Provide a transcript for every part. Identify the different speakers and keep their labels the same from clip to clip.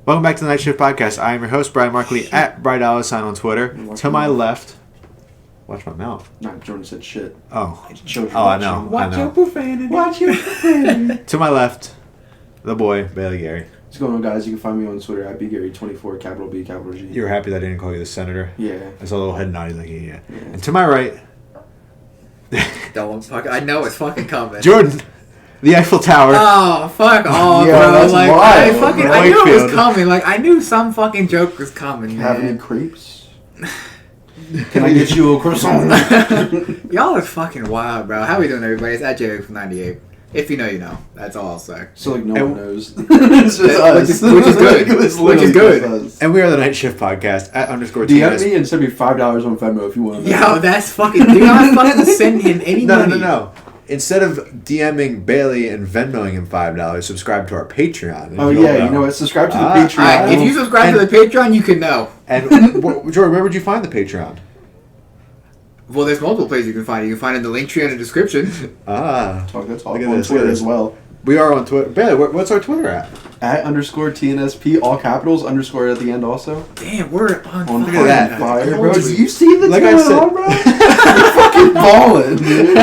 Speaker 1: Welcome back to the Night Shift Podcast. I am your host, Brian Markley, at BryDollarSign on Twitter. To my left... Watch my mouth.
Speaker 2: No, Jordan said shit.
Speaker 1: Oh.
Speaker 2: I
Speaker 1: know.
Speaker 2: Watch your profanity. Watch your profanity.
Speaker 1: To my left, the boy, Bailey Gary.
Speaker 2: What's going on, guys? You can find me on Twitter at BGary24, capital B, capital G.
Speaker 1: You were happy that I didn't call you the senator?
Speaker 2: Yeah.
Speaker 1: I saw a little head nod, like, yeah. And to my right...
Speaker 3: I know it's fucking coming.
Speaker 1: Jordan, the Eiffel Tower.
Speaker 3: Oh, fuck off,
Speaker 2: Yeah,
Speaker 3: bro.
Speaker 2: that's
Speaker 3: Like,
Speaker 2: wild,
Speaker 3: I knew it was coming. Like, I knew some fucking joke was coming, man.
Speaker 2: Have any crepes? Can I get you a croissant?
Speaker 3: Y'all are fucking wild, bro. How we doing, everybody? It's at Jerry from 98. If you know, you know. That's all I'll say.
Speaker 2: So, like, no one knows. It's just us.
Speaker 3: Which is good. Which is good.
Speaker 2: Us.
Speaker 1: And we are the Night Shift Podcast, at _
Speaker 2: DM me and send me $5 on Venmo if you want to know.
Speaker 3: Yo, that's fucking... Do not fucking send him any money.
Speaker 1: No. Instead of DMing Bailey and Venmoing him $5, subscribe to our Patreon.
Speaker 2: Oh, yeah. You know what? Subscribe to the Patreon.
Speaker 3: Right, if you subscribe to the Patreon, you can know.
Speaker 1: And, Jordan, where would you find the Patreon?
Speaker 3: Well, there's multiple places you can find it. You can find it in the link tree in the description.
Speaker 2: Talk on
Speaker 1: this,
Speaker 2: Twitter as well.
Speaker 1: We are on Twitter. Bailey, what's our Twitter at?
Speaker 2: At _TNSP, all capitals, _ at the end also.
Speaker 3: Damn, we're on
Speaker 1: Look at that.
Speaker 2: Fire, bro. Do you see the
Speaker 1: like I said,
Speaker 2: on, bro? You're fucking balling, dude.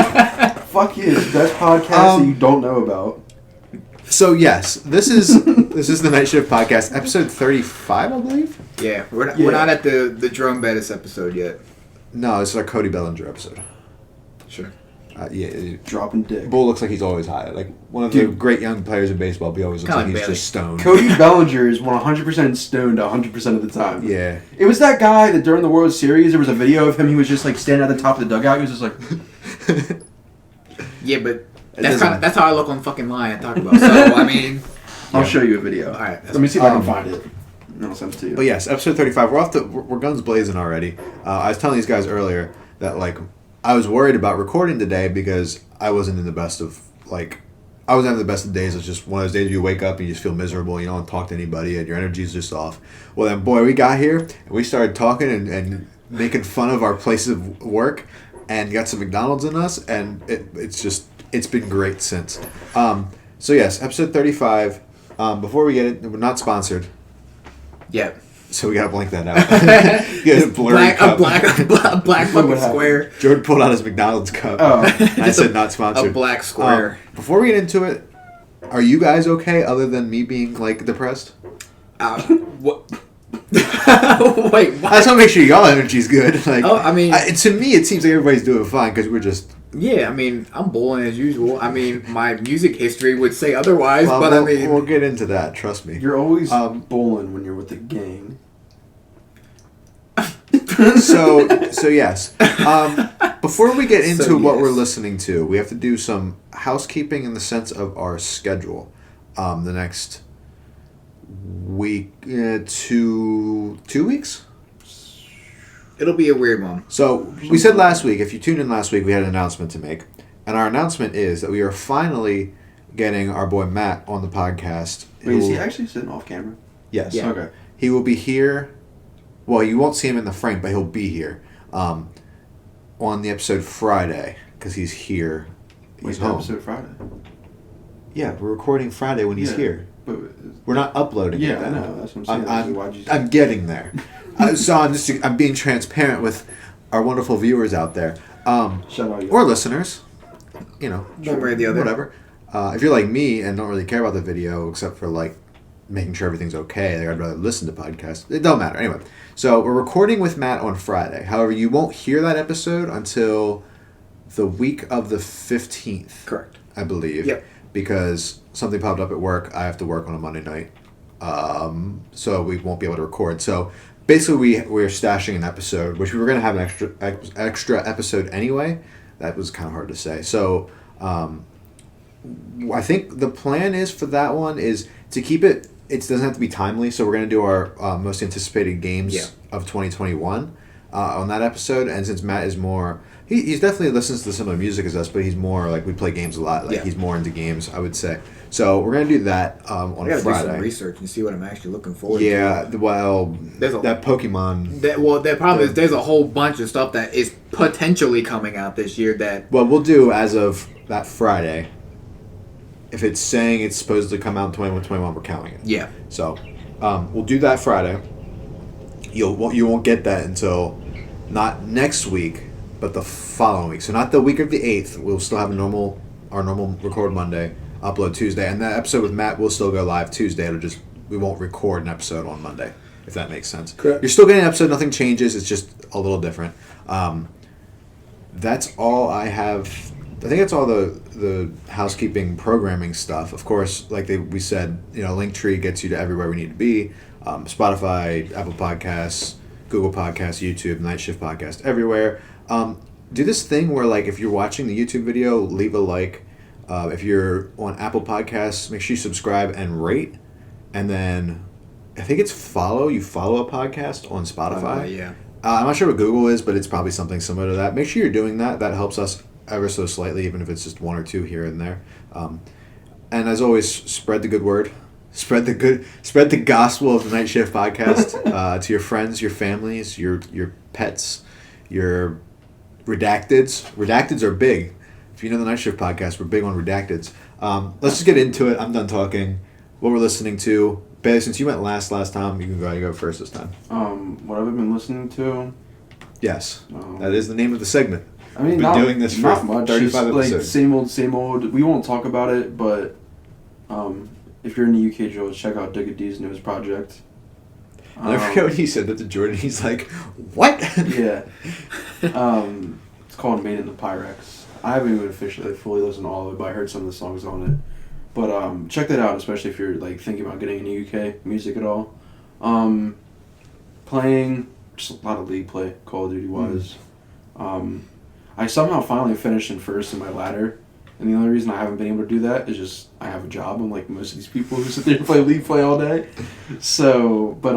Speaker 2: Fuck you. Best podcast that you don't know about.
Speaker 1: So, yes, this is the Night Shift Podcast, episode 35, I believe?
Speaker 3: Yeah, we're not at the Jerome Bettis episode yet.
Speaker 1: No, this is our Cody Bellinger episode.
Speaker 3: Sure.
Speaker 1: Yeah,
Speaker 2: dropping dick.
Speaker 1: Bull looks like he's always high. Like one of the great young players in baseball, he always looks like he's just stoned.
Speaker 2: Cody Bellinger is 100% stoned 100% of the time.
Speaker 1: Yeah.
Speaker 2: It was that guy that during the World Series, there was a video of him, he was just like standing at the top of the dugout, he was just like...
Speaker 3: Yeah, but that's how I look on fucking line and talk about. So, I mean...
Speaker 2: I'll show you a video.
Speaker 3: All right.
Speaker 2: Let me see if I can find it. And I'll send it to you.
Speaker 1: But yes, episode 35. We're guns blazing already. I was telling these guys earlier that like I was worried about recording today because I wasn't in the best of I wasn't having the best of days. It's just one of those days you wake up and you just feel miserable. You don't talk to anybody and your energy's just off. Well, then boy, we got here and we started talking and making fun of our place of work and got some McDonald's in us and it's been great since. So yes, episode 35. Before we get it, we're not sponsored.
Speaker 3: Yep.
Speaker 1: So we gotta blank that out. Get a blurry cup.
Speaker 3: A black fucking square.
Speaker 1: Jordan pulled out his McDonald's cup.
Speaker 2: Oh.
Speaker 1: I said not sponsored.
Speaker 3: A black square.
Speaker 1: Before we get into it, are you guys okay other than me being like depressed?
Speaker 3: What? Wait, what?
Speaker 1: I just want to make sure y'all energy's good. Like,
Speaker 3: I mean,
Speaker 1: to me, it seems like everybody's doing fine because we're just.
Speaker 3: Yeah, I mean, I'm bowling as usual. I mean, my music history would say otherwise, but I mean...
Speaker 1: We'll get into that, trust me.
Speaker 2: You're always bowling when you're with the gang.
Speaker 1: So yes. Before we get into what we're listening to, we have to do some housekeeping in the sense of our schedule. The next week, 2 weeks?
Speaker 3: It'll be a weird one.
Speaker 1: So, we said last week, if you tuned in last week, we had an announcement to make. And our announcement is that we are finally getting our boy Matt on the podcast.
Speaker 2: Wait, is he actually sitting off camera?
Speaker 1: Yes.
Speaker 2: Yeah. Okay.
Speaker 1: He will be here. Well, you won't see him in the frame, but he'll be here on the episode Friday because he's here. He's home.
Speaker 2: Episode Friday?
Speaker 1: Yeah, we're recording Friday when he's here.
Speaker 2: But,
Speaker 1: we're not uploading it.
Speaker 2: Yeah, I know. That's what I'm saying.
Speaker 1: I'm getting there. So I'm being transparent with our wonderful viewers out there.
Speaker 2: Shout out
Speaker 1: or listeners. You know.
Speaker 3: One way or the other.
Speaker 1: Whatever. If you're like me and don't really care about the video except for like making sure everything's okay, I'd rather listen to podcasts. It don't matter. Anyway, so we're recording with Matt on Friday. However, you won't hear that episode until the week of the 15th.
Speaker 3: Correct.
Speaker 1: I believe.
Speaker 3: Yep.
Speaker 1: Because something popped up at work. I have to work on a Monday night. So we won't be able to record. So basically we're stashing an episode, which we were going to have an extra episode anyway. That was kind of hard to say. So I think the plan is for that one is to keep it. It doesn't have to be timely. So we're going to do our most anticipated games of 2021 on that episode. And since Matt is more... He's definitely listens to similar music as us, but he's more like we play games a lot. Like he's more into games, I would say. So we're gonna do that on Friday. I gotta do some
Speaker 3: research and see what I'm actually looking forward to.
Speaker 1: Yeah, well, that Pokemon.
Speaker 3: The problem is there's a whole bunch of stuff that is potentially coming out this year that.
Speaker 1: Well, we'll do as of that Friday. If it's saying it's supposed to come out in 21, we're counting it.
Speaker 3: Yeah.
Speaker 1: So We'll do that Friday. You won't get that until not next week, but the following week. So not the week of the 8th. We'll still have our normal record Monday, upload Tuesday, and that episode with Matt will still go live Tuesday. We won't record an episode on Monday, if that makes sense.
Speaker 2: Correct.
Speaker 1: You're still getting an episode. Nothing changes. It's just a little different. That's all I have. I think that's all the housekeeping programming stuff. Of course, like we said, Linktree gets you to everywhere we need to be. Spotify, Apple Podcasts, Google Podcasts, YouTube, Night Shift Podcast, everywhere. Do this thing where, like, if you're watching the YouTube video, leave a like. If you're on Apple Podcasts, make sure you subscribe and rate. And then I think it's follow. You follow a podcast on Spotify.
Speaker 3: Yeah.
Speaker 1: I'm not sure what Google is, but it's probably something similar to that. Make sure you're doing that. That helps us ever so slightly, even if it's just one or two here and there. And as always, spread the good word. Spread the gospel of the Night Shift Podcast to your friends, your families, your pets, your redacteds. Redacteds are big. If you know the Night Shift Podcast, we're big on redacteds. Let's just get into it. I'm done talking. What we're listening to. Bailey, since you went last time, you can go first this time.
Speaker 2: What have I been listening to?
Speaker 1: Yes. That is the name of the segment.
Speaker 2: I mean,
Speaker 1: We've been doing this for
Speaker 2: not much.
Speaker 1: 35
Speaker 2: Just, like,
Speaker 1: episodes.
Speaker 2: same old. We won't talk about it, but if you're in the UK, Joe, check out Digga D's newest project.
Speaker 1: I forget when he said that to Jordan. He's like, "What?"
Speaker 2: Yeah. It's called Made in the Pyrex. I haven't even officially fully listened to all of it, but I heard some of the songs on it. But check that out, especially if you're like thinking about getting into UK music at all. Playing just a lot of League play, Call of Duty wise. I somehow finally finished in first in my ladder, and the only reason I haven't been able to do that is just I have a job, unlike most of these people who sit there and play League play all day. So, but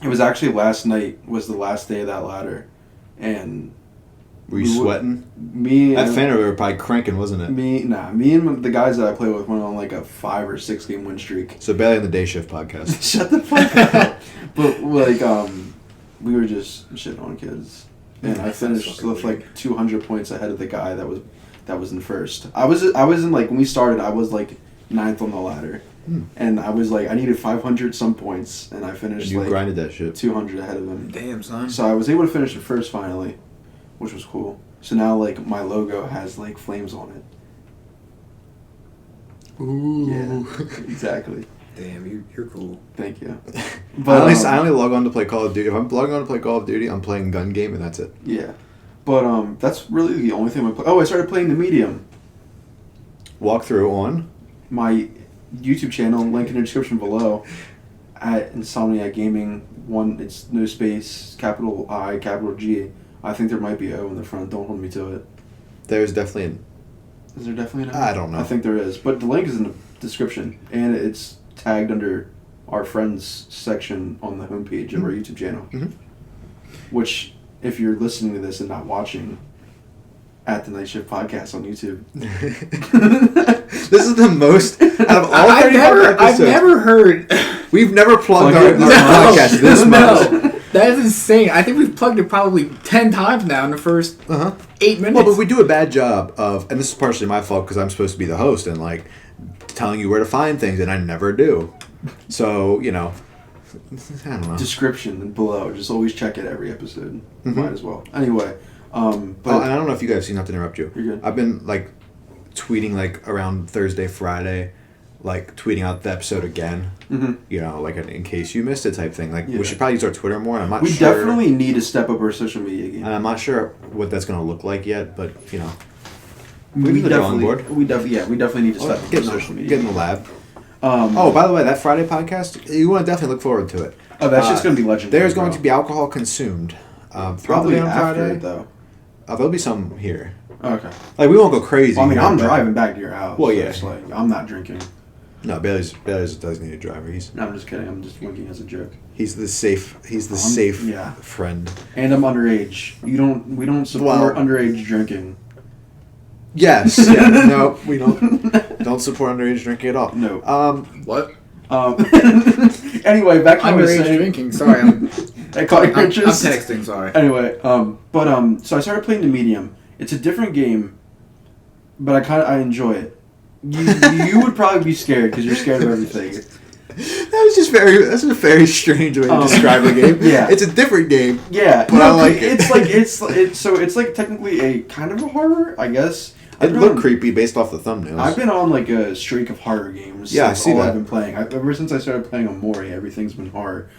Speaker 2: it was actually last night was the last day of that ladder, and
Speaker 1: Were you sweating?
Speaker 2: me
Speaker 1: That
Speaker 2: and
Speaker 1: fan over there probably cranking, wasn't it?
Speaker 2: me and the guys that I play with went on like a 5 or 6 game win streak.
Speaker 1: So Bailey and the Day Shift Podcast.
Speaker 2: Shut the fuck up. But like we were just shitting on kids, and I finished with like 200 points ahead of the guy that was in first. I was in like when we started I was like 9th on the ladder, and I was like I needed 500 some points, and I finished
Speaker 1: And you
Speaker 2: like
Speaker 1: grinded that shit.
Speaker 2: 200 ahead of him.
Speaker 3: Damn, son.
Speaker 2: So I was able to finish in first finally, which was cool. So now like my logo has like flames on it.
Speaker 1: Ooh.
Speaker 2: Yeah, exactly.
Speaker 3: Damn, you're cool.
Speaker 2: Thank you.
Speaker 1: But I only log on to play Call of Duty. If I'm logging on to play Call of Duty, I'm playing gun game, and that's it.
Speaker 2: Yeah, but that's really the only thing I play. Oh, I started playing the Medium.
Speaker 1: Walk through on.
Speaker 2: My YouTube channel, link in the description below, at Insomniac Gaming. It's no space, capital I, capital G. I think there might be O in the front. Don't hold me to it.
Speaker 1: There's definitely
Speaker 2: Is there definitely an O?
Speaker 1: I don't know.
Speaker 2: I think there is, but the link is in the description, and it's tagged under our friends section on the homepage of our YouTube channel.
Speaker 1: Mhm.
Speaker 2: Which, if you're listening to this and not watching, at the Night Shift Podcast on YouTube.
Speaker 1: This is the most out of all 35 episodes.
Speaker 3: I've never heard.
Speaker 1: We've never plugged our
Speaker 2: No,
Speaker 1: podcast this much.
Speaker 3: No, that is insane. I think we've plugged it probably 10 times now in the first 8 minutes.
Speaker 1: Well, but we do a bad job of, and this is partially my fault because I'm supposed to be the host and like telling you where to find things, and I never do. So I don't know.
Speaker 2: Description below. Just always check it every episode.
Speaker 1: Mm-hmm.
Speaker 2: Might as well. Anyway, but
Speaker 1: and I don't know if you guys see, not to interrupt you.
Speaker 2: You're good.
Speaker 1: I've been like tweeting like around Thursday, Friday, like tweeting out the episode again.
Speaker 2: Mhm.
Speaker 1: Like in case you missed it type thing. Like
Speaker 2: Yeah.
Speaker 1: we should probably use our Twitter more. And I'm not
Speaker 2: we
Speaker 1: sure.
Speaker 2: definitely need to step up our social media game.
Speaker 1: And I'm not sure what that's going to look like yet, but
Speaker 2: we
Speaker 1: maybe the drawing
Speaker 2: definitely,
Speaker 1: board.
Speaker 2: we definitely need to step up
Speaker 1: Get
Speaker 2: our
Speaker 1: in the,
Speaker 2: social media.
Speaker 1: get in the lab.
Speaker 2: Oh,
Speaker 1: Oh, by the way, that Friday podcast, you want to definitely look forward to it.
Speaker 2: that's just gonna be legendary.
Speaker 1: There's going
Speaker 2: bro.
Speaker 1: to be alcohol consumed throughout
Speaker 2: Probably
Speaker 1: the day on
Speaker 2: after
Speaker 1: Friday.
Speaker 2: it, though.
Speaker 1: There'll be some here.
Speaker 2: Okay.
Speaker 1: Like, we won't go crazy.
Speaker 2: Well, I mean,
Speaker 1: here,
Speaker 2: I'm
Speaker 1: but-
Speaker 2: driving back to your house.
Speaker 1: Well,
Speaker 2: so
Speaker 1: yeah.
Speaker 2: It's like, I'm not drinking.
Speaker 1: No, Bailey's a designated driver.
Speaker 2: No, I'm just kidding. I'm just winking as a joke.
Speaker 1: He's the safe
Speaker 2: Yeah.
Speaker 1: friend.
Speaker 2: And I'm underage. We don't support underage drinking.
Speaker 1: Yes. Yeah. No, we don't support underage drinking at all.
Speaker 2: No.
Speaker 3: What?
Speaker 2: Anyway, back to what I was
Speaker 3: Underage
Speaker 2: saying.
Speaker 3: drinking. Sorry,
Speaker 2: I caught your
Speaker 3: I'm
Speaker 2: interest.
Speaker 3: texting. Sorry.
Speaker 2: Anyway, so I started playing the Medium. It's a different game, but I enjoy it. You would probably be scared because you're scared of everything.
Speaker 1: That's a very strange way to describe the game.
Speaker 2: Yeah.
Speaker 1: It's a different game.
Speaker 2: Yeah.
Speaker 1: But I like it.
Speaker 2: It's like technically a kind of a horror, I guess.
Speaker 1: It looked creepy based off the thumbnails.
Speaker 2: I've been on like a streak of horror games.
Speaker 1: Yeah, I
Speaker 2: That's
Speaker 1: see
Speaker 2: all
Speaker 1: that.
Speaker 2: I've been playing. Ever since I started playing on Mori, everything's been horror.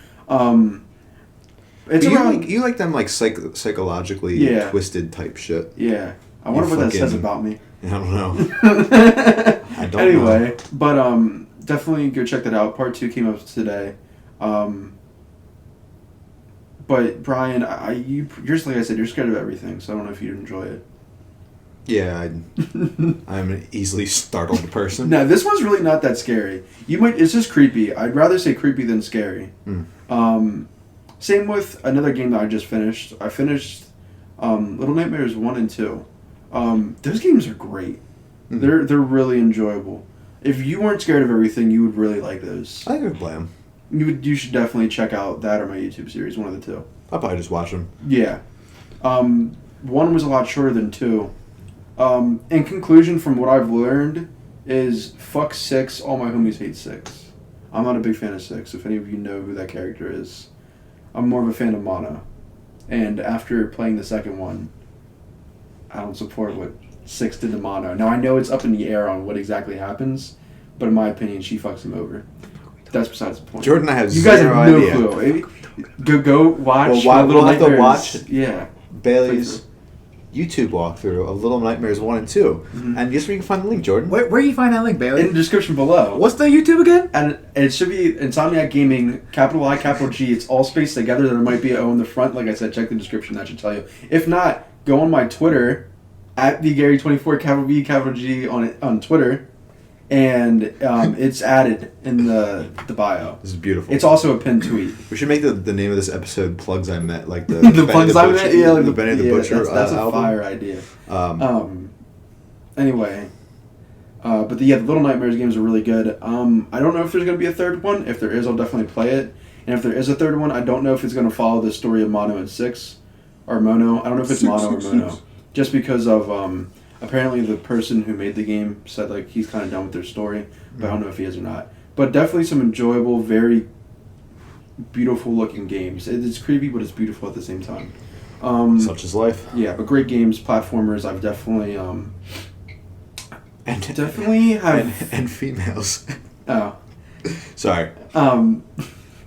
Speaker 2: It's
Speaker 1: you like them like psychologically twisted type shit.
Speaker 2: Yeah. I wonder what that says about me.
Speaker 1: I don't know. I don't know.
Speaker 2: Anyway, but definitely go check that out. Part 2 came up today. But Brian, you're just like I said, you're scared of everything, so I don't know if you'd enjoy it.
Speaker 1: Yeah, I'm an easily startled person.
Speaker 2: No, this one's really not that scary. It's just creepy. I'd rather say creepy than scary. Same with another game that I just finished. I finished Little Nightmares 1 and 2. Those games are great. They're really enjoyable. If you weren't scared of everything, you would really like those.
Speaker 1: I think I could play them.
Speaker 2: You should definitely check out that or my YouTube series, one of the two.
Speaker 1: I'll probably just watch them.
Speaker 2: Yeah. 1 was a lot shorter than 2. In conclusion, from what I've learned, is fuck 6, all my homies hate 6. I'm not a big fan of 6, if any of you know who that character is. I'm more of a fan of Mono. And after playing the second one, I don't support what 6 did to Mono. Now, I know it's up in the air on what exactly happens, but in my opinion, she fucks him over. That's besides the point.
Speaker 1: Jordan, I have
Speaker 2: you guys
Speaker 1: zero
Speaker 2: have no
Speaker 1: idea.
Speaker 2: clue. Go watch.
Speaker 1: We'll have to watch
Speaker 2: Yeah.
Speaker 1: Bailey's YouTube walkthrough of Little Nightmares 1 and 2. And guess where you can find the link, Jordan?
Speaker 3: Where you find that link, Bailey?
Speaker 2: In the description below.
Speaker 3: What's the YouTube again?
Speaker 2: And it should be Insomniac Gaming, capital I, capital G. It's all spaced together. There might be an O in the front. Like I said, check the description. That should tell you. If not, go on my Twitter, at TheGary24, capital B, capital G on Twitter. And it's added in the bio.
Speaker 1: This is beautiful.
Speaker 2: It's also a pinned tweet.
Speaker 1: We should make the name of this episode "Plugs I Met," like the
Speaker 2: the Plugs I Met. Yeah, like
Speaker 1: the Benny the Butcher.
Speaker 2: That's a
Speaker 1: album.
Speaker 2: fire idea. Anyway, but the Little Nightmares games are really good. I don't know if there's gonna be a third one. If there is, I'll definitely play it. And if there is a third one, I don't know if it's gonna follow the story of Mono and 6 or Mono. I don't know if it's Mono or Mono, just because of apparently the person who made the game said like he's kind of done with their story, but I don't know if he is or not. But definitely some enjoyable, very beautiful looking games. It's creepy, but it's beautiful at the same time.
Speaker 1: Such is life.
Speaker 2: Yeah, but great games, platformers. I've definitely
Speaker 1: and females.
Speaker 2: Oh,
Speaker 1: sorry.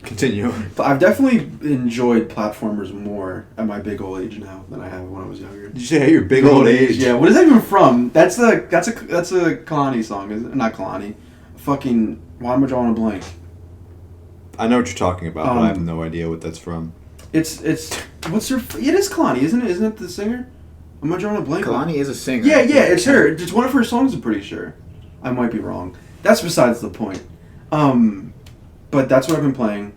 Speaker 1: Continue.
Speaker 2: But I've definitely enjoyed platformers more at my big old age now than I have when I was younger.
Speaker 1: Did you say your big old age?
Speaker 2: Yeah. What is that even from? That's a Kalani song, isn't it? Not Kalani. Fucking. Why am I drawing a blank?
Speaker 1: I know what you're talking about, but I have no idea what that's from.
Speaker 2: It's what's her? It is Kalani, isn't it? Isn't it the singer? Am I drawing a blank?
Speaker 3: Kalani is a singer.
Speaker 2: Yeah, it's her. It's one of her songs. I'm pretty sure. I might be wrong. That's besides the point. But that's what I've been playing.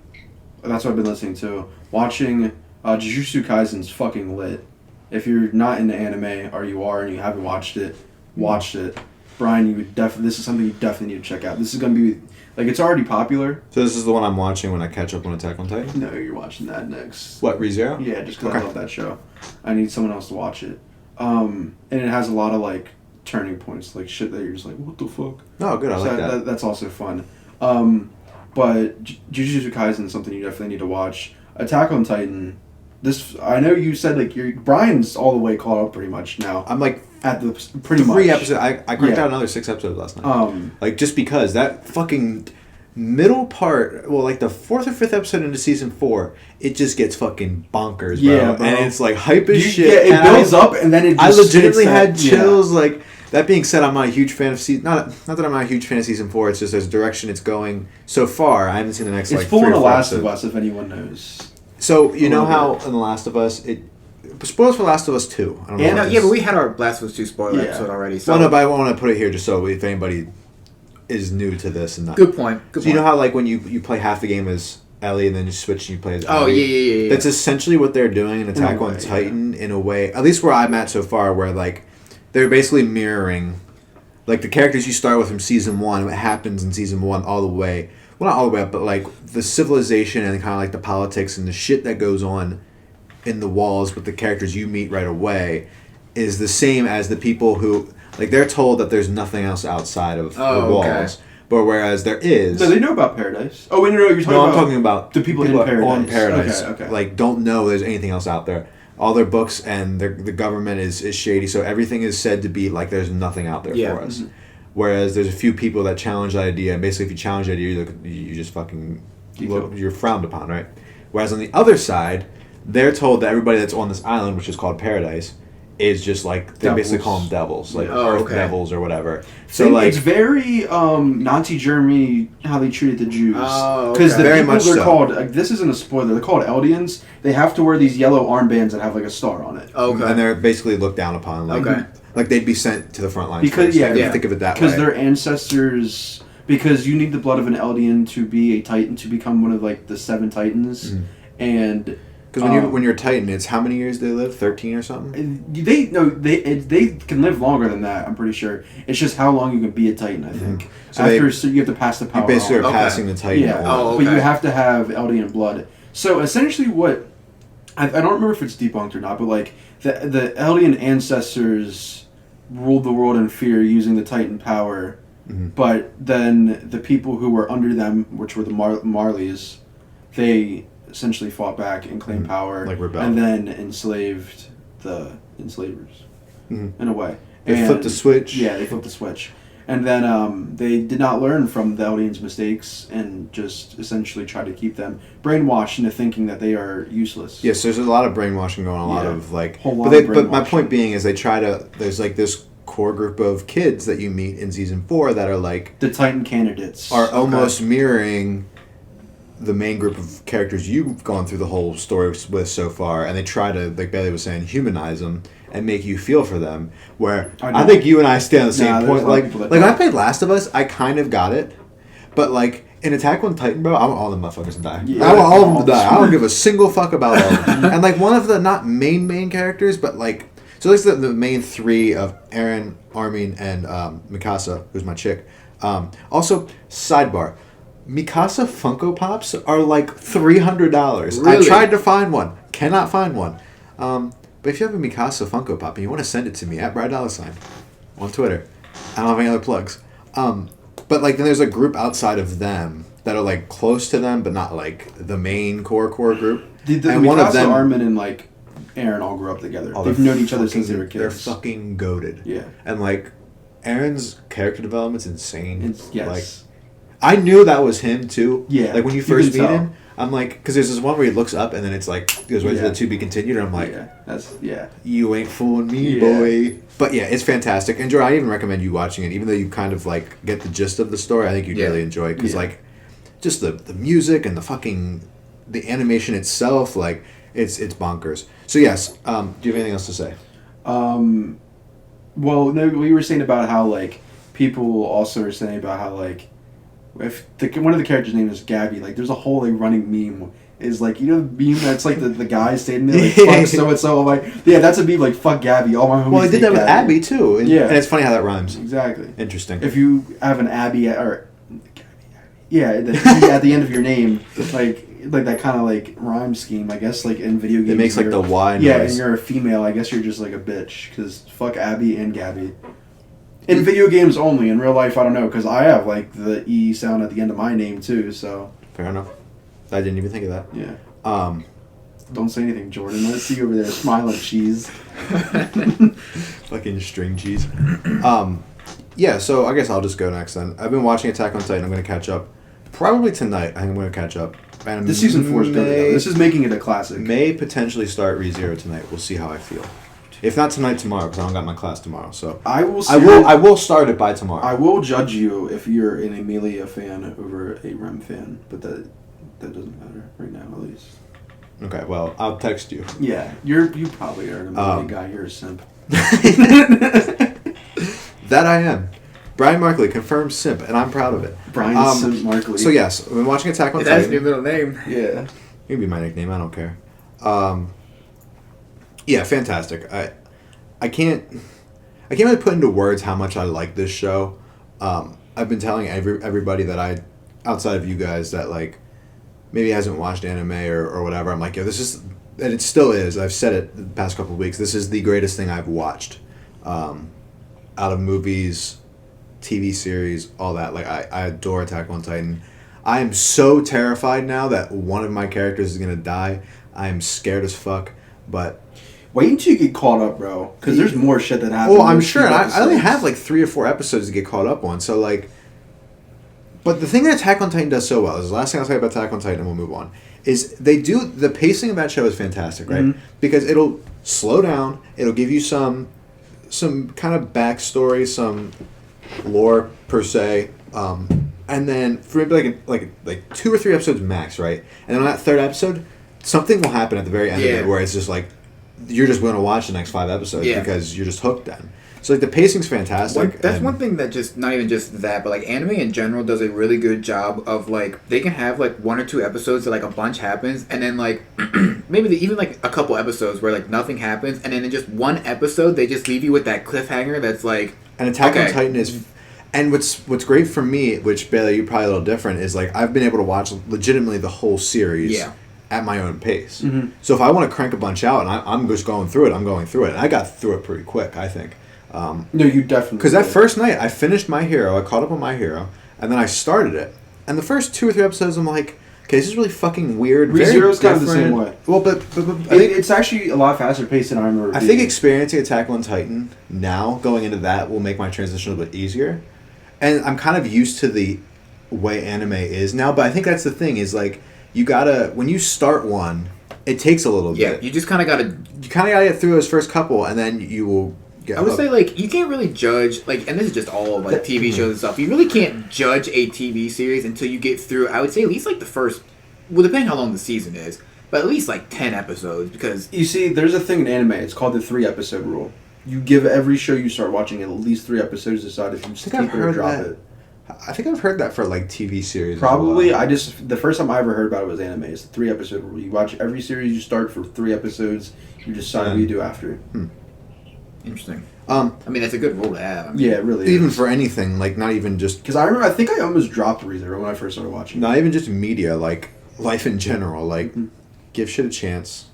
Speaker 2: That's what I've been listening to. Watching Jujutsu Kaisen's fucking lit. If you're not into anime, or you are and you haven't watched it, watch it. Brian, you would this is something you definitely need to check out. This is going to be, like, it's already popular.
Speaker 1: So this is the one I'm watching when I catch up on Attack on Titan?
Speaker 2: No, you're watching that next.
Speaker 1: What, ReZero?
Speaker 2: Yeah, just because I love that show. I need someone else to watch it. And it has a lot of, like, turning points, like, shit that you're just like, what the fuck?
Speaker 1: Oh, good, I like that.
Speaker 2: That's also fun. But Jujutsu Kaisen is something you definitely need to watch. Attack on Titan, I know you said, like, Brian's all the way caught up pretty much now.
Speaker 1: I'm, like,
Speaker 2: at the pretty much
Speaker 1: 3 episodes. I cranked out another 6 episodes last night. Like, just because that fucking middle part, well, like the 4th or 5th episode into season 4, it just gets fucking bonkers, bro.
Speaker 2: Yeah, bro.
Speaker 1: And it's like hype as shit.
Speaker 2: Yeah, it builds up and then it just
Speaker 1: I legitimately had chills.
Speaker 2: Yeah.
Speaker 1: Like, that being said, I'm not a huge fan of not that I'm not a huge fan of season 4. It's just there's a direction it's going so far. I haven't seen the next
Speaker 2: it's
Speaker 1: like
Speaker 2: full
Speaker 1: 3
Speaker 2: in
Speaker 1: or
Speaker 2: The
Speaker 1: 4
Speaker 2: Last of
Speaker 1: episodes.
Speaker 2: Us, if anyone knows.
Speaker 1: So you know how in The Last of Us spoilers for Last of Us 2. I don't know.
Speaker 3: Yeah, but we had our Last of Us 2 spoiler episode already. So.
Speaker 1: Well, no, but I want to put it here just so if anybody is new to this and not.
Speaker 3: Good point.
Speaker 1: So you know how like when you play half the game as Ellie and then you switch and you play as
Speaker 3: Oh,
Speaker 1: Ellie?
Speaker 3: yeah.
Speaker 1: That's essentially what they're doing in Attack on Titan in a way, at least where I'm at so far, where like they're basically mirroring like the characters you start with from season 1, what happens in season 1 all the way. Well, not all the way up, but like the civilization and kind of like the politics and the shit that goes on in the walls with the characters you meet right away is the same as the people who like they're told that there's nothing else outside of the walls.
Speaker 3: Okay.
Speaker 1: But whereas there is...
Speaker 2: No, they know about Paradise. Oh, wait, no, you're talking
Speaker 1: No,
Speaker 2: about...
Speaker 1: I'm talking about
Speaker 2: the people in Paradise.
Speaker 1: on Paradise.
Speaker 2: Okay.
Speaker 1: Like, don't know there's anything else out there. All their books and the government is shady, so everything is said to be like there's nothing out there for us. Whereas there's a few people that challenge that idea, and basically if you challenge that idea, you just fucking... you're frowned upon, right? Whereas on the other side, they're told that everybody that's on this island, which is called Paradise, is just like they basically call them devils, like Earth devils or whatever. So like
Speaker 2: it's very Nazi Germany how they treated the Jews.
Speaker 1: Because
Speaker 2: the
Speaker 1: very
Speaker 2: people
Speaker 1: much
Speaker 2: they're
Speaker 1: so.
Speaker 2: called this isn't a spoiler. They're called Eldians. They have to wear these yellow armbands that have like a star on it.
Speaker 1: And they're basically looked down upon. Like, like they'd be sent to the front lines.
Speaker 2: Because
Speaker 1: think of it that way.
Speaker 2: Because their ancestors. Because you need the blood of an Eldian to be a Titan to become one of like the 7 Titans, and.
Speaker 1: Because when you're a Titan, it's how many years they live? 13 or something?
Speaker 2: They can live longer than that, I'm pretty sure. It's just how long you can be a Titan, I think. So you have to pass the power
Speaker 1: you basically
Speaker 2: on.
Speaker 1: are passing the Titan on.
Speaker 2: But you have to have Eldian blood. So essentially what... I don't remember if it's debunked or not, but like the Eldian ancestors ruled the world in fear using the Titan power, but then the people who were under them, which were the Marleys, they... essentially fought back and claimed power,
Speaker 1: like rebelled,
Speaker 2: and then enslaved the enslavers in a way.
Speaker 1: They flipped the switch.
Speaker 2: Yeah, they flipped the switch, and then they did not learn from the Eldians' mistakes and just essentially tried to keep them brainwashed into thinking that they are useless.
Speaker 1: Yes, there's a lot of brainwashing going on. A lot of like,
Speaker 2: but
Speaker 1: my point being is they try to. There's like this core group of kids that you meet in season 4 that are like
Speaker 2: the Titan candidates
Speaker 1: are almost mirroring the main group of characters you've gone through the whole story with so far, and they try to, like Bailey was saying, humanize them and make you feel for them. Where I think you and I stay on the same point. Like I played Last of Us, I kind of got it, but like in Attack on Titan, bro, I want all the motherfuckers to die. I want all of them to die. I don't give a single fuck about all of them. And like one of the not main characters, but like so at least the main 3 of Eren, Armin, and Mikasa, who's my chick. Also, sidebar. Mikasa Funko Pops are like $300.
Speaker 3: Really?
Speaker 1: I tried to find one. Cannot find one. But if you have a Mikasa Funko Pop and you want to send it to me at $$, on Twitter. I don't have any other plugs. But like then there's a group outside of them that are like close to them but not like the main core group.
Speaker 2: And Mikasa, one of them, Armin, and like Eren all grew up together. They've known each other since they were kids.
Speaker 1: They're fucking goated.
Speaker 2: Yeah.
Speaker 1: And like Eren's character development's insane.
Speaker 2: Yes.
Speaker 1: Like, I knew that was him too.
Speaker 2: Yeah.
Speaker 1: Like when you first meet him, I'm like, because there's this one where he looks up and then it's like goes right to the to be continued, and I'm like, you ain't fooling me, boy. But yeah, it's fantastic. And Jordan, I even recommend you watching it, even though you kind of like get the gist of the story. I think you'd really enjoy it because like, just the music and the animation itself, like it's bonkers. So yes, do you have anything else to say?
Speaker 2: Well, no, we were saying about how like people also are saying about how like. If one of the characters' name is Gabby, like there's a whole like running meme is like the meme that's like the guy standing there like fuck so and so. I'm like that's a meme like fuck Gabby. All my homies.
Speaker 1: Well, I did that with Abby too. And,
Speaker 2: and
Speaker 1: it's funny how that rhymes.
Speaker 2: Exactly.
Speaker 1: Interesting.
Speaker 2: If you have an Abby or at the end of your name, like that kind of like rhyme scheme, I guess like in video games.
Speaker 1: It makes like the Y noise.
Speaker 2: Yeah, and you're a female. I guess you're just like a bitch because fuck Abby and Gabby. In video games only. In real life, I don't know, because I have, like, the E sound at the end of my name, too, so...
Speaker 1: Fair enough. I didn't even think of that.
Speaker 2: Yeah. Don't say anything, Jordan. Let's see you over there smiling cheese.
Speaker 1: Fucking string cheese. Yeah, so I guess I'll just go next, then. I've been watching Attack on Titan. I'm going to catch up. Probably tonight, I think I'm going to catch up. And
Speaker 2: this season 4 is good, though. This is making it a classic.
Speaker 1: May potentially start ReZero tonight. We'll see how I feel. If not tonight, tomorrow, because I don't got my class tomorrow. So I will start it by tomorrow.
Speaker 2: I will judge you if you're an Amelia fan over a Rem fan, but that doesn't matter right now, at least.
Speaker 1: Okay, well, I'll text you.
Speaker 2: Yeah, you probably are an Amelia guy. You're a simp.
Speaker 1: That I am. Brian Markley, confirmed simp, and I'm proud of it.
Speaker 2: Brian Simp Markley.
Speaker 1: So yes, I've been watching Attack on Titan.
Speaker 3: That's your middle name.
Speaker 2: Yeah.
Speaker 1: It can be my nickname. I don't care. Yeah, fantastic. I can't really put into words how much I like this show. I've been telling everybody that outside of you guys that like maybe hasn't watched anime or whatever. I'm like, this is, and it still is. I've said it the past couple of weeks. This is the greatest thing I've watched out of movies, TV series, all that. Like I adore Attack on Titan. I am so terrified now that one of my characters is gonna die. I am scared as fuck. But
Speaker 2: wait until you get caught up, bro. Because there's more shit that happens.
Speaker 1: well, I'm sure. I only have like 3 or 4 episodes to get caught up on. So like, but the thing that Attack on Titan does so well is the last thing I'll say about Attack on Titan, and we'll move on. Is they do the pacing of that show is fantastic, right?
Speaker 2: Mm-hmm.
Speaker 1: Because it'll slow down. It'll give you some kind of backstory, some lore per se, and then for maybe like 2 or 3 episodes max, right? And then on that 3rd episode, something will happen at the very end of it where it's just like you're just going to watch the next 5 episodes because you're just hooked then. So like the pacing's fantastic.
Speaker 3: That's one thing that just not even just that, but like anime in general does a really good job of like they can have like 1 or 2 episodes that like a bunch happens, and then like maybe even like a couple episodes where like nothing happens, and then in just 1 episode they just leave you with that cliffhanger that's like.
Speaker 1: And Attack on Titan is, and what's great for me, which Bailey, you're probably a little different, is like I've been able to watch legitimately the whole series.
Speaker 3: Yeah.
Speaker 1: At my own pace.
Speaker 2: Mm-hmm.
Speaker 1: So if I want to crank a bunch out and I'm just going through it, I'm going through it. And I got through it pretty quick, I think.
Speaker 2: No, you definitely.
Speaker 1: Because that first night, I finished My Hero, I caught up on My Hero, and then I started it. And the first 2 or 3 episodes, I'm like, okay, this is really fucking weird.
Speaker 2: ReZero's kind of the same way.
Speaker 1: Well, but I think
Speaker 2: it's actually a lot faster paced than I remember.
Speaker 1: I think experiencing Attack on Titan now, going into that, will make my transition a little bit easier. And I'm kind of used to the way anime is now, but I think that's the thing, is like, you gotta, when you start one, it takes a little bit.
Speaker 3: Yeah, you just kind of gotta
Speaker 1: get through those first couple, and then you will get
Speaker 3: I would
Speaker 1: hooked.
Speaker 3: say, like, you can't really judge, like, and this is just all, like, TV shows and stuff. You really can't judge a TV series until you get through, I would say, at least, like, the first, well, depending how long the season is, but at least, like, 10 episodes, because...
Speaker 2: You see, there's a thing in anime, it's called the 3-episode rule. You give every show you start watching at least 3 episodes to decide if you just keep it or drop it.
Speaker 1: I think I've heard that for, like, TV series.
Speaker 2: Probably. The first time I ever heard about it was anime. It's the 3-episode rule. You watch every series you start for 3 episodes, you decide what you do after.
Speaker 3: Interesting. I mean, that's a good rule to have. I mean,
Speaker 2: Yeah, it really
Speaker 1: even
Speaker 2: is.
Speaker 1: for anything, like, not even just...
Speaker 2: Because I think I almost dropped ReZero when I first started watching.
Speaker 1: Not even just media, like, life in general. Like, give shit a chance.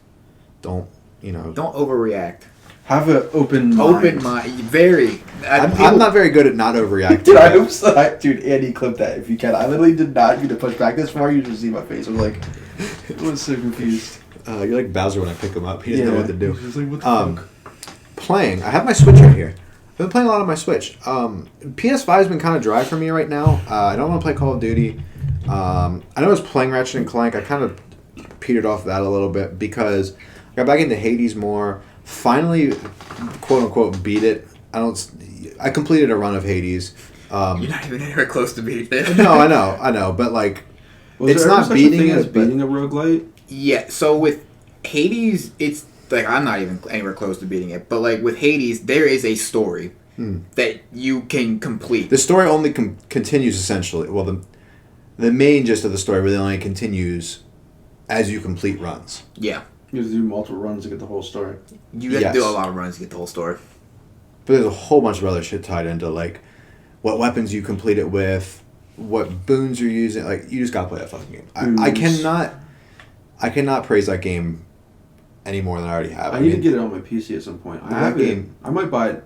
Speaker 1: Don't,
Speaker 3: Don't overreact.
Speaker 2: Have an open mind.
Speaker 3: Open mind. Very.
Speaker 1: I'm not very good at not overreacting.
Speaker 2: Dude, I was like, dude, Andy, clip that if you can. I literally did not need to push back this far. You just see my face. I was like, I was so confused.
Speaker 1: You're like Bowser when I pick him up. He doesn't know what to do.
Speaker 2: He's like, what the fuck?
Speaker 1: Playing. I have my Switch right here. I've been playing a lot on my Switch. PS5 has been kind of dry for me right now. I don't want to play Call of Duty. I know I was playing Ratchet and Clank. I kind of petered off that a little bit because I got back into Hades more. Finally, quote unquote, beat it. I completed a run of Hades.
Speaker 3: You're not even anywhere close to beating it.
Speaker 1: No, I know, but like,
Speaker 2: Was
Speaker 1: it's
Speaker 2: there ever
Speaker 1: not
Speaker 2: such a
Speaker 1: beating
Speaker 2: thing
Speaker 1: it.
Speaker 2: as
Speaker 1: But
Speaker 2: beating a roguelite?
Speaker 3: Yeah, so with Hades, it's like I'm not even anywhere close to beating it. But like with Hades, there is a story that you can complete.
Speaker 1: the story only continues essentially. Well, the main gist of the story really only continues as you complete runs.
Speaker 3: Yeah.
Speaker 2: You have to do multiple runs to get the whole story.
Speaker 3: You have to do a lot of runs to get the whole story.
Speaker 1: But there's a whole bunch of other shit tied into, like, what weapons you complete it with, what boons you're using. Like, you just gotta play that fucking game. I cannot praise that game any more than I already have.
Speaker 2: I need to get it on my PC at some point. I have it. I might buy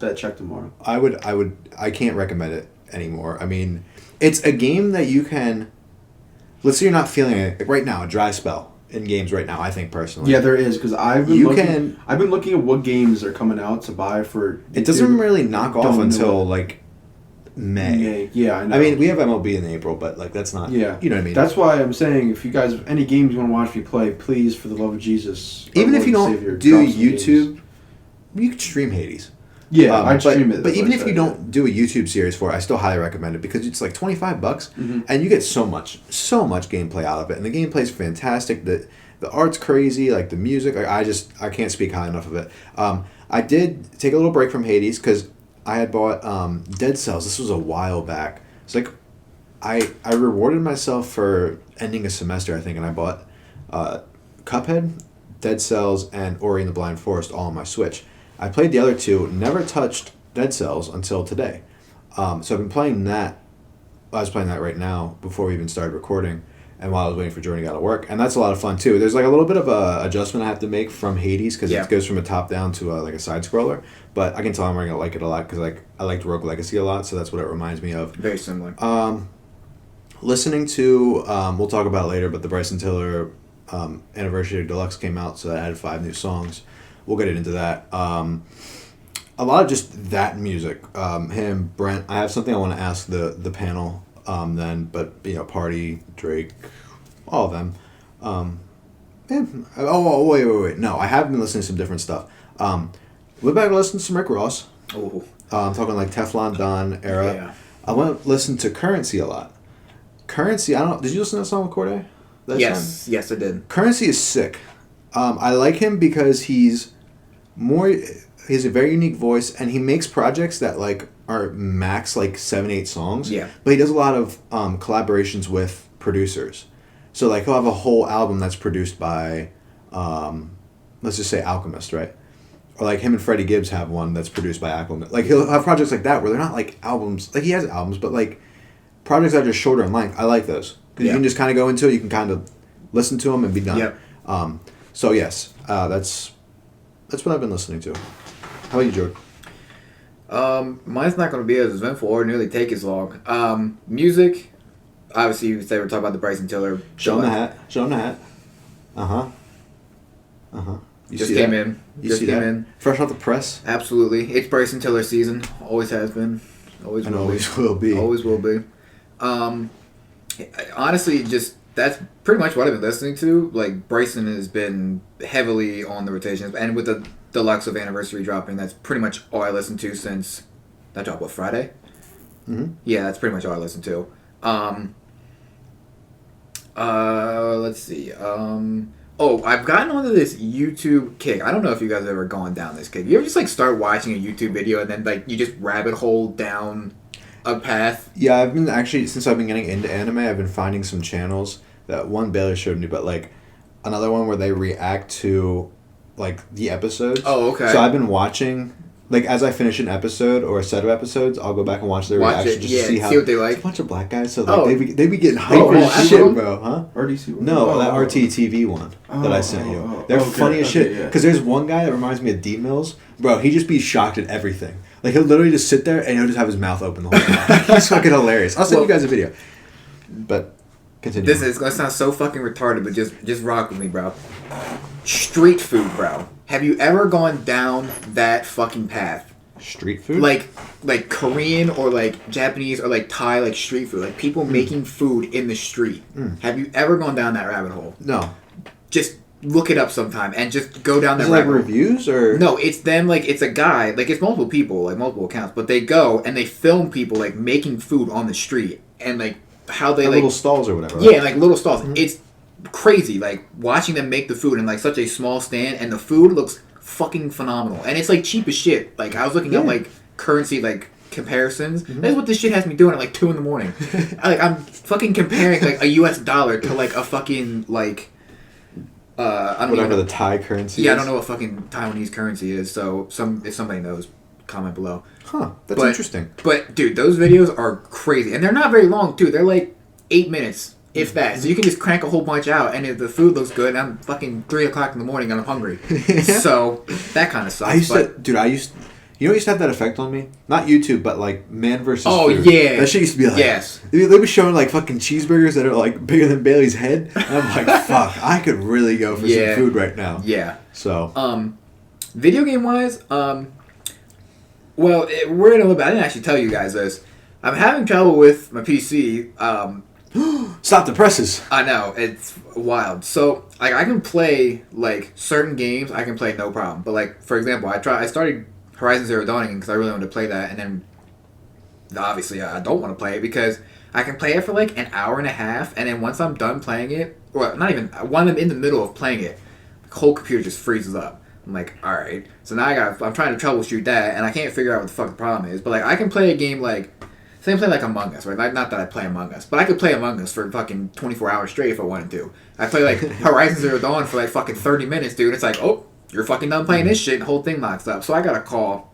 Speaker 2: that check tomorrow.
Speaker 1: I can't recommend it anymore. I mean, it's a game that you can... Let's say you're not feeling it. Like right now, a dry spell in games right now, I think, personally.
Speaker 2: Yeah, there is, because I've been looking at what games are coming out to buy for...
Speaker 1: It doesn't really knock off until, like, May.
Speaker 2: Yeah, I know.
Speaker 1: I mean, we have MLB in April, but, like, that's not...
Speaker 2: Yeah.
Speaker 1: You know what I mean?
Speaker 2: That's why I'm saying, if you guys have any games you want to watch me play, please, for the love of Jesus...
Speaker 1: Even if you
Speaker 2: Lord and
Speaker 1: don't
Speaker 2: Savior,
Speaker 1: do
Speaker 2: drop some
Speaker 1: YouTube,
Speaker 2: games.
Speaker 1: you could stream Hades.
Speaker 2: Yeah, I'd stream it.
Speaker 1: But even if you don't do a YouTube series for it, I still highly recommend it because it's like $25 and you get so much gameplay out of it. And the gameplay's fantastic. The art's crazy, like the music. Like I can't speak high enough of it. I did take a little break from Hades because I had bought Dead Cells. This was a while back. It's like I rewarded myself for ending a semester, I think, and I bought Cuphead, Dead Cells, and Ori and the Blind Forest all on my Switch. I played the other two, never touched Dead Cells until today. So I've been playing that. I was playing that right now before we even started recording. And then I did take a little break from Hades because I and while I was waiting for Jordan to get out of work, and that's a lot of fun too. There's like a little bit of a adjustment I have to make from Hades because it goes from a top down to like a side scroller, but I can tell I'm going to like it a lot because like I liked Rogue Legacy a lot, so that's what it reminds me of.
Speaker 3: Very similar.
Speaker 1: Listening to we'll talk about it later, but the Bryson Tiller Anniversary Deluxe came out, so that added 5 new songs. We'll get into that. A lot of just that music. Him, Brent. I have something I want to ask the panel then, but you know, Party, Drake, all of them. Wait. No, I have been listening to some different stuff. Went back and listened to some Rick Ross.
Speaker 3: Oh.
Speaker 1: I'm talking like Teflon Don era.
Speaker 3: Yeah.
Speaker 1: I went to listen to Currency a lot. Currency, I don't. Did you listen to that song with Corday?
Speaker 3: Yes, I did.
Speaker 1: Currency is sick. I like him because he's more. He has a very unique voice, and he makes projects that like are max like 7-8 songs.
Speaker 3: Yeah.
Speaker 1: But he does a lot of collaborations with producers. So like he'll have a whole album that's produced by, let's just say Alchemist, right? Or like him and Freddie Gibbs have one that's produced by Alchemist. Like he'll have projects like that where they're not like albums. Like he has albums, but like projects that are just shorter in length. I like those because you can just kind of go into it. You can kind of listen to them and be done.
Speaker 3: Yep.
Speaker 1: So yes, that's what I've been listening to. How about you, George?
Speaker 3: Mine's not going to be as eventful or nearly take as long. Music, obviously you said we're talking about the Bryson Tiller.
Speaker 1: Show him the hat. Show him the hat. You
Speaker 3: Just
Speaker 1: see
Speaker 3: came
Speaker 1: that?
Speaker 3: in.
Speaker 1: You
Speaker 3: Just
Speaker 1: see
Speaker 3: came
Speaker 1: that?
Speaker 3: in.
Speaker 1: Fresh off the press.
Speaker 3: Absolutely. It's Bryson Tiller season. Always has been. Always
Speaker 1: And
Speaker 3: will
Speaker 1: always
Speaker 3: be.
Speaker 1: will be.
Speaker 3: Always will be. Honestly, just that's pretty much what I've been listening to. Like Bryson has been heavily on the rotations, and with the deluxe of Anniversary dropping, that's pretty much all I listened to since that dropped. What, Friday?
Speaker 1: Mm-hmm.
Speaker 3: Yeah, that's pretty much all I listened to. Let's see. I've gotten onto this YouTube kick. I don't know if you guys have ever gone down this kick. You ever just like start watching a YouTube video and then like you just rabbit hole down a path?
Speaker 1: Yeah, I've been actually, since I've been getting into anime, I've been finding some channels that one Bailey showed me, but like another one where they react to like the episodes.
Speaker 3: Oh, okay.
Speaker 1: So I've been watching, like as I finish an episode or a set of episodes, I'll go back and watch their reaction just to see how.
Speaker 3: See what they like.
Speaker 1: It's a bunch of black guys, so like they be getting hyper
Speaker 2: Oh,
Speaker 1: as shit, bro, huh?
Speaker 2: RDC one?
Speaker 1: No, that RTTV one that I sent you. They're funny as shit. Because there's one guy that reminds me of D Mills. Bro, he just be shocked at everything. Like, he'll literally just sit there and he'll just have his mouth open the whole time. He's fucking hilarious. I'll send you guys a video. But, continue.
Speaker 3: This is gonna sound so fucking retarded, but just rock with me, bro. Street food, bro. Have you ever gone down that fucking path?
Speaker 1: Street food?
Speaker 3: Like Korean or like Japanese or like Thai, like street food. Like people making food in the street. Have you ever gone down that rabbit hole?
Speaker 1: No.
Speaker 3: Just look it up sometime and just go down that
Speaker 1: Is it
Speaker 3: rabbit
Speaker 1: like
Speaker 3: hole.
Speaker 1: reviews or?
Speaker 3: No, it's them, like, it's a guy, like, it's multiple people, like, multiple accounts, but they go and they film people, like, making food on the street, and, like, how they, like...
Speaker 1: little stalls or whatever.
Speaker 3: Yeah, like, little stalls. Mm-hmm. It's crazy, like, watching them make the food in, like, such a small stand, and the food looks fucking phenomenal. And it's, like, cheap as shit. Like, I was looking up, like, currency, like, comparisons. Mm-hmm. That's what this shit has me doing at, like, 2 in the morning. I'm fucking comparing, like, a US dollar to, like, a fucking, like... I don't
Speaker 1: whatever
Speaker 3: know.
Speaker 1: the Thai currency
Speaker 3: Yeah,
Speaker 1: is.
Speaker 3: I don't know what fucking Taiwanese currency is, so if somebody knows, comment below.
Speaker 1: Huh, that's interesting.
Speaker 3: But, dude, those videos are crazy. And they're not very long, too. They're like 8 minutes, if that. So you can just crank a whole bunch out, and if the food looks good, I'm fucking 3 o'clock in the morning and I'm hungry. So, that kind of sucks.
Speaker 1: You know what used to have that effect on me? Not YouTube, but like Man vs.
Speaker 3: Oh,
Speaker 1: Food.
Speaker 3: yeah.
Speaker 1: That shit used to be like...
Speaker 3: Yes.
Speaker 1: They be showing like fucking cheeseburgers that are like bigger than Bailey's head. And I'm like, fuck, I could really go for some food right now.
Speaker 3: Yeah.
Speaker 1: So...
Speaker 3: Video game-wise, we're in a little bit... I didn't actually tell you guys this. I'm having trouble with my PC.
Speaker 1: Stop the presses.
Speaker 3: I know, it's wild. So, like, I can play, like, certain games, I can play no problem. But, like, for example, I started Horizon Zero Dawn because I really wanted to play that, and then, obviously, I don't want to play it because I can play it for, like, an hour and a half, and then once I'm done playing it, or not even, when I'm in the middle of playing it, the whole computer just freezes up. I'm like, alright. So now I'm trying to troubleshoot that, and I can't figure out what the fuck the problem is. But, like, I can play a game like... Say I play like Among Us, right? Not that I play Among Us, but I could play Among Us for fucking 24 hours straight if I wanted to. I play like Horizon Zero Dawn for like fucking 30 minutes, dude. It's like, oh, you're fucking done playing this shit, and the whole thing locks up. So I gotta call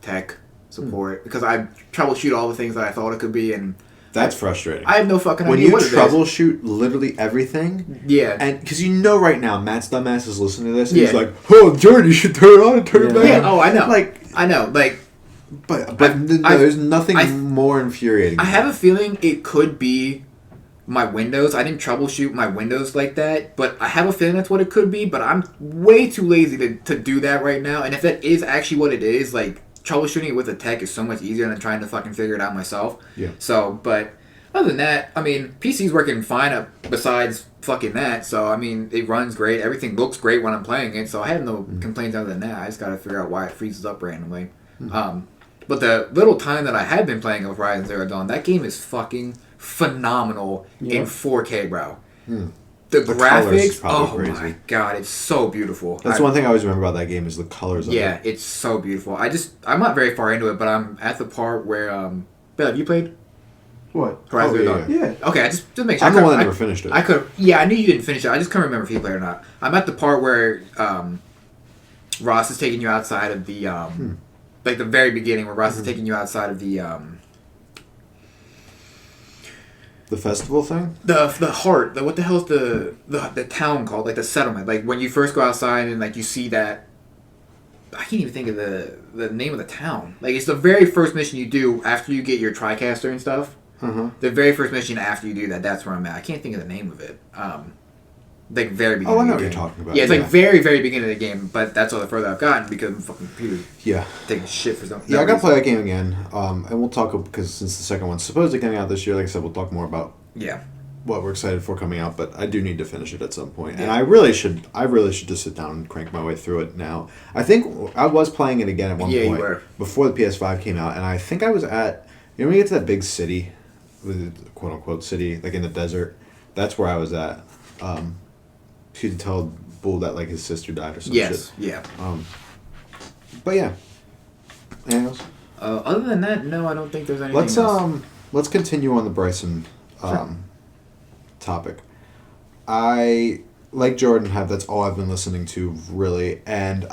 Speaker 3: tech support because I troubleshoot all the things that I thought it could be, and
Speaker 1: That's frustrating.
Speaker 3: I have no fucking
Speaker 1: when
Speaker 3: idea
Speaker 1: you
Speaker 3: what it is.
Speaker 1: troubleshoot literally everything.
Speaker 3: Yeah.
Speaker 1: And because you know right now, Matt's dumbass is listening to this. And
Speaker 3: Yeah.
Speaker 1: he's like, "Oh, Jordan, you should turn it on and turn it back."
Speaker 3: Yeah. Oh, I know. I know.
Speaker 1: But there's nothing more infuriating.
Speaker 3: I have a feeling it could be my Windows. I didn't troubleshoot my Windows like that, but I have a feeling that's what it could be. But I'm way too lazy to do that right now. And if that is actually what it is, like, troubleshooting it with a tech is so much easier than trying to fucking figure it out myself.
Speaker 1: Yeah.
Speaker 3: So, but other than that, I mean, PC's working fine besides fucking that. So, I mean, it runs great. Everything looks great when I'm playing it. So, I have no complaints other than that. I just got to figure out why it freezes up randomly. But the little time that I have been playing with Horizon Zero Dawn, that game is fucking phenomenal in 4K, bro. The graphics, oh
Speaker 1: crazy.
Speaker 3: My god, it's so beautiful.
Speaker 1: That's one thing I always remember about that game is the colors of it.
Speaker 3: Yeah, it's so beautiful. I'm not very far into it, but I'm at the part where, Bill, have you played
Speaker 2: What?
Speaker 3: Horizon Zero Dawn?
Speaker 2: Yeah.
Speaker 3: Okay, just make sure.
Speaker 1: I'm the one that never finished it.
Speaker 3: I knew you didn't finish it. I just couldn't remember if you played or not. I'm at the part where Ross is taking you outside of the like the very beginning where Ross is taking you outside of the
Speaker 1: festival thing?
Speaker 3: the heart. What the hell is the town called? Like the settlement. Like when you first go outside and like you see that. I can't even think of the name of the town. Like it's the very first mission you do after you get your TriCaster and stuff. The very first mission after you do that, that's where I'm at. I can't think of the name of it. Like very beginning.
Speaker 1: Oh, I know
Speaker 3: of
Speaker 1: what
Speaker 3: the
Speaker 1: you're
Speaker 3: game.
Speaker 1: talking about.
Speaker 3: Yeah, it's like very, very beginning of the game, but that's all the further I've gotten because my fucking computer taking shit for something.
Speaker 1: Yeah, I gotta play that game again. And we'll talk because since the second one's supposedly coming out this year, like I said, we'll talk more about what we're excited for coming out. But I do need to finish it at some point, and I really should just sit down and crank my way through it now. I think I was playing it again at one point before the PS5 came out, and I think I was at when you get to that big city, quote unquote city, like in the desert. That's where I was at. She had tell Bull that like his sister died or some shit.
Speaker 3: Yeah.
Speaker 1: But yeah. Anything else?
Speaker 3: Other than that, no, I don't think there's anything else.
Speaker 1: Let's continue on the Bryson topic. I like Jordan that's all I've been listening to really, and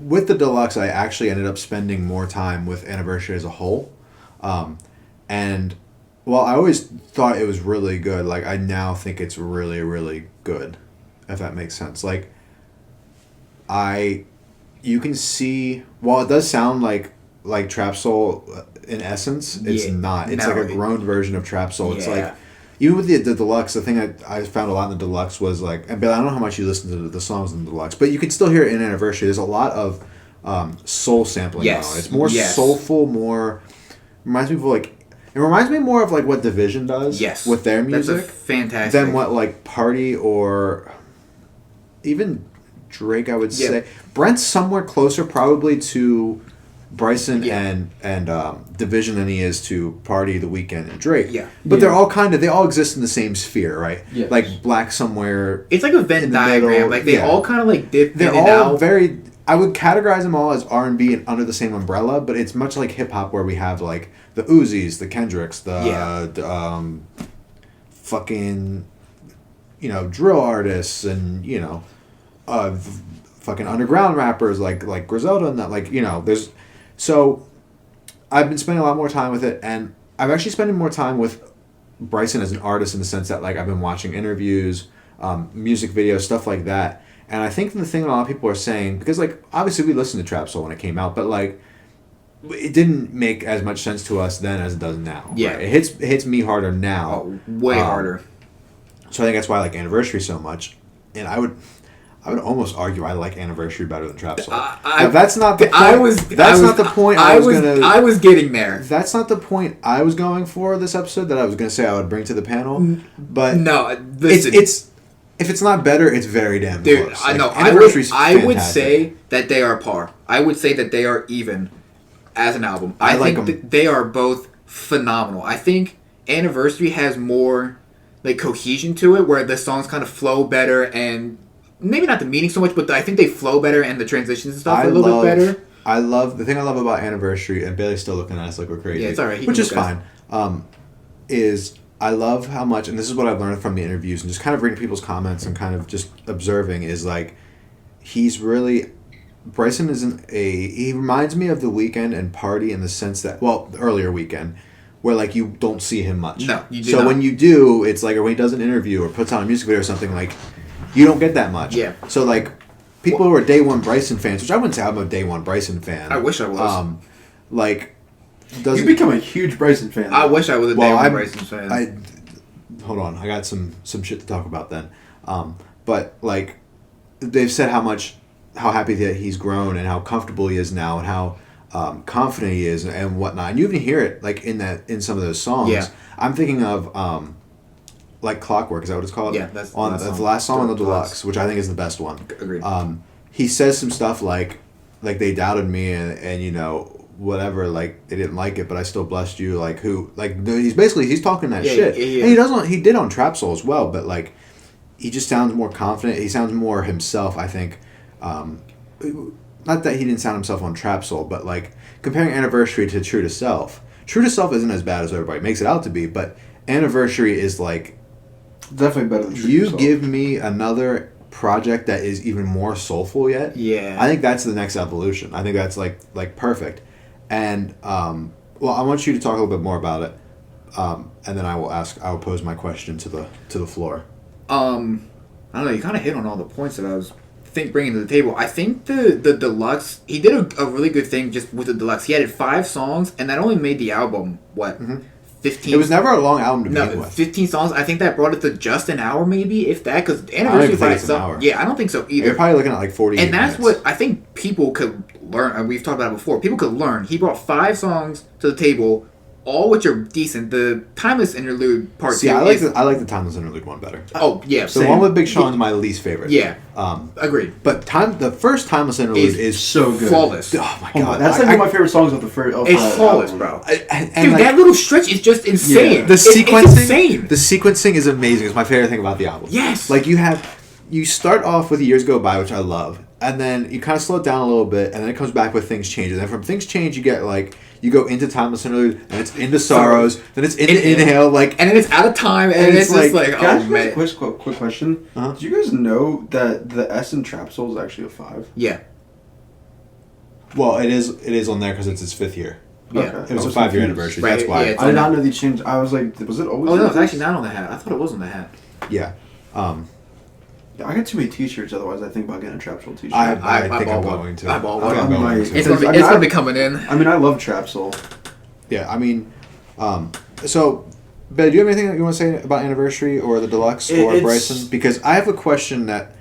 Speaker 1: with the deluxe I actually ended up spending more time with Anniversary as a whole. And while I always thought it was really good, like I now think it's really, really good. If that makes sense. Like, you can see, while it does sound like Trap Soul in essence, it's not. It's like a grown version of Trap Soul. It's like, even with the deluxe, the thing I found a lot in the deluxe was like, and Bill, I don't know how much you listen to the songs in the deluxe, but you can still hear it in Anniversary. There's a lot of soul sampling going on. It's more soulful, reminds me of like, it reminds me more of like what Division does with their music.
Speaker 3: That's fantastic.
Speaker 1: Than what like Party or even Drake, I would say. Brent's somewhere closer probably to Bryson and Division than he is to Party, The Weeknd, and Drake.
Speaker 3: Yeah.
Speaker 1: But they're all they all exist in the same sphere, right?
Speaker 2: Yes.
Speaker 1: Like Black somewhere.
Speaker 3: It's like a Venn diagram.
Speaker 1: Middle.
Speaker 3: Like they all kind of like dip
Speaker 1: They're
Speaker 3: in and
Speaker 1: all
Speaker 3: out.
Speaker 1: very. I would categorize them all as R&B and under the same umbrella, but it's much like hip hop where we have like the Uzis, the Kendricks, the fucking drill artists and fucking underground rappers like Griselda and that there's so I've been spending a lot more time with it, and I've actually spending more time with Bryson as an artist in the sense that like I've been watching interviews, music videos, stuff like that. And I think the thing a lot of people are saying, because like obviously we listened to Trap Soul when it came out, but like it didn't make as much sense to us then as it does now.
Speaker 3: Yeah,
Speaker 1: right? It hits me harder now.
Speaker 3: Oh, way harder.
Speaker 1: So I think that's why I like Anniversary so much, and I would almost argue I like Anniversary better than Trap Soul. That's not the point. Not the point I
Speaker 3: was getting there.
Speaker 1: That's not the point I was going for this episode that I was going to say I would bring to the panel. But
Speaker 3: no, listen,
Speaker 1: it's if it's not better, it's very damn close.
Speaker 3: I know.
Speaker 1: I
Speaker 3: would say that they are par. I would say that they are even as an album. I think that they are both phenomenal. I think Anniversary has more like cohesion to it, where the songs kind of flow better, and maybe not the meaning so much, but I think they flow better and the transitions and stuff are a little bit better.
Speaker 1: The thing I love about Anniversary, and Bailey's still looking at us like we're crazy.
Speaker 3: Yeah, it's alright.
Speaker 1: Which is fine. Is I love how much, and this is what I've learned from the interviews and just kind of reading people's comments and kind of just observing, is like Bryson he reminds me of The Weeknd and Party in the sense that, well, the earlier Weeknd, where like you don't see him much.
Speaker 3: No, you do
Speaker 1: So
Speaker 3: not.
Speaker 1: when you do, it's like, or when he does an interview or puts on a music video or something, like you don't get that much.
Speaker 3: Yeah.
Speaker 1: So like people who are day one Bryson fans, which I wouldn't say I'm a day one Bryson fan.
Speaker 3: I wish I was.
Speaker 1: Like
Speaker 2: You
Speaker 1: doesn't
Speaker 2: become a huge Bryson fan.
Speaker 3: I wish I was a
Speaker 1: well,
Speaker 3: day one
Speaker 1: I'm-
Speaker 3: Bryson fan.
Speaker 1: hold on, I got some shit to talk about then. But like they've said how happy that he's grown and how comfortable he is now and how confident he is and whatnot. And you even hear it like in some of those songs.
Speaker 3: Yeah.
Speaker 1: I'm thinking of like Clockwork. Is that what it's called?
Speaker 3: Yeah, that's the
Speaker 1: on
Speaker 3: last
Speaker 1: that's the
Speaker 3: song.
Speaker 1: last song on the
Speaker 3: Deluxe.
Speaker 1: Deluxe, which I think is the best one.
Speaker 3: Agreed.
Speaker 1: He says some stuff like they doubted me and you know whatever, like they didn't like it, but I still blessed you. Like who? Like he's talking that
Speaker 3: Yeah,
Speaker 1: shit.
Speaker 3: yeah.
Speaker 1: And he did on Trap Soul as well, but like he just sounds more confident. He sounds more himself. I think. Not that he didn't sound himself on Trap Soul, but like comparing Anniversary to True to Self. True to Self isn't as bad as everybody makes it out to be, but Anniversary is like
Speaker 2: Definitely better than True to
Speaker 1: you
Speaker 2: Yourself.
Speaker 1: give me another project that is even more soulful yet.
Speaker 3: Yeah.
Speaker 1: I think that's the next evolution. I think that's like perfect. And well, I want you to talk a little bit more about it, and then I will pose my question to the floor.
Speaker 3: I don't know. You kind of hit on all the points that I was bringing to the table. I think the Deluxe, he did a really good thing just with the Deluxe. He added 5 songs, and that only made the album 15.
Speaker 1: It was never a long album to begin with.
Speaker 3: 15 songs. I think that brought it to just an hour, maybe if that. Because
Speaker 1: I don't
Speaker 3: Anniversary
Speaker 1: even
Speaker 3: by
Speaker 1: think it's an
Speaker 3: itself.
Speaker 1: hour.
Speaker 3: Yeah, I don't think so either.
Speaker 1: You're probably looking at like 40
Speaker 3: And that's
Speaker 1: minutes.
Speaker 3: what I think people could learn. And we've talked about it before. People could learn. He brought 5 songs to the table, all which are decent. The Timeless Interlude part
Speaker 1: See,
Speaker 3: 2
Speaker 1: I like
Speaker 3: is...
Speaker 1: the Timeless Interlude one better.
Speaker 3: Oh, yeah.
Speaker 1: The one with Big Sean is my least favorite.
Speaker 3: Yeah. Agreed.
Speaker 1: But the first Timeless Interlude is
Speaker 2: so good.
Speaker 3: Flawless.
Speaker 1: Oh my god,
Speaker 2: That's like one of my favorite songs of the first.
Speaker 3: It's flawless, bro.
Speaker 1: And
Speaker 3: Dude,
Speaker 1: like,
Speaker 3: that little stretch is just insane.
Speaker 2: Yeah.
Speaker 1: the
Speaker 3: It's
Speaker 1: sequencing,
Speaker 3: insane.
Speaker 1: the sequencing is amazing. It's my favorite thing about the album.
Speaker 3: Yes.
Speaker 1: Like you start off with Years Go By, which I love, and then you kind of slow it down a little bit, and then it comes back with Things Change, and then from Things Change you get like you go into Timeless Interlude, and it's into Sorrows, then it's into Inhale, like
Speaker 3: And then it's out of time, and it's just like,
Speaker 2: Can I
Speaker 3: oh
Speaker 2: ask you guys
Speaker 3: man.
Speaker 2: a quick question?
Speaker 1: Uh-huh.
Speaker 2: Did you guys know that the S in Trap Soul is actually a 5?
Speaker 3: Yeah.
Speaker 1: well, it is on there because it's his 5th year.
Speaker 3: Yeah.
Speaker 2: Okay.
Speaker 1: It was
Speaker 2: I
Speaker 1: a 5-year
Speaker 2: confused.
Speaker 1: anniversary.
Speaker 3: Right,
Speaker 1: That's why.
Speaker 3: yeah, it's
Speaker 2: I did not know they changed. I was like, was it always?
Speaker 3: Oh no,
Speaker 2: like
Speaker 3: it's
Speaker 2: this?
Speaker 3: actually not on the hat. I thought it was on the hat.
Speaker 1: Yeah.
Speaker 2: Yeah, I got too many T-shirts. Otherwise, I think about getting a Trap Soul T-shirt.
Speaker 1: I think I'm
Speaker 3: bought one.
Speaker 1: going to.
Speaker 3: I bought
Speaker 1: I think
Speaker 3: one.
Speaker 1: I'm going
Speaker 2: I
Speaker 1: to.
Speaker 3: It's
Speaker 2: Because,
Speaker 3: gonna
Speaker 2: I
Speaker 3: be,
Speaker 2: mean,
Speaker 3: it's
Speaker 2: I-
Speaker 3: gonna be coming in.
Speaker 2: I mean, I love Trap Soul.
Speaker 1: Yeah, I mean, so, Ben, do you have anything that you want to say about Anniversary or the Deluxe or
Speaker 2: It's-
Speaker 1: Bryson? Because I have a question that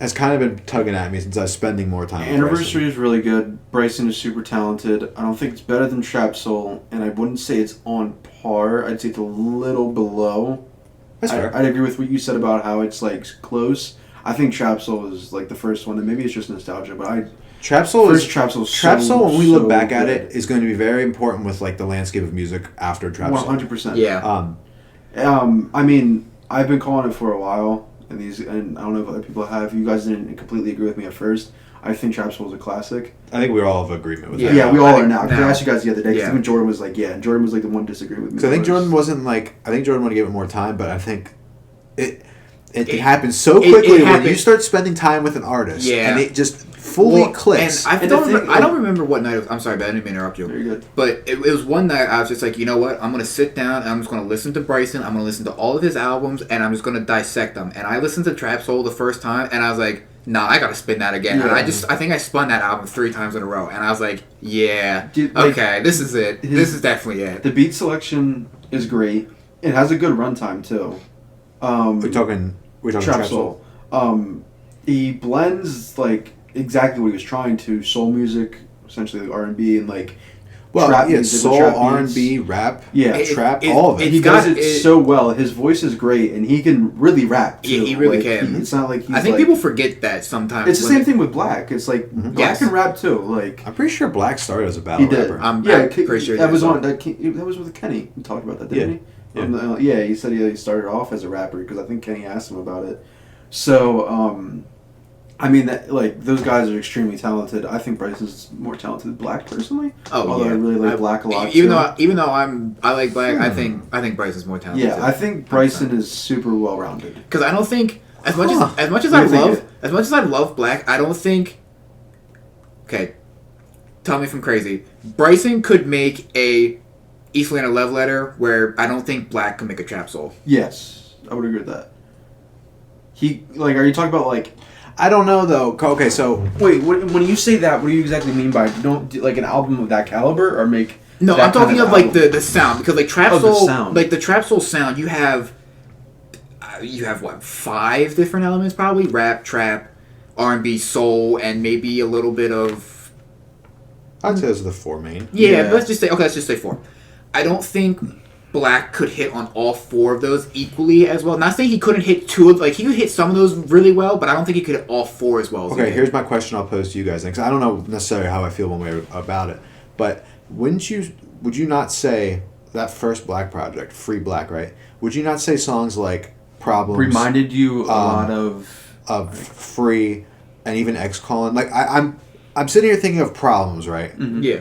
Speaker 1: has kind of been tugging at me since I was spending more time with
Speaker 2: Anniversary is really good. Bryson is super talented. I don't think it's better than Trap Soul, and I wouldn't say it's on par. I'd say it's a little below.
Speaker 1: That's fair.
Speaker 2: I'd agree with what you said about how it's like close. I think Trap Soul is like the first one, and maybe it's just nostalgia, but
Speaker 1: Trap Soul
Speaker 2: first
Speaker 1: is
Speaker 2: Trap Soul.
Speaker 1: Trap Soul. When we look back at
Speaker 2: good.
Speaker 1: it, is going to be very important with like the landscape of music after Trap Soul.
Speaker 2: 100%.
Speaker 3: Yeah.
Speaker 2: I mean, I've been calling it for a while, and I don't know if other people have. You guys didn't completely agree with me at first. I think Trap Soul is a classic.
Speaker 1: I think we're all of agreement with
Speaker 3: Yeah.
Speaker 1: that.
Speaker 2: Yeah, we all
Speaker 3: I
Speaker 2: are
Speaker 3: think
Speaker 2: now. 'Cause I
Speaker 3: now-
Speaker 2: asked you guys the other day, because
Speaker 3: Yeah.
Speaker 2: even Jordan was like, and Jordan was like the one disagreeing with me.
Speaker 1: So I think
Speaker 2: most.
Speaker 1: Jordan wasn't like. I think Jordan wanted to give it more time, but I think it
Speaker 3: It-
Speaker 1: happens so
Speaker 3: it
Speaker 1: quickly when
Speaker 3: happened-
Speaker 1: you start spending time with an artist,
Speaker 3: Yeah.
Speaker 1: and it just fully
Speaker 3: Well,
Speaker 1: clicks.
Speaker 3: And
Speaker 2: And the thing-
Speaker 3: I don't remember what night. I'm sorry, but I didn't mean to interrupt you.
Speaker 2: Very good.
Speaker 3: But it was one night I was just like, you know what? I'm gonna sit down and I'm just gonna listen to Bryson. I'm gonna listen to all of his albums and I'm just gonna dissect them. And I listened to Trap Soul the first time and I was like, nah, I gotta spin that again. And
Speaker 2: Yeah.
Speaker 3: I think I spun that album 3 times in a row. And I was like, yeah,
Speaker 2: Dude, like,
Speaker 3: okay, this is it. This is definitely it.
Speaker 2: The beat selection is great. It has a good runtime too.
Speaker 1: we're talking
Speaker 2: Trap Soul. He blends like exactly what he was trying to: soul music, essentially like R&B, and like
Speaker 1: Well,
Speaker 2: trap
Speaker 1: yeah,
Speaker 2: music with
Speaker 1: soul,
Speaker 2: trap
Speaker 1: R&B, rap,
Speaker 2: Yeah.
Speaker 1: trap,
Speaker 3: It-
Speaker 1: all of it.
Speaker 3: it-
Speaker 2: He
Speaker 3: got-
Speaker 2: does it so well. His voice is great, and he can really rap too.
Speaker 3: Yeah, he really
Speaker 2: Like,
Speaker 3: can.
Speaker 2: It's not like he's
Speaker 3: I think
Speaker 2: like,
Speaker 3: people forget that sometimes.
Speaker 2: It's the
Speaker 3: when
Speaker 2: same thing with Black. It's like Black
Speaker 3: Yes.
Speaker 2: can rap too. Like
Speaker 1: I'm pretty sure Black started as a battle
Speaker 2: he did.
Speaker 1: rapper.
Speaker 3: I'm
Speaker 2: yeah,
Speaker 3: pretty sure he
Speaker 2: that
Speaker 3: did
Speaker 2: was
Speaker 3: as well.
Speaker 2: on that was with Kenny. We talked about that, didn't
Speaker 1: Yeah.
Speaker 2: he? Yeah, he said he started off as a rapper because I think Kenny asked him about it. So, I mean, that like those guys are extremely talented. I think Bryson's more talented than Black personally.
Speaker 3: Oh
Speaker 2: although
Speaker 3: yeah,
Speaker 2: I really like Black a lot.
Speaker 3: Even
Speaker 2: too.
Speaker 3: though I like Black, I think Bryson's more talented.
Speaker 2: Yeah, I think Bryson is super well rounded.
Speaker 3: Because I don't think as much
Speaker 1: Huh.
Speaker 3: as much as
Speaker 2: What
Speaker 3: I
Speaker 2: do you think?
Speaker 3: love Black, I don't think. Okay, tell me if I'm crazy. Bryson could make a East Atlanta Love Letter, where I don't think Black could make a trap soul.
Speaker 2: Yes, I would agree with that. Are you talking about like?
Speaker 1: I don't know though. Okay, so
Speaker 2: Wait, when you say that, what do you exactly mean by don't do, like an album of that caliber or make?
Speaker 3: No,
Speaker 2: that
Speaker 3: I'm talking
Speaker 2: kind
Speaker 3: of like
Speaker 2: album?
Speaker 3: the sound, because like trap
Speaker 2: Oh, the
Speaker 3: soul,
Speaker 2: sound.
Speaker 3: like the trap soul sound, you have what, 5 different elements probably: rap, trap, R&B, soul, and maybe a little bit of
Speaker 1: I'd say those are the 4 main.
Speaker 3: yeah. Let's just say 4. I don't think Black could hit on all 4 of those equally as well. Not saying he couldn't hit 2 of, like he could hit some of those really well, but I don't think he could hit all 4 as well. As
Speaker 1: Okay, here's my question I'll pose to you guys, because I don't know necessarily how I feel one way about it, but would you not say that first Black project, Free Black, right? Would you not say songs like Problems
Speaker 2: reminded you a lot of
Speaker 1: Free, and even X Colin? Like I'm sitting here thinking of Problems, right?
Speaker 2: Mm-hmm.
Speaker 3: Yeah.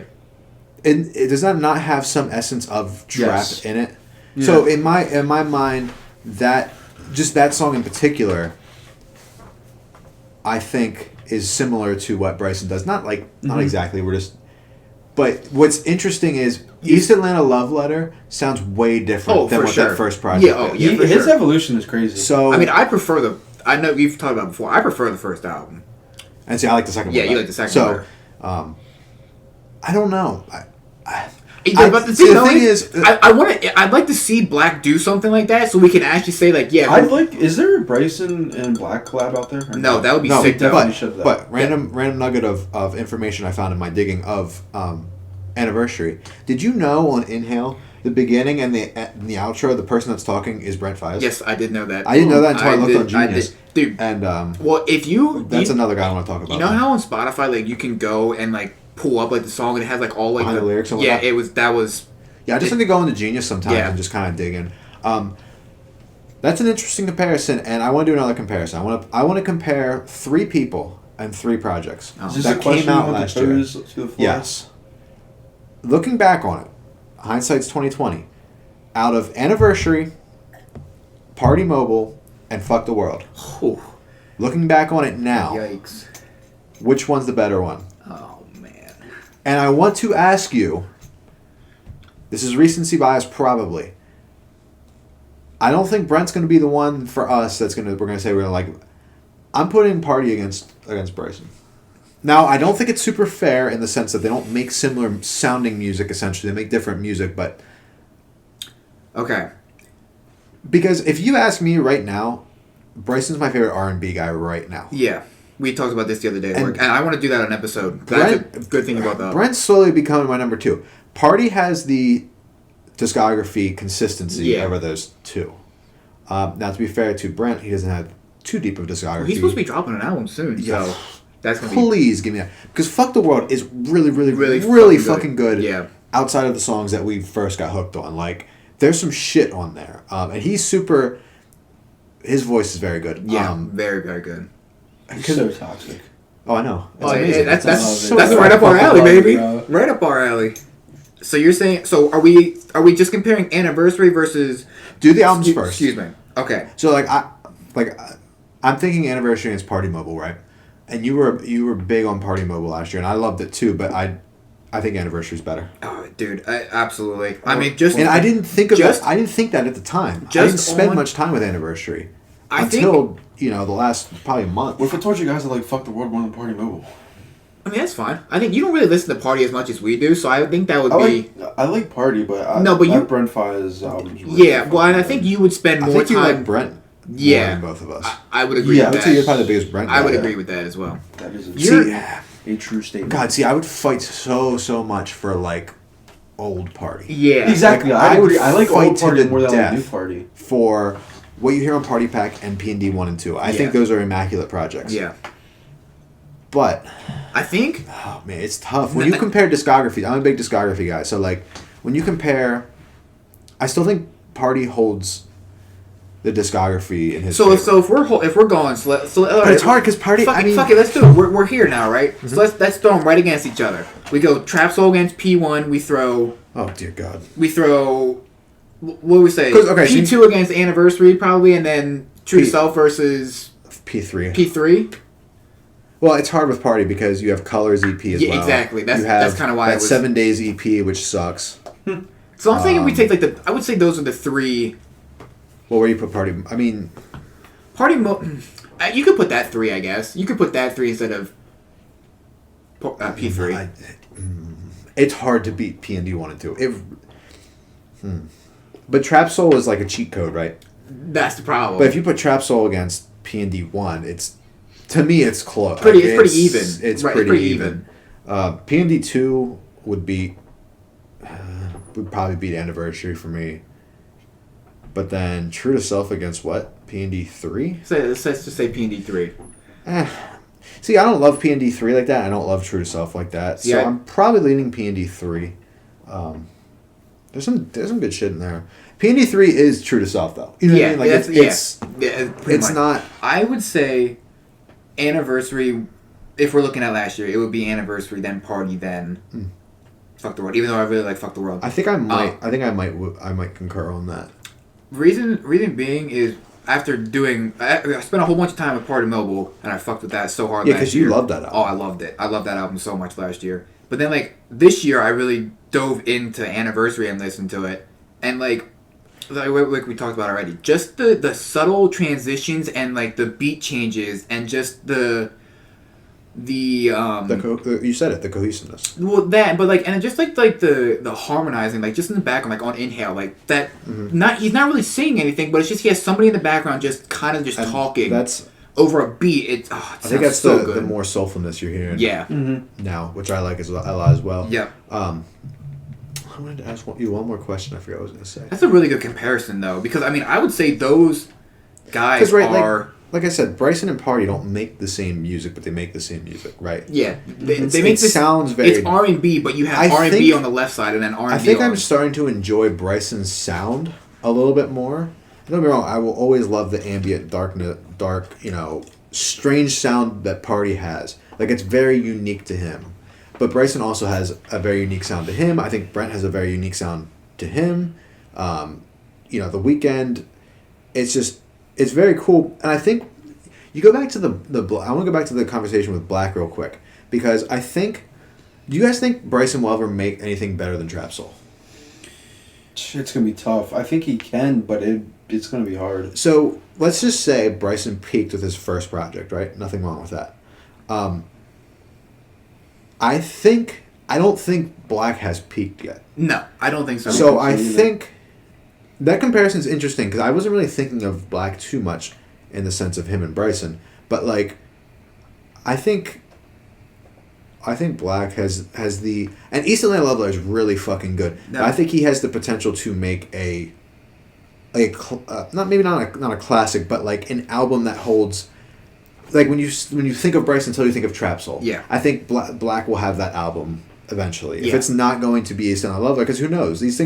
Speaker 1: And does that not have some essence of trap
Speaker 2: Yes.
Speaker 1: in it?
Speaker 2: Yeah.
Speaker 1: So in my mind, that song in particular, I think is similar to what Bryson does. Not exactly. But what's interesting is East Atlanta Love Letter sounds way different than what that first project.
Speaker 3: Yeah, for
Speaker 2: his
Speaker 3: sure.
Speaker 2: evolution is crazy.
Speaker 1: So
Speaker 3: I mean, I know you've talked about it before. I prefer the first album.
Speaker 1: and see, I like the second one.
Speaker 3: Yeah, you like the second one.
Speaker 1: So, I don't know.
Speaker 3: But the thing is, I'd like to see Black do something like that, so we can actually say like, yeah.
Speaker 2: Is there a Bryson and Black collab out there?
Speaker 3: No, that would be
Speaker 1: No,
Speaker 3: sick.
Speaker 2: definitely should have that.
Speaker 1: But random nugget of information I found in my digging of Anniversary. Did you know on Inhale, the beginning and the outro, the person that's talking is Brent Fires?
Speaker 3: Yes, I did know that.
Speaker 1: I didn't know that until I looked on
Speaker 3: I
Speaker 1: Genius.
Speaker 3: Dude.
Speaker 1: And
Speaker 3: Well, if you
Speaker 1: that's another guy I want to talk about.
Speaker 3: You know how on Spotify like you can go and like pull up like the song and it has like all like
Speaker 1: Behind the lyrics and
Speaker 3: yeah,
Speaker 1: whatnot?
Speaker 3: that was
Speaker 1: Yeah, I just think to go into Genius sometimes
Speaker 3: Yeah.
Speaker 1: and just kind of dig in. That's an interesting comparison, and I want to do another comparison. I want to compare 3 people and 3 projects
Speaker 2: Is this
Speaker 1: that
Speaker 2: a question
Speaker 1: came out
Speaker 2: you want
Speaker 1: last
Speaker 2: to
Speaker 1: year.
Speaker 2: pose to the floor?
Speaker 1: Yes. Looking back on it, hindsight's 2020. Out of Anniversary, Party Mobile, and Fuck the World.
Speaker 3: oh,
Speaker 1: Looking back on it now,
Speaker 3: yikes.
Speaker 1: which one's the better one?
Speaker 3: Oh man.
Speaker 1: And I want to ask you, this is recency bias probably. I don't think Brent's going to be the one for us we're going to say we're going to like. I'm putting Party against Bryson. Now, I don't think it's super fair in the sense that they don't make similar sounding music, essentially. They make different music, but
Speaker 3: Okay.
Speaker 1: because if you ask me right now, Bryson's my favorite R&B guy right now.
Speaker 3: Yeah. We talked about this the other day at
Speaker 1: And
Speaker 3: work, and I want to do that on an episode. That's a good thing about that.
Speaker 1: Brent's slowly becoming my number 2. Party has the discography consistency
Speaker 3: Yeah.
Speaker 1: over those 2. Now, to be fair to Brent, he doesn't have too deep of discography.
Speaker 3: Well, he's supposed to be dropping an album soon,
Speaker 1: Yeah.
Speaker 3: so that's gonna be
Speaker 1: Please give me that. Because Fuck the World is really, really,
Speaker 3: Really
Speaker 1: really,
Speaker 3: fucking
Speaker 1: fucking good.
Speaker 3: Yeah.
Speaker 1: Outside of the songs that we first got hooked on. Like, there's some shit on there. And he's super... His voice is very good.
Speaker 3: yeah, very very good.
Speaker 2: He's so toxic.
Speaker 1: Oh, I know. It's
Speaker 3: Oh, yeah,
Speaker 1: amazing.
Speaker 3: that's
Speaker 1: so
Speaker 3: that's
Speaker 1: good.
Speaker 3: right up our alley,
Speaker 2: Fucking love
Speaker 3: baby.
Speaker 2: it, bro.
Speaker 3: Right up our alley. So you're saying? So are we just comparing Anniversary versus?
Speaker 1: Do the albums first.
Speaker 3: Excuse me. Okay.
Speaker 1: So, I'm thinking Anniversary against Party Mobile, right? And you were big on Party Mobile last year, and I loved it too, but I think Anniversary's better.
Speaker 3: Oh, dude, absolutely. I mean, just
Speaker 1: And I didn't think of
Speaker 3: just-
Speaker 1: that. I didn't think that at the time. I
Speaker 3: just
Speaker 1: didn't spend
Speaker 3: on-
Speaker 1: much time with Anniversary
Speaker 3: I
Speaker 1: until the last probably month.
Speaker 2: What if I told you guys to like fuck the world more than Party Mobile?
Speaker 3: I mean, that's fine. I think you don't really listen to Party as much as we do, so I think that would be.
Speaker 2: I like Party, but
Speaker 3: No, but you-
Speaker 2: Brent Fires albums. Really
Speaker 3: Yeah, well, and I think you would spend
Speaker 1: I
Speaker 3: more
Speaker 1: think you
Speaker 3: time.
Speaker 1: like Brent
Speaker 3: Yeah.
Speaker 1: more than both of us.
Speaker 3: I would agree
Speaker 2: Yeah,
Speaker 3: with
Speaker 1: I would
Speaker 3: that.
Speaker 1: say you're probably the biggest Brent guy.
Speaker 3: I would
Speaker 1: yeah.
Speaker 3: agree with that as well.
Speaker 2: that is
Speaker 3: You're-
Speaker 1: See,
Speaker 2: a true statement.
Speaker 1: God, I would fight so much for like old Party.
Speaker 3: Yeah.
Speaker 2: Exactly.
Speaker 1: Like,
Speaker 2: I
Speaker 1: I would
Speaker 2: agree. I like
Speaker 1: fight
Speaker 2: old
Speaker 1: to
Speaker 2: Party
Speaker 1: the
Speaker 2: more than I like
Speaker 1: death.
Speaker 2: new Party.
Speaker 1: For what you hear on Party Pack and P&D 1 and 2. I think
Speaker 3: Yeah.
Speaker 1: those are immaculate projects.
Speaker 3: Yeah.
Speaker 1: But,
Speaker 3: I think.
Speaker 1: oh man, it's tough. When you compare discographies, I'm a big discography guy. So, like, when you compare, I still think Party holds the discography in his
Speaker 3: So
Speaker 1: favor.
Speaker 3: if we're going
Speaker 1: But it's hard because Party,
Speaker 3: Fuck,
Speaker 1: I mean...
Speaker 3: fuck it, let's do it. We're here now, right? So let's throw them right against each other. We go Trap Soul against P1. We throw
Speaker 1: Oh, dear God.
Speaker 3: what do we say?
Speaker 1: 'Cause, okay, so
Speaker 3: P2 against Anniversary probably, and then True to
Speaker 1: P-
Speaker 3: Self versus
Speaker 1: P3.
Speaker 3: P3.
Speaker 1: Well, it's hard with Party because you have Colors EP as
Speaker 3: Yeah,
Speaker 1: well.
Speaker 3: exactly. That's
Speaker 1: You have
Speaker 3: kinda why
Speaker 1: that
Speaker 3: it was-
Speaker 1: 7 Days EP, which sucks.
Speaker 3: So I'm saying we take like I would say those are the three.
Speaker 1: Well, where you put Party? I mean,
Speaker 3: Party mode. You could put that 3, I guess. You could put that 3 instead of P3.
Speaker 1: It's hard to beat P&D 1 and 2. But Trap Soul is like a cheat code, right?
Speaker 3: That's the problem.
Speaker 1: But if you put Trap Soul against P&D 1, to me it's close.
Speaker 3: It's pretty even.
Speaker 1: It's pretty even. P&D 2 would probably beat Anniversary for me. But then True to Self against what? P&D 3?
Speaker 3: Let's just say P&D 3.
Speaker 1: See, I don't love P&D 3 like that. I don't love True to Self like that. So I'm probably leaning P&D 3. There's some good shit in there. P&D 3 is True to Self though. You know what I mean? Like it's not.
Speaker 3: I would say Anniversary. If we're looking at last year, it would be Anniversary, then Party, then Fuck the World. Even though I really like Fuck the World.
Speaker 1: I think I might concur on that.
Speaker 3: Reason being is after doing, I spent a whole bunch of time with Party Mobile, and I fucked with that so hard last year. Yeah,
Speaker 1: because you loved that album.
Speaker 3: Oh, I loved it. I loved that album so much last year. But then, like, this year, I really dove into Anniversary and listened to it. And, like we talked about already, just the subtle transitions and, like, the beat changes and just
Speaker 1: you said it, the cohesiveness.
Speaker 3: Well, that, but like, and just like the harmonizing, like just in the background, like on Inhale, like that. He's not really saying anything, but it's just he has somebody in the background just kind of just talking.
Speaker 1: That's
Speaker 3: over a beat. I
Speaker 1: think that's so the more soulfulness you're hearing.
Speaker 3: Yeah.
Speaker 1: Now, which I like a lot as well.
Speaker 3: Yeah.
Speaker 1: I wanted to ask you one more question. I forgot what I was going to say.
Speaker 3: That's a really good comparison, though, because I mean, I would say those guys are.
Speaker 1: Like I said, Bryson and Party don't make the same music, but they make the same music, right?
Speaker 3: Yeah, they make this.
Speaker 1: Sounds very.
Speaker 3: It's R&B, but you have R&B on the left side, and then R&B.
Speaker 1: I think I'm starting to enjoy Bryson's sound a little bit more. Don't get me wrong; I will always love the ambient, dark, strange sound that Party has. Like it's very unique to him, but Bryson also has a very unique sound to him. I think Brent has a very unique sound to him. The Weeknd, it's very cool, and I think you go back to I want to go back to the conversation with Black real quick because I think. Do you guys think Bryson will ever make anything better than Trap Soul?
Speaker 2: It's gonna be tough. I think he can, but it's gonna be hard.
Speaker 1: So let's just say Bryson peaked with his first project, right? Nothing wrong with that. I don't think Black has peaked yet.
Speaker 3: No, I don't think so.
Speaker 1: So I think that comparison is interesting because I wasn't really thinking of Black too much in the sense of him and Bryson, but like, I think Black has the and East Atlanta Love Letter is really fucking good. No. I think he has the potential to make not a classic, but like an album that holds. Like when you think of Bryson Tiller, you think of Trap Soul.
Speaker 3: Yeah,
Speaker 1: I think Black will have that album eventually.
Speaker 3: Yeah.
Speaker 1: If it's not going to be East Atlanta Love Letter, because who knows? These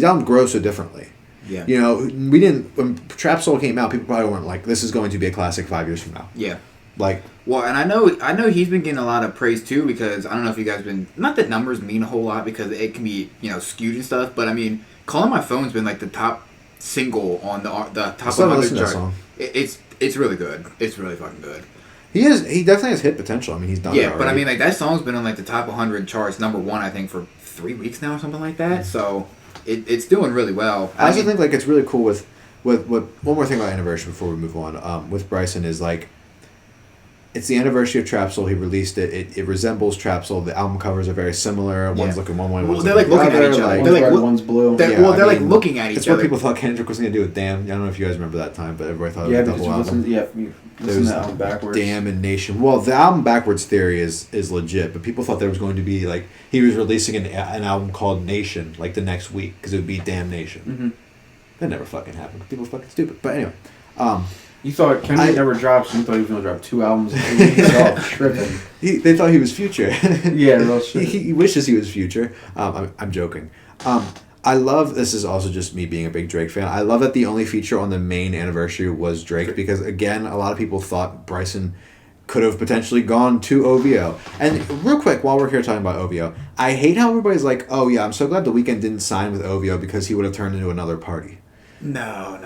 Speaker 1: albums grow so differently.
Speaker 3: Yeah.
Speaker 1: When Trap Soul came out, people probably weren't like, this is going to be a classic 5 years from now.
Speaker 3: Yeah.
Speaker 1: Like.
Speaker 3: Well, and I know he's been getting a lot of praise too because I don't know if you guys been not that numbers mean a whole lot because it can be skewed and stuff, but I mean, Calling My Phone's been like the top single on the top 100 chart. Song. It's really good. It's really fucking good.
Speaker 1: He definitely has hit potential. I mean, he's done.
Speaker 3: Yeah, but I mean, like that song's been on like the top 100 charts, #1 I think for 3 weeks now or something like that. So it's doing really well.
Speaker 1: I also think like it's really cool with one more thing about Anniversary before we move on. With Bryson is like. It's the anniversary of Trap Soul. He released it. It resembles Trap Soul. The album covers are very similar. One's looking one way.
Speaker 3: Well, they're like looking at each other.
Speaker 2: One's red, one's blue.
Speaker 3: They're like looking at each other.
Speaker 1: It's what people thought Kendrick was going to do with Damn. I don't know if you guys remember that time, but everybody thought it was a double album.
Speaker 2: Listen to the album backwards.
Speaker 1: Damn and Nation. Well, the album backwards theory is legit, but people thought there was going to be like he was releasing an album called Nation like the next week because it would be Damn Nation.
Speaker 3: Mm-hmm.
Speaker 1: That never fucking happened. People are fucking stupid. But anyway.
Speaker 2: You thought Kendrick never dropped, so you thought he was going to drop 2 albums in 2 weeks? Oh, tripping.
Speaker 1: They thought he was Future.
Speaker 2: Yeah, real shit.
Speaker 1: He wishes he was Future. I'm joking. I love, this is also just me being a big Drake fan, I love that the only feature on the main anniversary was Drake because, again, a lot of people thought Bryson could have potentially gone to OVO. And real quick, while we're here talking about OVO, I hate how everybody's like, oh yeah, I'm so glad The Weeknd didn't sign with OVO because he would have turned into another party.
Speaker 3: No.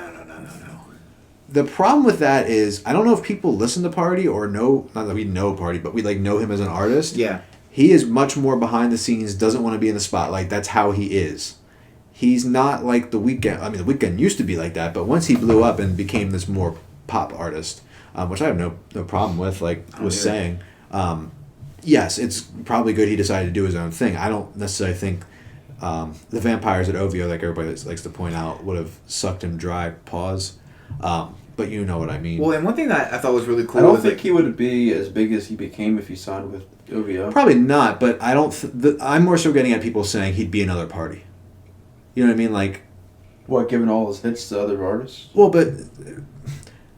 Speaker 1: The problem with that is, I don't know if people listen to Party or know, not that we know Party, but we like know him as an artist.
Speaker 3: Yeah.
Speaker 1: He is much more behind the scenes, doesn't want to be in the spotlight. That's how he is. he's not like The Weeknd. I mean, The Weeknd used to be like that, but once he blew up and became this more pop artist, which I have no problem with, like was saying, yes, it's probably good he decided to do his own thing. I don't necessarily think the vampires at OVO, like everybody likes to point out, would have sucked him dry. Pause. But you know what I mean.
Speaker 3: Well, and one thing that I thought was really cool.
Speaker 2: I don't think he would be as big as he became if he signed with OVO.
Speaker 1: Probably not, but I don't. I'm more so getting at people saying he'd be another party. You know what I mean? Like,
Speaker 2: what, giving all his hits to other artists?
Speaker 1: well, but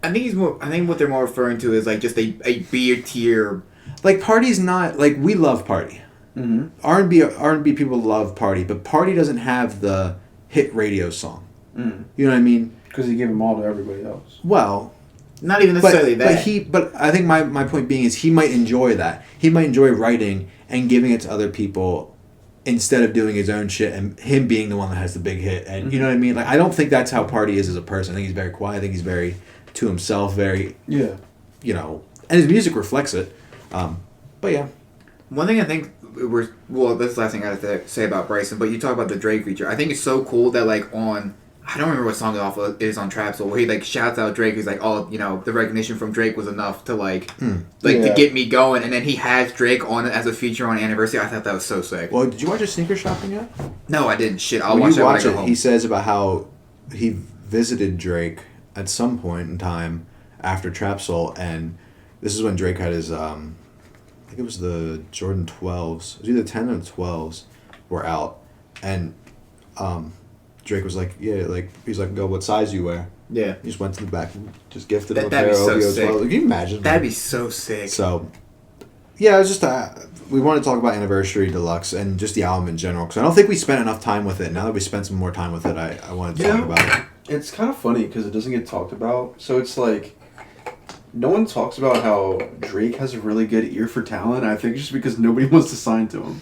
Speaker 3: I think he's more. I think what they're more referring to is like just a B tier.
Speaker 1: like Party's not like we love Party.
Speaker 2: Mm-hmm.
Speaker 1: R&B people love Party, but Party doesn't have the hit radio song.
Speaker 2: Mm.
Speaker 1: You know what I mean?
Speaker 2: Because he gave them all to everybody else.
Speaker 1: Well,
Speaker 3: Not even necessarily that.
Speaker 1: But I think my point being is he might enjoy that. He might enjoy writing and giving it to other people instead of doing his own shit and him being the one that has the big hit. And you know what I mean? Like, I don't think that's how Party is as a person. I think he's very quiet. I think he's very to himself, very,
Speaker 2: Yeah.
Speaker 1: you know, and his music reflects it. But yeah.
Speaker 3: One thing I think that's the last thing I have to say about Bryson, but you talk about the Drake feature. I think it's so cool that like I don't remember what song it is on Trap Soul, where he like shouts out Drake. He's like, oh, you know, the recognition from Drake was enough to to get me going, and then he has Drake on it as a feature on Anniversary. I thought that was so sick.
Speaker 1: Well, did you watch his sneaker shopping yet?
Speaker 3: No, I didn't. Shit, I'll
Speaker 1: When
Speaker 3: watch
Speaker 1: you
Speaker 3: it when I
Speaker 1: watch
Speaker 3: go
Speaker 1: it,
Speaker 3: home.
Speaker 1: he says about how he visited Drake at some point in time after Trap Soul, and this is when Drake had his, I think it was the Jordan 12s. It was either 10 or 12s were out, and Drake was like, yeah, like, he's like, go, what size you wear?
Speaker 3: Yeah.
Speaker 1: He just went to the back and just gifted him a
Speaker 3: That'd
Speaker 1: pair
Speaker 3: be
Speaker 1: of
Speaker 3: so
Speaker 1: OVO
Speaker 3: sick.
Speaker 1: 12s. Can you imagine?
Speaker 3: That'd be so sick.
Speaker 1: So, yeah, it was just we want to talk about Anniversary Deluxe and just the album in general, because I don't think we spent enough time with it. Now that we spent some more time with it, I wanted to talk about it.
Speaker 2: It's kind of funny because it doesn't get talked about. So it's like, no one talks about how Drake has a really good ear for talent. I think it's just because nobody wants to sign to him.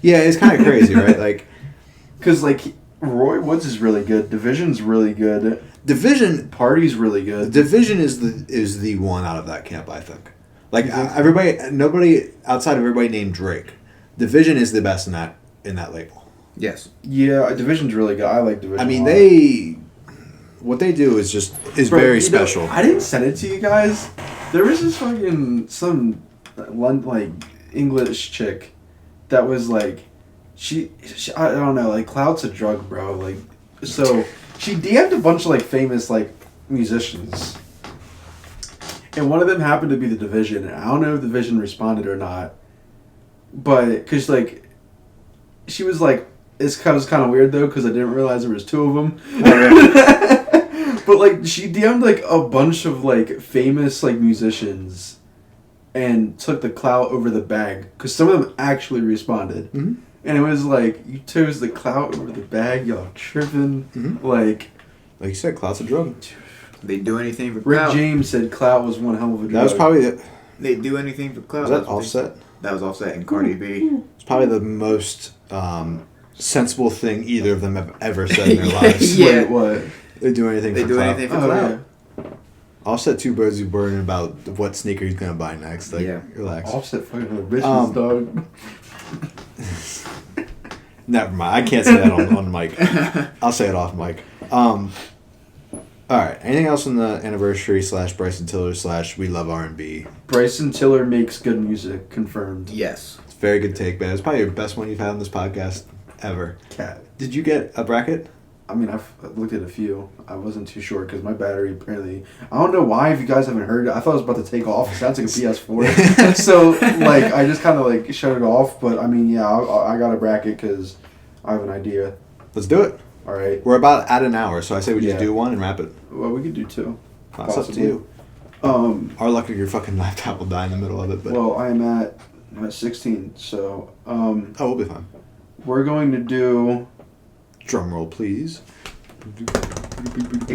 Speaker 1: Yeah, it's kind of crazy, right? Like,
Speaker 2: because like Roy Woods is really good. Division's really good.
Speaker 1: Division
Speaker 2: Party's really good.
Speaker 1: Division is the one out of that camp, I think. Like,
Speaker 2: You think so?
Speaker 1: nobody outside of everybody named Drake. Division is the best in that label.
Speaker 3: Yes.
Speaker 2: Yeah, Division's really good. I like Division.
Speaker 1: I mean,
Speaker 2: a lot.
Speaker 1: what they do is
Speaker 2: Bro,
Speaker 1: very
Speaker 2: you know,
Speaker 1: special.
Speaker 2: I didn't send it to you guys. There was this fucking some like English chick that was like she I don't know, like clout's a drug, bro. Like, so she DM'd a bunch of like famous like musicians, and one of them happened to be the Division. And I don't know if the Division responded or not, but because like she was like, it's kind of weird though because I didn't realize there was two of them. But like she DM'd like a bunch of like famous like musicians, and took the clout over the bag because some of them actually responded, and it was like, you chose the clout over the bag, y'all tripping. Like
Speaker 1: you said, clout's a drug.
Speaker 3: They do anything for
Speaker 2: Rick
Speaker 3: clout.
Speaker 2: James said clout was one hell of a drug.
Speaker 1: That was probably it.
Speaker 3: They do anything for clout.
Speaker 1: Was that
Speaker 3: That's what they-
Speaker 1: Offset?
Speaker 3: That was Offset and Cardi B.
Speaker 1: It's probably the most sensible thing either of them have ever said in their lives.
Speaker 3: Yeah.
Speaker 2: Wait, what?
Speaker 1: They do anything
Speaker 3: They
Speaker 1: for
Speaker 3: do
Speaker 1: clout.
Speaker 3: anything for
Speaker 2: Oh,
Speaker 3: clout.
Speaker 2: yeah.
Speaker 1: Offset two birds with burning about what sneaker he's gonna buy next. Like,
Speaker 3: Yeah.
Speaker 1: relax.
Speaker 2: Offset fucking her bitches, dog.
Speaker 1: Never mind. I can't say that on mic. I'll say it off mic. All right. Anything else on the Anniversary / Bryson Tiller / We Love R&B?
Speaker 2: Bryson Tiller makes good music, confirmed.
Speaker 3: Yes.
Speaker 1: It's a very good take, man. It's probably your best one you've had on this podcast ever.
Speaker 2: Cat.
Speaker 1: Did you get a bracket?
Speaker 2: I mean, I've looked at a few. I wasn't too sure because my battery apparently... I don't know why, if you guys haven't heard it. I thought it was about to take off. It sounds like a PS4. So, like, I just kind of, like, shut it off. But, I mean, yeah, I got a bracket because I have an idea.
Speaker 1: Let's do it.
Speaker 2: All right.
Speaker 1: We're about at an hour, so I say we just
Speaker 2: Yeah.
Speaker 1: do one and wrap it.
Speaker 2: Well, we could do two.
Speaker 1: That's up to
Speaker 2: Possibly.
Speaker 1: you. Our luck, your fucking laptop will die in the middle of it. But
Speaker 2: Well, I'm at 16, so...
Speaker 1: we'll be fine.
Speaker 2: we're going to do
Speaker 1: Drum roll, please.
Speaker 2: a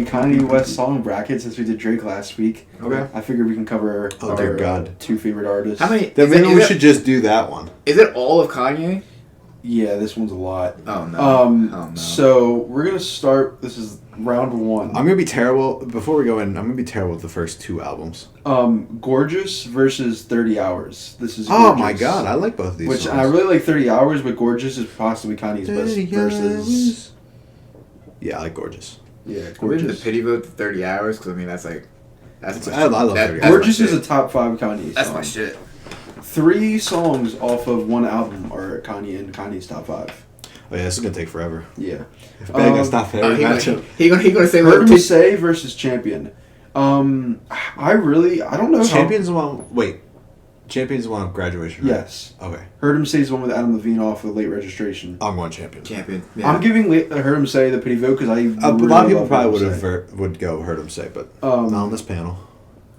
Speaker 2: Kanye West song bracket since we did Drake last week.
Speaker 1: Okay.
Speaker 2: I figured we can cover
Speaker 1: Oh, dear
Speaker 2: our
Speaker 1: God.
Speaker 2: two favorite artists.
Speaker 3: How many?
Speaker 1: Then
Speaker 3: is it-
Speaker 1: maybe
Speaker 3: is
Speaker 1: we
Speaker 3: it-
Speaker 1: should just do that one.
Speaker 3: Is it all of Kanye?
Speaker 2: Yeah, this one's a lot.
Speaker 3: Oh no. Oh no.
Speaker 2: So we're gonna start. This is round one.
Speaker 1: I'm gonna be terrible. Before we go in, I'm gonna be terrible with the first two albums.
Speaker 2: Gorgeous versus 30 Hours. This is
Speaker 1: Oh
Speaker 2: Gorgeous,
Speaker 1: my god, I like both of these
Speaker 2: Which
Speaker 1: songs.
Speaker 2: I really like 30 Hours, but Gorgeous is possibly Kanye's best
Speaker 1: 30
Speaker 2: versus.
Speaker 1: hours. Yeah, I like Gorgeous.
Speaker 2: Yeah,
Speaker 3: We're in the
Speaker 2: Gorgeous.
Speaker 3: pity vote to 30 hours because I mean that's like that's my
Speaker 1: I love
Speaker 3: that-
Speaker 1: 30
Speaker 3: that's my
Speaker 2: Gorgeous is
Speaker 3: shit.
Speaker 2: a top 5 Kanye song.
Speaker 3: That's my shit.
Speaker 2: 3 songs off of one album are Kanye and Kanye's top 5.
Speaker 1: Oh yeah, this is gonna take forever.
Speaker 2: Yeah.
Speaker 1: If Bang gonna stop
Speaker 3: He
Speaker 1: every
Speaker 3: gonna,
Speaker 1: matchup.
Speaker 3: he gonna say
Speaker 2: Heard
Speaker 3: what
Speaker 2: him say versus Champion. I don't know
Speaker 1: Champions one. Wait, Champions one Graduation.
Speaker 2: how.
Speaker 1: Right?
Speaker 2: Yes.
Speaker 1: Okay,
Speaker 2: Heard him say is the one with Adam Levine off of Late Registration.
Speaker 1: I'm going Champions.
Speaker 3: champion. Yeah.
Speaker 2: I'm giving Heard him say the pity vote because I.
Speaker 1: A lot of people probably would go Heard him say, but not on this panel.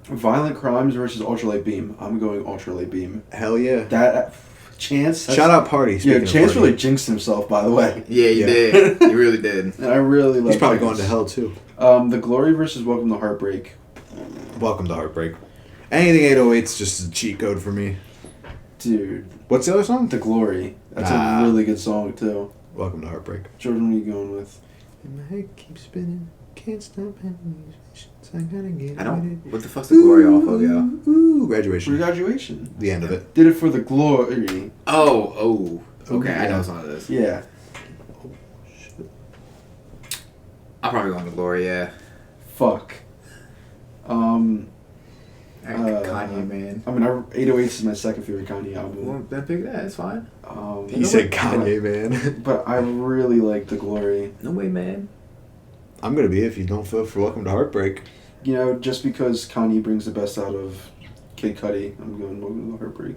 Speaker 2: Violent Crimes versus Ultralight Beam. I'm going Ultralight Beam.
Speaker 1: Hell yeah!
Speaker 2: That Chance.
Speaker 1: Shout out Party.
Speaker 2: Yeah,
Speaker 1: Speaking of
Speaker 2: Chance
Speaker 1: Party.
Speaker 2: really jinxed himself, by the way.
Speaker 3: Yeah, he
Speaker 1: Yeah.
Speaker 3: did. He really did.
Speaker 2: And I really love.
Speaker 1: He's probably
Speaker 2: Chance.
Speaker 1: going to hell too.
Speaker 2: The Glory versus Welcome to Heartbreak.
Speaker 1: Welcome to Heartbreak. Anything 808's just a cheat code for me.
Speaker 2: Dude,
Speaker 1: What's the other song?
Speaker 2: The Glory. That's
Speaker 1: Nah.
Speaker 2: a really good song too.
Speaker 1: Welcome to Heartbreak.
Speaker 2: Jordan, what are you going with?
Speaker 1: And my head keeps spinning, can't stop having these visions. I gotta get
Speaker 3: I don't. What the fuck's the glory off of, yo?
Speaker 1: Ooh, Graduation.
Speaker 2: Graduation.
Speaker 1: The end of it.
Speaker 2: Did it for the glory.
Speaker 3: Oh. Okay, I
Speaker 1: Yeah.
Speaker 3: know some of this.
Speaker 2: Yeah.
Speaker 3: I'm probably going to glory. Yeah.
Speaker 2: Fuck.
Speaker 3: Kanye, man.
Speaker 2: I mean, 808s is my second favorite Kanye album.
Speaker 3: Well, then pick that. It's fine.
Speaker 1: He said Kanye, man.
Speaker 2: But I really like The Glory.
Speaker 3: No way, man.
Speaker 1: I'm gonna be if you don't vote for Welcome to Heartbreak.
Speaker 2: You know, just because Kanye brings the best out of Kid Cudi, I'm going Welcome to Heartbreak.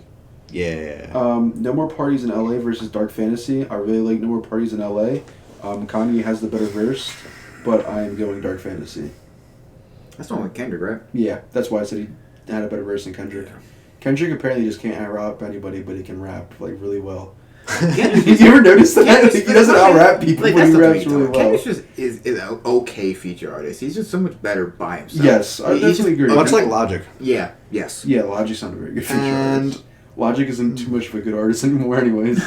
Speaker 1: Yeah.
Speaker 2: No More Parties in LA versus Dark Fantasy. I really like No More Parties in LA. Kanye has the better verse, but I am going Dark Fantasy.
Speaker 3: That's the one with Kendrick, right?
Speaker 2: Yeah, that's why I said he had a better verse than Kendrick.
Speaker 3: Yeah.
Speaker 2: Kendrick apparently just can't out-rap anybody, but he can rap like really well.
Speaker 3: Kendrick-
Speaker 2: you ever notice that?
Speaker 3: Kendrick's-
Speaker 2: He doesn't out-rap people,
Speaker 3: Like,
Speaker 2: but
Speaker 3: that's
Speaker 2: he
Speaker 3: the
Speaker 2: raps
Speaker 3: thing,
Speaker 2: really
Speaker 3: though.
Speaker 2: well.
Speaker 3: Kendrick just is an okay feature artist. He's just so much better by himself.
Speaker 2: Yes, I
Speaker 3: He's
Speaker 2: definitely agree.
Speaker 1: Much like Logic.
Speaker 3: Yeah. Yes.
Speaker 2: Yeah, Logic's not a very good feature
Speaker 1: And-
Speaker 2: artist. Logic isn't too much of a good artist anymore anyways.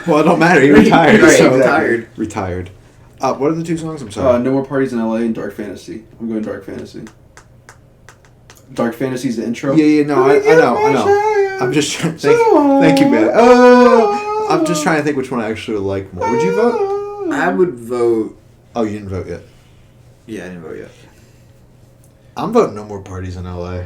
Speaker 1: Well, it don't matter. He retired.
Speaker 3: Right,
Speaker 1: so
Speaker 3: retired.
Speaker 1: Retired. What are the two songs? I'm sorry.
Speaker 2: No More Parties in LA and Dark Fantasy. I'm going Dark Fantasy. Dark Fantasy's the intro.
Speaker 1: Yeah, no, I know. I'm just trying. Thank you, man. Oh, I'm just trying to think which one I actually like more. Would you vote?
Speaker 3: I would vote.
Speaker 1: Oh, you didn't vote yet.
Speaker 3: Yeah, I didn't vote yet.
Speaker 1: I'm voting No More Parties in LA.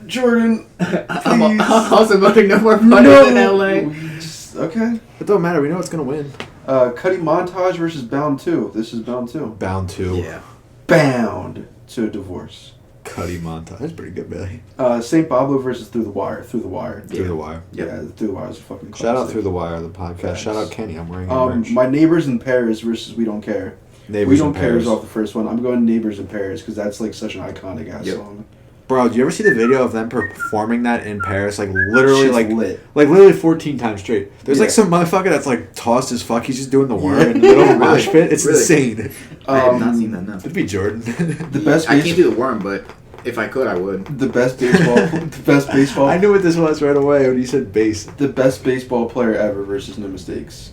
Speaker 2: Jordan,
Speaker 3: I'm
Speaker 2: please.
Speaker 3: also voting No More Parties in LA.
Speaker 2: Okay.
Speaker 1: It don't matter. We know it's gonna win.
Speaker 2: Cuddy Montage versus Bound 2. This is Bound 2.
Speaker 1: Bound to.
Speaker 3: Yeah.
Speaker 2: Bound to a Divorce.
Speaker 1: Cuddy Montage. That's pretty good, Billy.
Speaker 2: St. Pablo versus Through the Wire. Through the Wire.
Speaker 1: Through the Wire.
Speaker 3: Yep.
Speaker 2: Yeah, Through the Wire is a fucking classic.
Speaker 1: Shout out Through the Wire, the podcast.
Speaker 2: Facts.
Speaker 1: Shout out Kenny. I'm wearing your merch.
Speaker 2: My Neighbors in Paris versus We Don't Care.
Speaker 1: Neighbors
Speaker 2: We Don't
Speaker 1: in
Speaker 2: Care
Speaker 1: Paris.
Speaker 2: is off the first one. I'm going Neighbors in Paris because that's like such an iconic ass
Speaker 3: Yep.
Speaker 2: song.
Speaker 1: Bro, do you ever see the video of them performing that in Paris? Like literally,
Speaker 2: Shit's
Speaker 1: like
Speaker 2: lit.
Speaker 1: literally 14 times straight. There's like
Speaker 2: Yeah.
Speaker 1: some motherfucker that's like tossed as fuck. He's just doing the worm in the middle of a mosh pit. It's
Speaker 3: Really?
Speaker 1: insane.
Speaker 3: I have not seen that. No.
Speaker 1: It'd be Jordan.
Speaker 2: The best
Speaker 3: I can't do the worm, but if I could, I would.
Speaker 2: the best baseball the best baseball
Speaker 1: I knew what this was right away when you said bass.
Speaker 2: the best baseball player ever versus No Mistakes.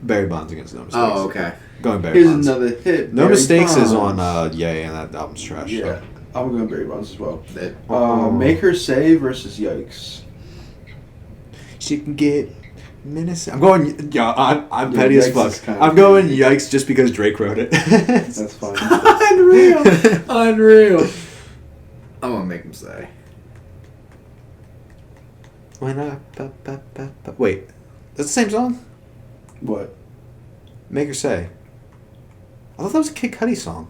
Speaker 1: Barry Bonds against No Mistakes.
Speaker 3: Oh, okay.
Speaker 1: Going Barry
Speaker 2: Here's
Speaker 1: Bonds.
Speaker 2: another hit.
Speaker 1: No
Speaker 2: Barry
Speaker 1: Mistakes is
Speaker 2: Bonds.
Speaker 1: on Yay, and that album's trash.
Speaker 2: Yeah, I'm going Barry Bonds as well.
Speaker 3: That-
Speaker 2: Make Her Say versus Yikes.
Speaker 1: She can get minutes. I'm going. Yeah, I'm
Speaker 2: Yeah,
Speaker 1: petty as
Speaker 2: Yikes
Speaker 1: fuck.
Speaker 2: is kinda
Speaker 1: I'm going
Speaker 2: crazy.
Speaker 1: Yikes just because Drake wrote it.
Speaker 2: That's fine.
Speaker 3: Unreal. Unreal. I want to make him say.
Speaker 1: When wait, that's the same song.
Speaker 2: What?
Speaker 1: Make Her Say. I thought that was a Kid Cudi song.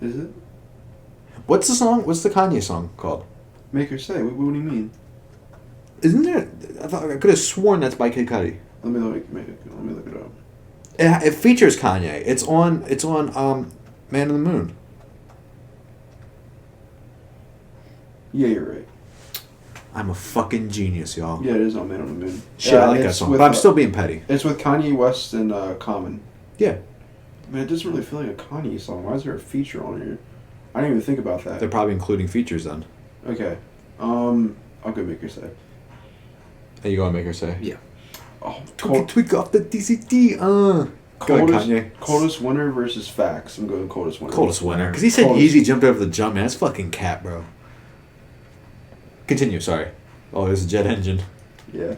Speaker 2: Is it?
Speaker 1: What's the song? What's the Kanye song called?
Speaker 2: Make Her Say. What do you mean?
Speaker 1: Isn't there? I could have sworn that's by Kid Cudi.
Speaker 2: Let me look it up.
Speaker 1: It features Kanye. It's on Man on the Moon.
Speaker 2: Yeah, you're right.
Speaker 1: I'm a fucking genius, y'all.
Speaker 2: Yeah, it is on Man on the Moon.
Speaker 1: Shit, I like that
Speaker 2: it's
Speaker 1: song,
Speaker 2: with,
Speaker 1: but I'm still being petty.
Speaker 2: It's with Kanye West and Common.
Speaker 1: Yeah,
Speaker 2: Man, it doesn't really feel like a Kanye song. Why is there a feature on here? I didn't even think about that.
Speaker 1: they're probably including features then.
Speaker 2: Okay. I'll go Make Her Say.
Speaker 1: Are you gonna Make Her Say?
Speaker 3: Yeah.
Speaker 2: Oh,
Speaker 1: Tweak off the DCT. Go ahead, Kanye.
Speaker 2: Coldest Winter versus Facts. I'm going Coldest Winter.
Speaker 1: Coldest winner. Because he said
Speaker 2: Coldest-
Speaker 1: Yeezy jumped over the jump, man. That's fucking cat, bro. Continue, sorry. Oh, there's a jet engine.
Speaker 2: Yeah.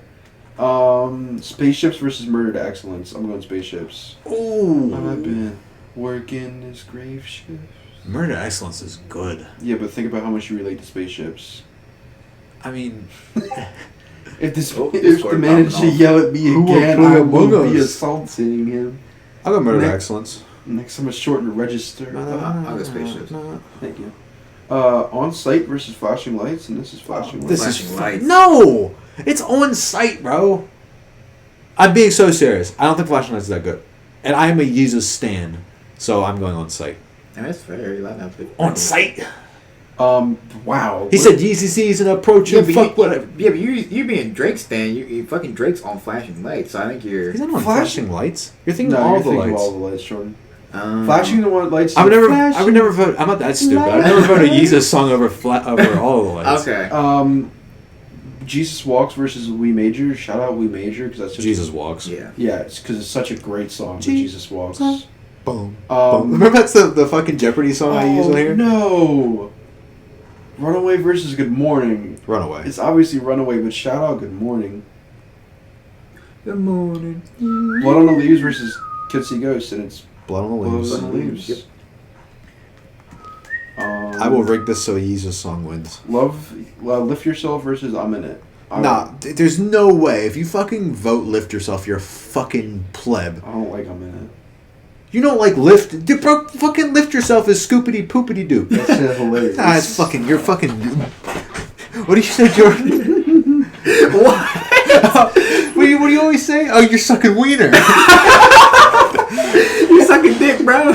Speaker 2: Spaceships versus Murder to Excellence. I'm going spaceships.
Speaker 1: Ooh.
Speaker 2: I've been working this grave shift.
Speaker 1: Murder Excellence is good.
Speaker 2: Yeah, but think about how much you relate to spaceships.
Speaker 1: I mean,
Speaker 2: if the manager yell at me again, I will be assaulting him.
Speaker 1: I'll go Murder Excellence.
Speaker 2: Next time I shorten the register.
Speaker 3: I'll go spaceships.
Speaker 2: Thank you. On site versus flashing lights, and this is flashing lights.
Speaker 1: This is
Speaker 3: lights.
Speaker 1: No! It's on site, bro. I'm being so serious. I don't think flashing lights is that good. And I am a Jesus stan, so I'm going on site.
Speaker 3: And that's fair. You like that.
Speaker 1: On site?
Speaker 2: Wow.
Speaker 1: He said Yeezy season approaching.
Speaker 3: Yeah, but you're being Drake's stan. You fucking Drake's on flashing lights, so I think you're.
Speaker 1: He's not on flashing lights. You're thinking
Speaker 2: no,
Speaker 1: of all
Speaker 2: you're
Speaker 1: the
Speaker 2: thinking
Speaker 1: lights.
Speaker 2: Of all the lights, Jordan. Flashing the one lights.
Speaker 1: I would never vote. I'm not that stupid. I'd never vote a Yeezus song over all the lights.
Speaker 3: Okay.
Speaker 2: Jesus Walks versus We Major. Shout out We Major because that's
Speaker 1: Jesus Walks.
Speaker 3: Yeah.
Speaker 2: Yeah, it's because it's such a great song. Jesus Walks.
Speaker 1: Boom. Remember that's the fucking Jeopardy song I use on here?
Speaker 2: No. Runaway versus Good Morning.
Speaker 1: Runaway.
Speaker 2: It's obviously Runaway, but shout out Good Morning.
Speaker 3: Good morning.
Speaker 2: Blood on the Leaves versus Kids See Ghosts, and it's
Speaker 1: Blood on the Leaves.
Speaker 2: Blood on the Leaves.
Speaker 3: Yep.
Speaker 1: I will rig this so a Yeezus song wins.
Speaker 2: Lift Yourself versus I'm In It.
Speaker 1: There's no way. If you fucking vote Lift Yourself, you're a fucking pleb.
Speaker 2: I don't like I'm In It.
Speaker 1: You don't like Lift... Dude, bro, fucking Lift Yourself is scoopity poopity doop.
Speaker 2: That's hilarious.
Speaker 1: Nah, it's fucking... You're fucking... What do you say, Jordan?
Speaker 3: What?
Speaker 1: What do you always say? Oh, you're sucking wiener.
Speaker 3: You're sucking dick, bro.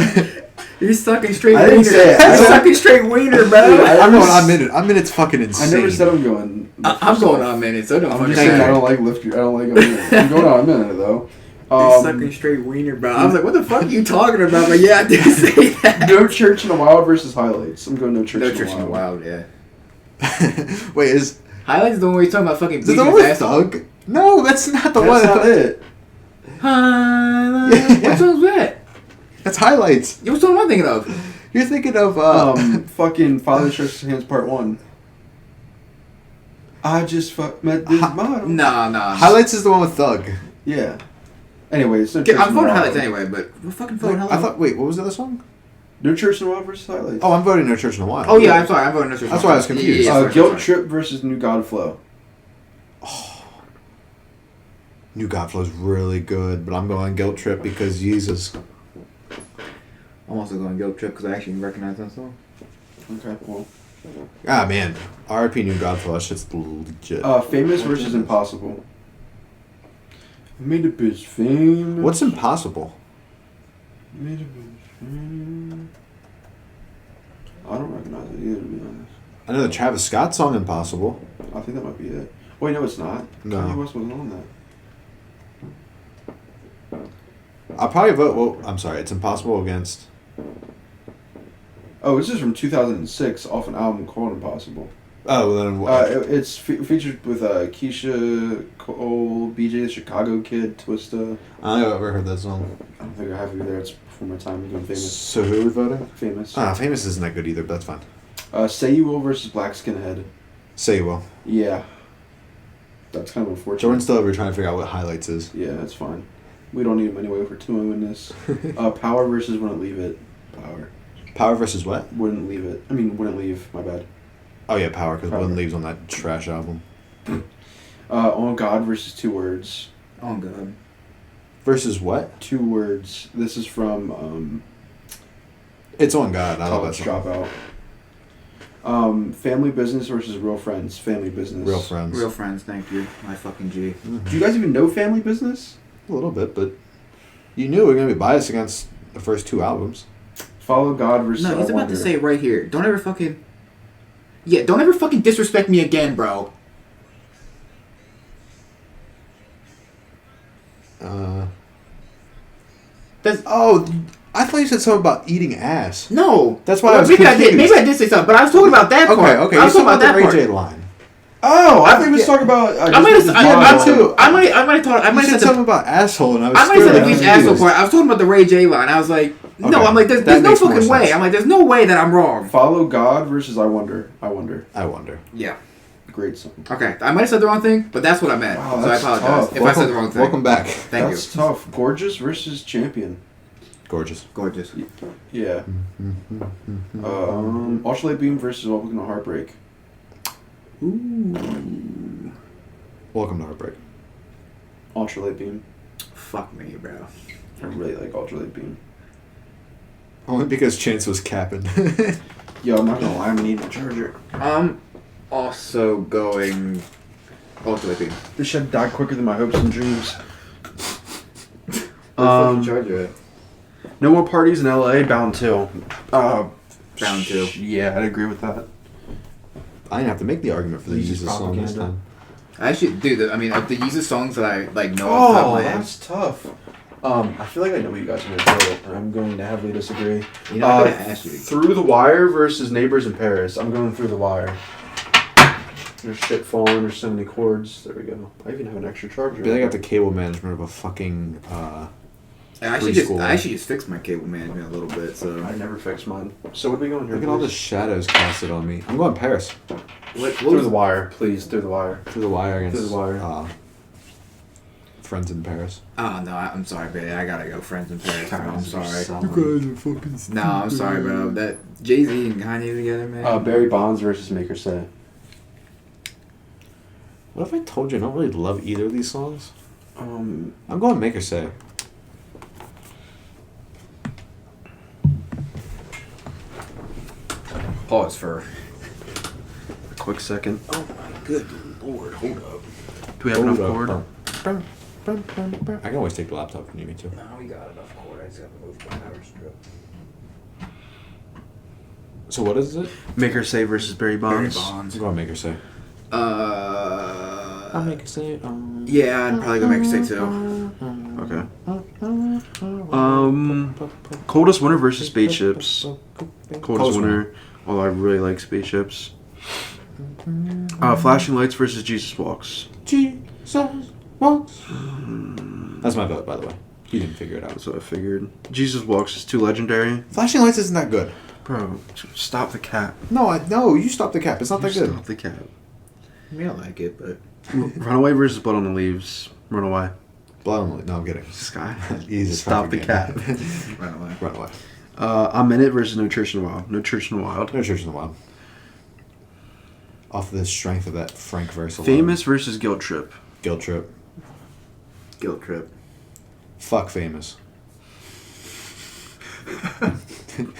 Speaker 3: You're sucking straight
Speaker 2: I
Speaker 3: wiener.
Speaker 2: didn't say it.
Speaker 3: You're sucking straight wiener, bro.
Speaker 1: I'm going on minute. I'm minute's fucking insane.
Speaker 2: I never said I'm going.
Speaker 3: I'm going on minutes, so don't
Speaker 2: I'm
Speaker 3: fucking
Speaker 2: just saying
Speaker 3: say
Speaker 2: I don't like Lift Your... I don't like I'm In It. I'm going on a minute, though.
Speaker 3: You're sucking straight wiener, bro. I was like, what the fuck are you talking about? But yeah, I did say that.
Speaker 2: No Church in the Wild versus Highlights. I'm going No Church in the Wild.
Speaker 3: No Church in the Wild, yeah.
Speaker 1: Wait, is...
Speaker 3: Highlights is the one where you're talking about fucking
Speaker 1: Is it the one with Thug? No, that's not the one.
Speaker 2: That's not it.
Speaker 3: Highlights. What song's that?
Speaker 1: That's Highlights.
Speaker 3: What song am I thinking of?
Speaker 1: You're thinking of...
Speaker 2: fucking Father Stretches His Hands Part 1. I just met this model.
Speaker 3: Nah.
Speaker 1: Highlights is the one with Thug.
Speaker 2: Yeah. Anyways, No Church in
Speaker 3: I'm
Speaker 2: the
Speaker 3: voting
Speaker 2: Wild.
Speaker 3: Highlights anyway, but we're fucking voting Highlights.
Speaker 1: Wait, what was the other song?
Speaker 2: No Church in the Wild versus Highlights.
Speaker 1: Oh, I'm voting No Church in the Wild.
Speaker 3: Oh yeah, I'm sorry. I'm voting No Church in the Wild.
Speaker 1: That's why I was confused.
Speaker 3: Sorry.
Speaker 2: Guilt Trip versus New God Flow.
Speaker 1: New God Flow's really good, but I'm going Guilt Trip because Jesus.
Speaker 3: I'm also going Guilt Trip because I actually recognize that song.
Speaker 2: Okay, well.
Speaker 1: Ah, man. R.I.P. New God Flow. That shit's legit.
Speaker 2: Famous versus Impossible. I made a bitch famous.
Speaker 1: What's impossible?
Speaker 2: Made a bitch famous. I don't recognize it either, to be honest.
Speaker 1: I know the Travis Scott song Impossible.
Speaker 2: I think that might be it. Wait, no, it's not.
Speaker 1: No.
Speaker 2: Kanye West wasn't on that.
Speaker 1: I'll probably vote... Well, I'm sorry. It's Impossible against...
Speaker 2: Oh, this is from 2006 off an album called Impossible.
Speaker 1: Oh, then what?
Speaker 2: It's featured with Keisha Cole, BJ the Chicago Kid, Twista.
Speaker 1: I never heard that song.
Speaker 2: I don't think I have either. It's before my time doing Famous.
Speaker 1: So who are we voting?
Speaker 2: Famous.
Speaker 1: Famous isn't that good either, but that's fine.
Speaker 2: Say You Will versus Black Skinhead.
Speaker 1: Say You Will.
Speaker 2: Yeah. That's kind of unfortunate.
Speaker 1: Jordan's still over trying to figure out what Highlights is.
Speaker 2: Yeah, that's fine. We don't need him anyway for 2 in this. Power versus Wouldn't Leave It. Power.
Speaker 1: Power versus what?
Speaker 2: Wouldn't Leave It. I mean, Wouldn't Leave. My bad.
Speaker 1: Oh yeah, Power, because
Speaker 2: Power.
Speaker 1: One Leaves on that trash album.
Speaker 2: On God versus 2 Words.
Speaker 3: Oh god.
Speaker 1: Versus what?
Speaker 2: 2 Words. This is from
Speaker 1: It's On God. I love
Speaker 2: College
Speaker 1: that song.
Speaker 2: Dropout. Family Business versus Real Friends. Family Business.
Speaker 1: Real Friends.
Speaker 3: Real Friends, thank you. My fucking G.
Speaker 1: Mm-hmm.
Speaker 2: Do you guys even know Family Business?
Speaker 1: A little bit, but you knew we were going to be biased against the first 2 albums.
Speaker 2: Follow God versus
Speaker 3: No, he's
Speaker 2: I
Speaker 3: about
Speaker 2: Wonder.
Speaker 3: to say it right here. Don't ever fucking... Yeah, don't ever fucking disrespect me again, bro.
Speaker 1: I thought you said something about eating ass.
Speaker 3: No.
Speaker 1: That's why I was
Speaker 3: maybe
Speaker 1: confused.
Speaker 3: Maybe I did say something, but I was talking about that part.
Speaker 1: Okay.
Speaker 3: I was talking about that
Speaker 1: the Ray
Speaker 3: part.
Speaker 1: J line.
Speaker 2: Oh, I think we was talking about...
Speaker 3: I might have
Speaker 1: You said
Speaker 3: said
Speaker 1: something about asshole, and I was
Speaker 3: I might have said the
Speaker 1: confused.
Speaker 3: beach asshole part. I was talking about the Ray J line. I was like, no,
Speaker 1: Okay.
Speaker 3: I'm like, there's
Speaker 1: That
Speaker 3: no
Speaker 1: makes more
Speaker 3: fucking way.
Speaker 1: sense.
Speaker 3: I'm like, there's no way that I'm wrong.
Speaker 2: Follow God versus I Wonder. I Wonder.
Speaker 1: I wonder.
Speaker 3: Yeah.
Speaker 2: Great song.
Speaker 3: Okay, I might have said the wrong thing, but that's what I meant.
Speaker 2: Wow,
Speaker 3: so I
Speaker 2: that's
Speaker 3: apologize
Speaker 2: tough.
Speaker 3: if I said the wrong thing.
Speaker 1: Welcome back.
Speaker 3: Thank
Speaker 2: That's tough. Gorgeous versus Champion.
Speaker 1: Gorgeous.
Speaker 3: Gorgeous.
Speaker 2: Yeah. Ultralight Beam versus Welcome to Heartbreak.
Speaker 3: Ooh.
Speaker 1: Welcome to Heartbreak.
Speaker 2: Ultralight Beam.
Speaker 3: Fuck me, bro.
Speaker 2: I really like Ultralight Beam.
Speaker 1: Only because Chance was capping.
Speaker 2: Yo, I'm not gonna lie, I'm gonna need my charger.
Speaker 3: I'm also going Ultimate Beam.
Speaker 2: This shit died quicker than my hopes and dreams.
Speaker 3: Charger it.
Speaker 2: No more parties in LA, Bound 2.
Speaker 3: Bound 2.
Speaker 2: Yeah, I'd agree with that.
Speaker 1: I didn't have to make the argument for the
Speaker 2: Yeezus
Speaker 1: Yeezus song this
Speaker 2: propaganda.
Speaker 1: time.
Speaker 3: Actually, dude, I mean, of the Yeezus songs that I like know off the top of my head.
Speaker 2: That's tough. I feel like I know what you guys are gonna do. I'm going to heavily disagree.
Speaker 3: You know, I'm gonna ask you.
Speaker 2: Through the Wire versus Neighbors in Paris. I'm going Through the Wire. There's shit falling. There's so many chords. There we go. I even have an extra charger.
Speaker 1: I feel like I got the cable management of a fucking
Speaker 3: I actually
Speaker 1: preschool.
Speaker 3: just fixed my cable management a little bit, so.
Speaker 2: I never fixed mine. So what are we going here?
Speaker 1: Look at all the
Speaker 2: please?
Speaker 1: shadows casted on me. I'm going Paris.
Speaker 3: What
Speaker 2: Through
Speaker 3: was
Speaker 2: the Wire, please. Through the Wire.
Speaker 1: Through the Wire against
Speaker 2: Through the Wire.
Speaker 1: Friends in Paris.
Speaker 3: Oh, no, I'm sorry, baby. I gotta go Friends in Paris, bro. I'm sorry.
Speaker 1: guys are fucking
Speaker 3: No, I'm sorry, bro. That Jay-Z and Kanye together, man.
Speaker 2: Barry Bonds versus Maker Say.
Speaker 1: What if I told you I don't really love either of these songs?
Speaker 2: Um,
Speaker 1: I'm going Make Her Say.
Speaker 3: Pause for.
Speaker 2: a quick second.
Speaker 3: Oh my good lord, hold up.
Speaker 2: Do we have enough cord?
Speaker 1: I can always take the laptop if you need me to.
Speaker 3: No, we got enough cord. I just gotta move my power strip.
Speaker 1: So what is it?
Speaker 2: Maker Say versus Barry Bonds.
Speaker 1: I'm going Make Her Say. I'll make her say.
Speaker 3: Yeah, I'd probably go Make Her Say too.
Speaker 2: Okay. Coldest Winter versus Spaceships. Coldest Winter. Although I really like Spaceships. Flashing Lights versus Jesus Walks.
Speaker 1: Jesus walks. That's my vote, by the way. You didn't figure it out.
Speaker 2: That's what I figured. Jesus Walks is too legendary.
Speaker 1: Flashing Lights isn't that good.
Speaker 2: Bro, stop the cap.
Speaker 1: No, you stop the cap. It's not that good.
Speaker 2: Stop the cap.
Speaker 3: I mean, I like it, but.
Speaker 2: Runaway versus Blood on the Leaves. Runaway.
Speaker 1: Blood on the... No, I'm kidding.
Speaker 2: Sky.
Speaker 1: Easy
Speaker 2: Stop the cap.
Speaker 3: Run away.
Speaker 1: Run away.
Speaker 2: I'm in it versus No Church in the Wild. No Church in the Wild.
Speaker 1: No Church in the Wild. Off the strength of that Frank verse alone.
Speaker 2: Famous versus Guilt Trip.
Speaker 1: Guilt Trip.
Speaker 3: Guilt Trip.
Speaker 1: Fuck Famous.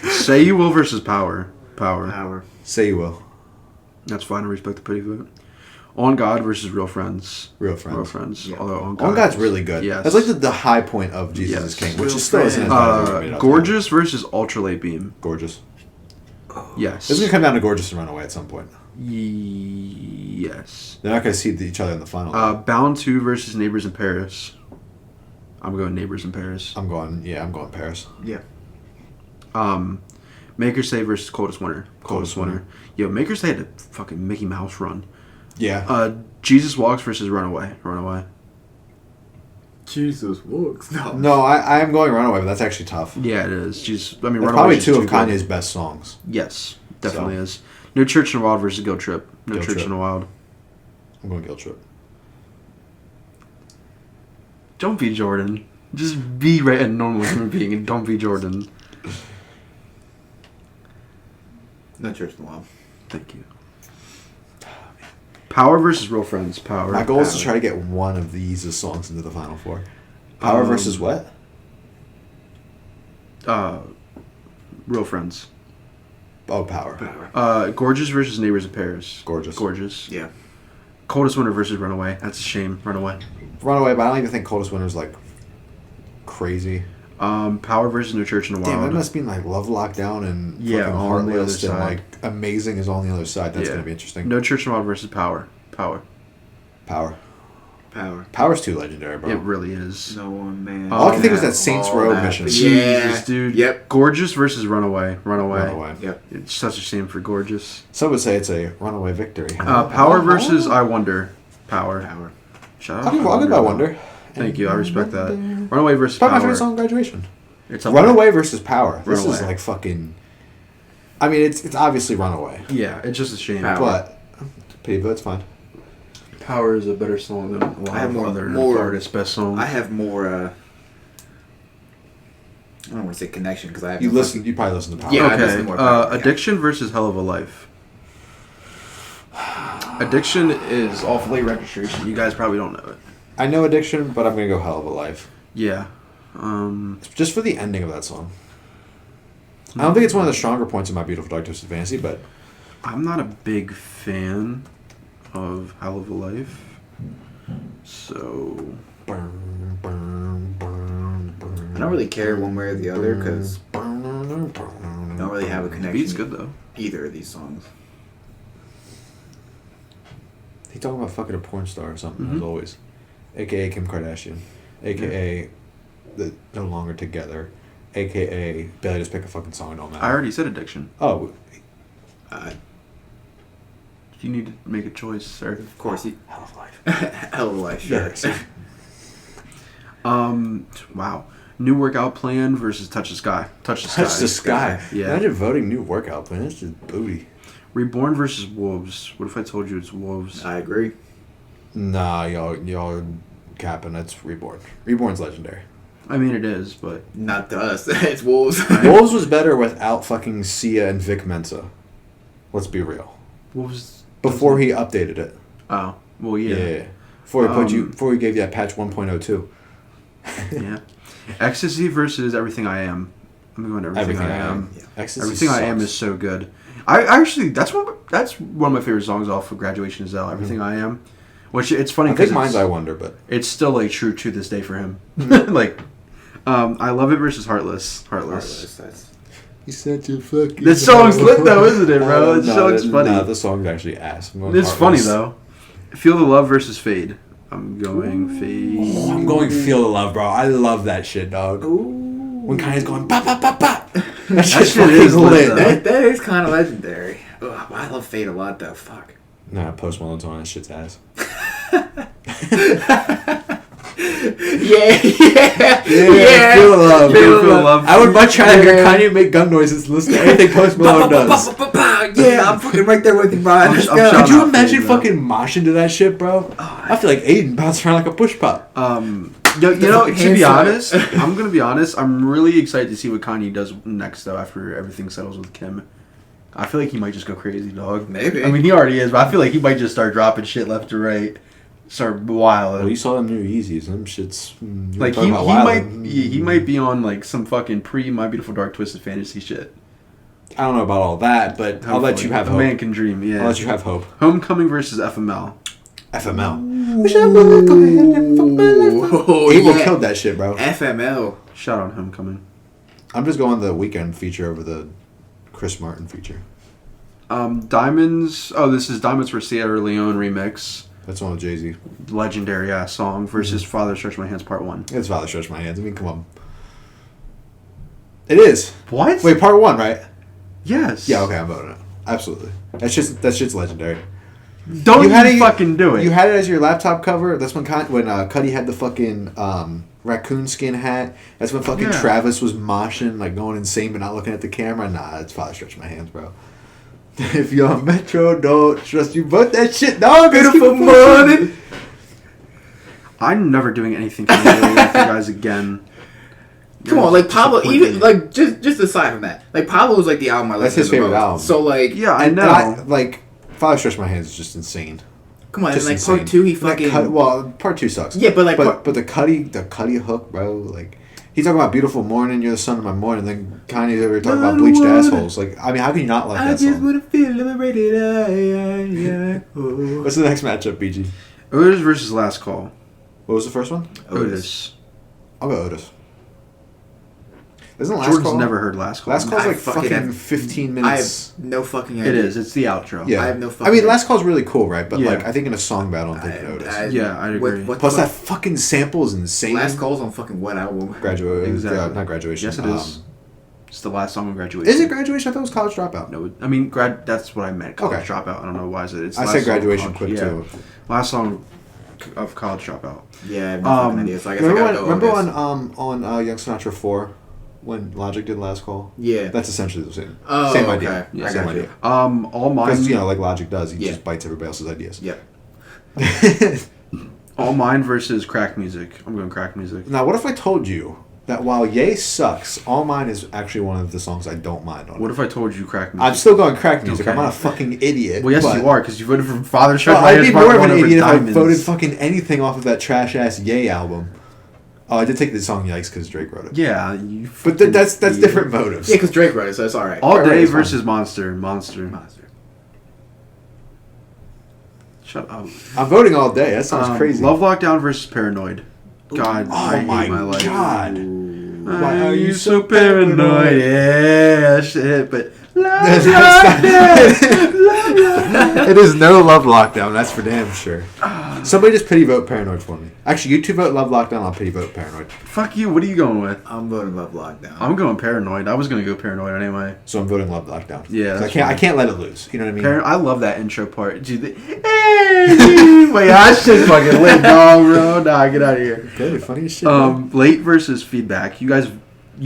Speaker 2: Say You Will versus Power.
Speaker 3: Power.
Speaker 1: Say You Will.
Speaker 2: That's fine. I respect the pretty vote. On God versus Real Friends.
Speaker 1: Real Friends.
Speaker 2: Real Friends.
Speaker 3: Yeah.
Speaker 2: Although On God.
Speaker 1: On God's really good.
Speaker 2: Yes.
Speaker 1: That's like the high point of Jesus
Speaker 2: Yes.
Speaker 1: is King, which
Speaker 3: Real
Speaker 1: is still isn't as bad as everybody else.
Speaker 2: Gorgeous versus Ultralight Beam.
Speaker 1: Gorgeous.
Speaker 2: Yes.
Speaker 1: It's going to come down to Gorgeous and Runaway at some point.
Speaker 2: Yes.
Speaker 1: They're not going to see each other in the final.
Speaker 2: Bound 2 versus Neighbors in Paris. I'm going Neighbors in Paris.
Speaker 1: I'm going Paris.
Speaker 3: Yeah.
Speaker 2: Maker Say versus Coldest Winter. Coldest Winter. Yo, Maker Say had a fucking Mickey Mouse run.
Speaker 1: Yeah.
Speaker 2: Jesus Walks versus Runaway. Runaway.
Speaker 3: Jesus walks.
Speaker 1: No, I am going Runaway, but that's actually tough.
Speaker 2: Yeah, it is. Jesus. I mean,
Speaker 1: That's
Speaker 2: Runaway
Speaker 1: probably
Speaker 2: is
Speaker 1: two of
Speaker 2: too good.
Speaker 1: Kanye's best songs.
Speaker 2: Yes, definitely is. No Church in the Wild versus Guilt Trip. No
Speaker 1: Guilt
Speaker 2: Church
Speaker 1: Trip.
Speaker 2: in the Wild.
Speaker 1: I'm going Guilt Trip.
Speaker 2: Don't be Jordan. Just be a normal human being and don't be Jordan.
Speaker 3: No Church in the Wild.
Speaker 2: Thank you. Power versus Real Friends. Power.
Speaker 1: My goal is to
Speaker 3: Power.
Speaker 1: try to get one of the Yeezus songs into the final four. Power versus what?
Speaker 2: Real Friends.
Speaker 1: Oh, Power.
Speaker 3: Power.
Speaker 2: Gorgeous versus Neighbors in Paris.
Speaker 1: Gorgeous.
Speaker 2: Gorgeous.
Speaker 3: Yeah.
Speaker 2: Coldest Winter versus Runaway. That's a shame. Runaway.
Speaker 1: Runaway, but I don't even think Coldest Winter's like crazy.
Speaker 2: Power versus No Church in the Wild.
Speaker 1: Damn, that must mean like Love Lockdown and
Speaker 2: Yeah,
Speaker 1: fucking
Speaker 2: on the other
Speaker 1: Heartless and
Speaker 2: side.
Speaker 1: like Amazing is on the other side. That's
Speaker 2: Yeah.
Speaker 1: gonna be interesting.
Speaker 2: No Church in the Wild versus Power. Power.
Speaker 1: Power.
Speaker 3: Power.
Speaker 1: Power's too legendary, bro.
Speaker 2: It really is.
Speaker 3: No one man.
Speaker 1: All I can think was
Speaker 3: have
Speaker 1: that Saints
Speaker 3: all
Speaker 1: Row
Speaker 3: that.
Speaker 1: mission.
Speaker 3: Yeah.
Speaker 2: Jesus, dude.
Speaker 3: Yep.
Speaker 2: Gorgeous versus Runaway. Runaway.
Speaker 1: Runaway.
Speaker 3: Yep.
Speaker 2: It's such a shame for Gorgeous.
Speaker 1: Some would say it's a runaway victory.
Speaker 2: Power versus I Wonder. Power.
Speaker 3: Power.
Speaker 2: Shout
Speaker 1: I'll give I Wonder.
Speaker 2: Thank you. I respect that. Runaway versus
Speaker 1: Probably my
Speaker 2: Power.
Speaker 1: favorite song on Graduation.
Speaker 2: It's up
Speaker 1: Runaway versus Power. This is
Speaker 2: Runaway.
Speaker 1: like fucking. I mean, it's obviously Runaway,
Speaker 2: there. Yeah, it's just a shame.
Speaker 3: Power.
Speaker 1: but pity vote's fine.
Speaker 2: Power is a better song than a lot
Speaker 3: I have
Speaker 2: of other
Speaker 3: more
Speaker 2: artists' best songs.
Speaker 3: I have more. I don't want to say connection because I have.
Speaker 1: You probably listen to Power.
Speaker 3: Yeah, I
Speaker 2: okay.
Speaker 3: listen to more Power,
Speaker 2: Addiction versus Hell of a Life. Addiction is off Late Registration. You guys probably don't know it.
Speaker 1: I know Addiction, but I'm gonna go Hell of a Life.
Speaker 2: Yeah.
Speaker 1: Just for the ending of that song. I don't think it's one of the stronger points of My Beautiful Dark Twisted Fantasy, but
Speaker 2: I'm not a big fan of Hell of a Life. So
Speaker 1: burn, burn, burn, burn.
Speaker 3: I don't really care one way or the other because I don't really have a connection.
Speaker 2: beat's good though.
Speaker 3: Either of these songs.
Speaker 1: He talking about fucking a porn star or something, as always. AKA Kim Kardashian. AKA the No Longer Together. AKA Billy just pick a fucking song and don't matter.
Speaker 2: I already said Addiction.
Speaker 1: Oh.
Speaker 2: You need to make a choice, sir.
Speaker 3: Of course,
Speaker 1: Hell of a Life.
Speaker 3: Hell of a Life, sure.
Speaker 2: Wow. New workout plan versus Touch the Sky. Touch the Sky.
Speaker 1: Touch the Sky.
Speaker 2: Yeah.
Speaker 1: Imagine voting new workout plan. That's just booty.
Speaker 2: Reborn versus Wolves. What if I told you it's Wolves?
Speaker 3: I agree.
Speaker 1: Nah, y'all capping. That's Reborn. Reborn's legendary.
Speaker 2: I mean, it is, but
Speaker 3: Not to us. It's Wolves.
Speaker 1: Wolves was better without fucking Sia and Vic Mensa. Let's be real.
Speaker 2: Wolves.
Speaker 1: Before he updated it.
Speaker 2: Oh, well, yeah.
Speaker 1: Before he gave you that patch 1.02.
Speaker 2: Yeah. Ecstasy versus Everything I Am. I'm going Everything I Am.
Speaker 3: Yeah.
Speaker 1: Ecstasy
Speaker 2: Everything I Am
Speaker 1: sucks.
Speaker 2: is so good. I actually that's one of my favorite songs off of Graduation as well. Everything I Am, which it's funny
Speaker 1: I think
Speaker 2: because
Speaker 1: mine's I Wonder, but
Speaker 2: it's still like true to this day for him. Like, I Love It versus Heartless.
Speaker 3: That's...
Speaker 1: He's such a fucking.
Speaker 2: This song's lit though, isn't it, bro? This song's funny.
Speaker 1: No, the song's actually ass.
Speaker 2: It's funny though. Feel the Love versus Fade. I'm going Fade.
Speaker 1: Oh, I'm going Feel the Love, bro. I love that shit, dog.
Speaker 3: Ooh.
Speaker 1: When Kanye's going ba ba ba ba. That
Speaker 2: shit
Speaker 1: shit
Speaker 2: is
Speaker 1: is
Speaker 2: lit,
Speaker 1: lit.
Speaker 2: though.
Speaker 3: That is kind of legendary. Ugh, I love Fade a lot, though. Fuck.
Speaker 1: Nah, Post Malone's on that shit's ass.
Speaker 3: Yeah.
Speaker 1: Feel the Love.
Speaker 2: Feel the Love.
Speaker 1: I would much rather hear Kanye make gun noises than listen to anything Post Malone does.
Speaker 3: Yeah, I'm fucking right there with you, Brian. Let's
Speaker 2: I'm
Speaker 3: go.
Speaker 2: shout
Speaker 1: Could you
Speaker 2: out
Speaker 1: imagine
Speaker 2: Fade, though.
Speaker 1: fucking moshing to that shit, bro? I feel like Aiden bounced around like a push pop.
Speaker 2: You know,
Speaker 3: fucking
Speaker 2: to be
Speaker 3: hand
Speaker 2: honest, I'm gonna be honest. I'm really excited to see what Kanye does next, though. After everything settles with Kim, I feel like he might just go crazy, dog.
Speaker 3: Maybe.
Speaker 2: I mean, he already is, but I feel like he might just start dropping shit left to right, start wild.
Speaker 1: Well, you saw them new Yeezys. Them shits.
Speaker 2: Like he might be on like some fucking pre My Beautiful Dark Twisted Fantasy shit.
Speaker 1: I don't know about all that, but I'll let you have
Speaker 2: A
Speaker 1: hope.
Speaker 2: man can dream. Yeah.
Speaker 1: I'll let you have hope.
Speaker 2: Homecoming versus FML.
Speaker 1: FML. Wish I would go ahead and fuck my life.
Speaker 3: Oh,
Speaker 1: Abel
Speaker 3: yeah.
Speaker 1: killed that shit, bro.
Speaker 3: FML.
Speaker 2: Shout out Homecoming.
Speaker 1: I'm just going the Weekend feature over the Chris Martin feature.
Speaker 2: Diamonds. Oh, this is Diamonds for Sierra Leone remix.
Speaker 1: That's one with Jay-Z.
Speaker 2: Legendary ass song versus Father Stretch My Hands Part 1.
Speaker 1: It's Father Stretch My Hands. I mean, come on. It is.
Speaker 2: What?
Speaker 1: Wait, part 1, right?
Speaker 2: Yes.
Speaker 1: Yeah, okay, I'm voting it. Absolutely. That shit's legendary.
Speaker 2: Don't fucking do it.
Speaker 1: You had it as your laptop cover. That's when Cuddy had the fucking raccoon skin hat. That's when fucking Travis was moshing, like going insane but not looking at the camera. Nah, it's Father Stretch My Hands, bro. If you're Metro, don't trust you. But that shit, dog. Beautiful morning.
Speaker 2: I'm never doing anything with you guys again.
Speaker 3: Come on, like Pablo, even like just aside from that, like Pablo's like the album I
Speaker 1: That's
Speaker 3: listen
Speaker 1: his
Speaker 3: to the
Speaker 1: favorite
Speaker 3: most.
Speaker 1: album.
Speaker 3: So like,
Speaker 2: Yeah, I know.
Speaker 1: Like, Father Stretch My Hands is just insane.
Speaker 3: come on,
Speaker 1: Just
Speaker 3: like
Speaker 1: insane.
Speaker 3: part 2, he fucking
Speaker 1: part 2 sucks.
Speaker 3: Yeah, but like
Speaker 1: but the Cuddy hook, bro. Like, he's talking about beautiful morning, you're the sun of my morning. Then Kanye's over here talking about bleached assholes. Like, I mean, how can you not like that song?
Speaker 3: wanna feel liberated.
Speaker 1: What's the next matchup, BG?
Speaker 2: Otis versus Last Call.
Speaker 1: What was the first one?
Speaker 2: Otis.
Speaker 1: I'll go Otis. Isn't Last
Speaker 2: Jordan's
Speaker 1: Call?
Speaker 2: never heard Last Call.
Speaker 1: Last Call's
Speaker 3: I
Speaker 1: like
Speaker 3: fucking
Speaker 1: fucking
Speaker 3: have-
Speaker 1: 15
Speaker 3: I
Speaker 1: minutes.
Speaker 3: have no fucking idea.
Speaker 2: It is. It's the outro.
Speaker 1: Yeah.
Speaker 3: I have no
Speaker 1: I
Speaker 3: fucking
Speaker 1: mean, Last Call's really cool, right? But
Speaker 2: Yeah.
Speaker 1: like, I think in a song battle, I'm thinking Otis.
Speaker 2: Yeah, I'd agree.
Speaker 1: Plus, that fucking sample is insane.
Speaker 3: Last Call's on fucking what album?
Speaker 1: Graduation.
Speaker 2: Exactly.
Speaker 1: Not Graduation.
Speaker 2: Yes, it is. It's the last song on Graduation.
Speaker 1: Is it Graduation? I thought it was College Dropout.
Speaker 2: No, I mean, that's what I meant. College Dropout. I don't know why is it. It's the
Speaker 1: I
Speaker 2: last
Speaker 1: said
Speaker 2: song of
Speaker 1: Graduation
Speaker 2: College-
Speaker 1: quick,
Speaker 2: yeah.
Speaker 1: too.
Speaker 2: Last song of College Dropout.
Speaker 3: Yeah, I have no fucking idea. So I guess I gotta go
Speaker 1: remember
Speaker 3: Otis.
Speaker 1: on Young Sinatra 4 when Logic did Last Call?
Speaker 3: Yeah.
Speaker 1: That's essentially the same.
Speaker 3: Oh,
Speaker 1: same
Speaker 3: okay.
Speaker 1: idea.
Speaker 3: Yeah,
Speaker 1: Same
Speaker 3: I got
Speaker 1: idea.
Speaker 3: you.
Speaker 2: All Mine.
Speaker 1: Because, like Logic does. He
Speaker 3: Yeah.
Speaker 1: just bites everybody else's ideas.
Speaker 3: Yeah.
Speaker 2: All Mine versus Crack Music. I'm going Crack Music.
Speaker 1: Now, what if I told you that while Ye sucks, All Mine is actually one of the songs I don't mind on.
Speaker 2: What if I told you Crack Music?
Speaker 1: I'm still going Crack Music.
Speaker 2: Okay.
Speaker 1: I'm not a fucking idiot.
Speaker 2: Well, yes, you are, because you voted for Father Shrek.
Speaker 1: I'd be more of an idiot if I voted fucking anything off of that trash-ass Ye album. Oh, I did take the song Yikes because Drake wrote it.
Speaker 2: Yeah, you.
Speaker 1: But that's different motives.
Speaker 3: Yeah, because Drake wrote it, so it's all right.
Speaker 2: All
Speaker 1: Right,
Speaker 2: Day
Speaker 1: it's
Speaker 2: versus
Speaker 1: fine.
Speaker 2: Monster. Shut up.
Speaker 1: I'm voting All Day. That sounds crazy.
Speaker 2: Love Lockdown versus Paranoid. God, I hate my life.
Speaker 1: God.
Speaker 2: Why are you so paranoid? Yeah, shit, but love
Speaker 1: That's
Speaker 2: lockdown.
Speaker 1: It is no Love Lockdown, that's for damn sure. Somebody just pity vote Paranoid for me. Actually, you two vote Love Lockdown, I'll pity vote Paranoid.
Speaker 2: Fuck you, what are you going with?
Speaker 3: I'm voting Love Lockdown.
Speaker 2: I'm going Paranoid. I was going to go Paranoid anyway.
Speaker 1: So I'm voting Love Lockdown.
Speaker 2: Yeah,
Speaker 1: 'Cause
Speaker 2: that's
Speaker 1: I can't let it lose. You know what I mean?
Speaker 2: I love that intro part. Dude, hey, wait, that shit's fucking lit, dog, bro. Nah, get out of here.
Speaker 1: Good, funny as shit. Man.
Speaker 2: Late versus Feedback. You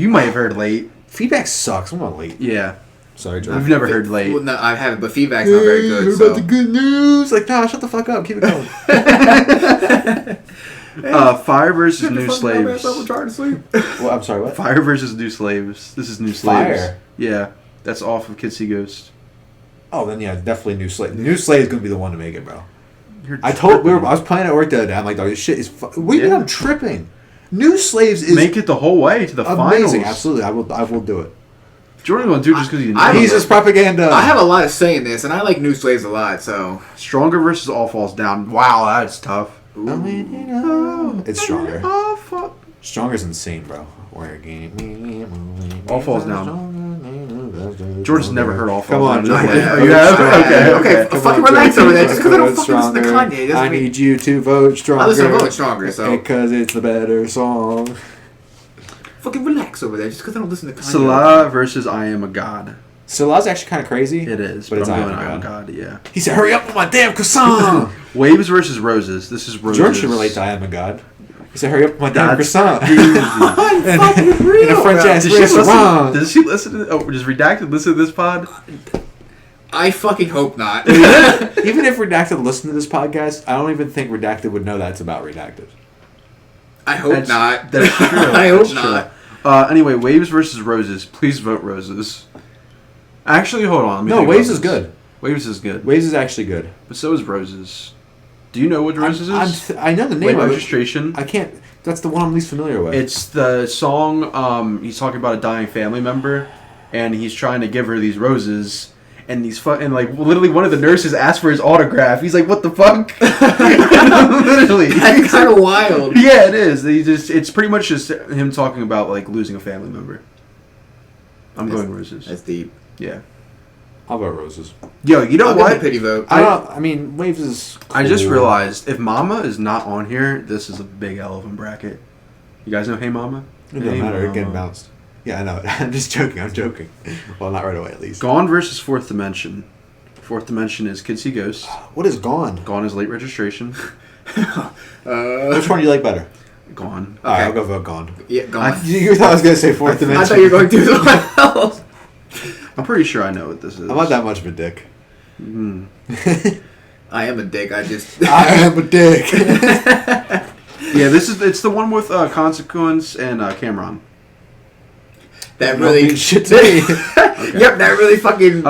Speaker 2: might have heard Late.
Speaker 1: Feedback sucks. I'm not late.
Speaker 2: Yeah.
Speaker 1: Sorry, Joe.
Speaker 2: I've never heard Late.
Speaker 3: Well, no, I haven't, but feedback's not very good.
Speaker 1: Heard
Speaker 3: So.
Speaker 1: about the good news? Like, nah, shut the fuck up. Keep it going.
Speaker 2: Fire versus New Slaves.
Speaker 3: trying to sleep.
Speaker 1: Well, I'm sorry, what?
Speaker 2: Fire versus New Slaves. This is New Slaves.
Speaker 1: Fire?
Speaker 2: Yeah. That's off of Kids See Ghost.
Speaker 1: Oh, then yeah, definitely New Slave. New Slave is gonna be the one to make it, bro.
Speaker 2: You're
Speaker 1: I told
Speaker 2: tripping.
Speaker 1: I was playing at work the other day. I'm like, dog, this shit is. What do you mean
Speaker 2: Yeah.
Speaker 1: I'm tripping? New Slaves is
Speaker 2: Make it the whole way to the
Speaker 1: amazing.
Speaker 2: finals.
Speaker 1: Absolutely, I will do it.
Speaker 2: Jordan won't do it just because
Speaker 1: He's just propaganda.
Speaker 3: I have a lot of say in this, and I like New Slaves a lot, so.
Speaker 2: Stronger versus All Falls Down. Wow, that's tough.
Speaker 1: It's stronger.
Speaker 2: Oh, fuck.
Speaker 1: Stronger's insane, bro.
Speaker 2: All Falls Down. George's never heard All
Speaker 1: Come
Speaker 2: Falls
Speaker 1: on,
Speaker 2: Down.
Speaker 1: Jordan.
Speaker 2: Oh, you have? Okay.
Speaker 3: Okay, fucking relax over there. Just because I don't fucking listen to Kanye.
Speaker 1: I need you to vote stronger.
Speaker 3: I listen to vote stronger, so.
Speaker 1: Because it's the better song.
Speaker 3: Fucking relax over there. Just because I don't listen to Kanye.
Speaker 2: Salah versus I Am a God.
Speaker 1: Salah's actually kind of crazy.
Speaker 2: It is,
Speaker 1: but it's
Speaker 2: I'm
Speaker 1: I
Speaker 2: going
Speaker 1: Am a
Speaker 2: I Am a
Speaker 1: God.
Speaker 2: God, yeah.
Speaker 1: He said, "Hurry up with my damn croissant."
Speaker 2: Waves versus Roses. This is Roses.
Speaker 1: George should relate to I Am a God. He said, "Hurry up with my damn
Speaker 2: That's
Speaker 1: croissant."
Speaker 3: I'm fucking real.
Speaker 1: In a French ass
Speaker 2: Does she
Speaker 1: restaurant.
Speaker 2: listen? Does she listen to? Oh, does Redacted listen to this pod?
Speaker 3: I fucking hope not.
Speaker 1: Even if Redacted listened to this podcast, I don't even think Redacted would know that's about Redacted.
Speaker 3: I hope not.
Speaker 2: That's true.
Speaker 3: I hope
Speaker 2: That's
Speaker 3: not.
Speaker 2: true. Anyway, Waves versus Roses. Please vote Roses. Actually, hold on. Let me
Speaker 1: No,
Speaker 2: think
Speaker 1: Waves
Speaker 2: about
Speaker 1: is
Speaker 2: this.
Speaker 1: good.
Speaker 2: Waves is good.
Speaker 1: Waves is actually good.
Speaker 2: But so is Roses. Do you know what Roses is?
Speaker 1: I know the name
Speaker 2: Late
Speaker 1: of it.
Speaker 2: Registration.
Speaker 1: I can't. That's the one I'm least familiar with.
Speaker 2: It's the song. He's talking about a dying family member, and he's trying to give her these roses. And and like literally one of the nurses asked for his autograph. He's like, "What the fuck?" Literally,
Speaker 3: That's kind of wild.
Speaker 2: yeah, it is. It's pretty much just him talking about like losing a family member. I'm going Roses.
Speaker 3: That's deep.
Speaker 2: Yeah.
Speaker 1: I'll vote Roses.
Speaker 2: Yo, you know
Speaker 3: I'll
Speaker 2: what?
Speaker 3: give a pity vote.
Speaker 1: I mean, Waves is.
Speaker 2: I just
Speaker 1: cool.
Speaker 2: realized if Mama is not on here, this is a big elephant bracket. You guys know Hey Mama?
Speaker 1: It doesn't
Speaker 2: Hey
Speaker 1: matter. It's getting
Speaker 2: Mama.
Speaker 1: bounced. Yeah, I know it. I'm just joking. I'm joking. Well, not right away, at least.
Speaker 2: Gone versus Fourth Dimension. Fourth Dimension is Kids See Ghosts.
Speaker 1: What is Gone?
Speaker 2: Gone is Late Registration.
Speaker 1: Which one do you like better?
Speaker 2: Gone.
Speaker 1: Alright, I'll go vote Gone.
Speaker 3: Yeah, gone.
Speaker 1: You thought I was gonna say Fourth Dimension.
Speaker 3: I thought you were going to do something else.
Speaker 2: I'm pretty sure I know what this is.
Speaker 1: I'm not that much of a dick.
Speaker 3: I am a dick. I just.
Speaker 1: I am a dick.
Speaker 2: Yeah, it's the one with Consequence and Cameron.
Speaker 3: That
Speaker 1: Don't
Speaker 3: really.
Speaker 1: mean shit to me.
Speaker 3: Yep, that really fucking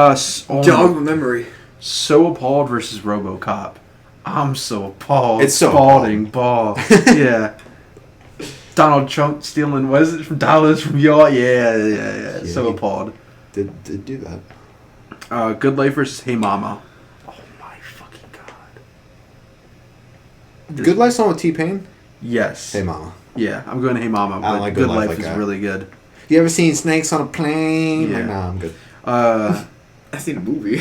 Speaker 3: jogged my memory.
Speaker 2: So Appalled versus RoboCop. I'm so appalled.
Speaker 1: It's so
Speaker 2: Spalding ball. Yeah. Donald Trump stealing, what is it, from dollars from y'all? Yeah. So
Speaker 1: he-
Speaker 2: appalled.
Speaker 1: Did do that.
Speaker 2: Good Life versus Hey Mama. Oh my fucking god.
Speaker 1: Good Life's on with T-Pain?
Speaker 2: Yes.
Speaker 1: Hey, Mama.
Speaker 2: Yeah, I'm going Hey Mama.
Speaker 1: I don't
Speaker 2: But
Speaker 1: like
Speaker 2: Good
Speaker 1: Good Life
Speaker 2: Life
Speaker 1: like
Speaker 2: is
Speaker 1: that.
Speaker 2: really good.
Speaker 1: You ever seen Snakes on a Plane?
Speaker 2: Yeah.
Speaker 1: Like, nah, I'm good.
Speaker 3: I seen a movie.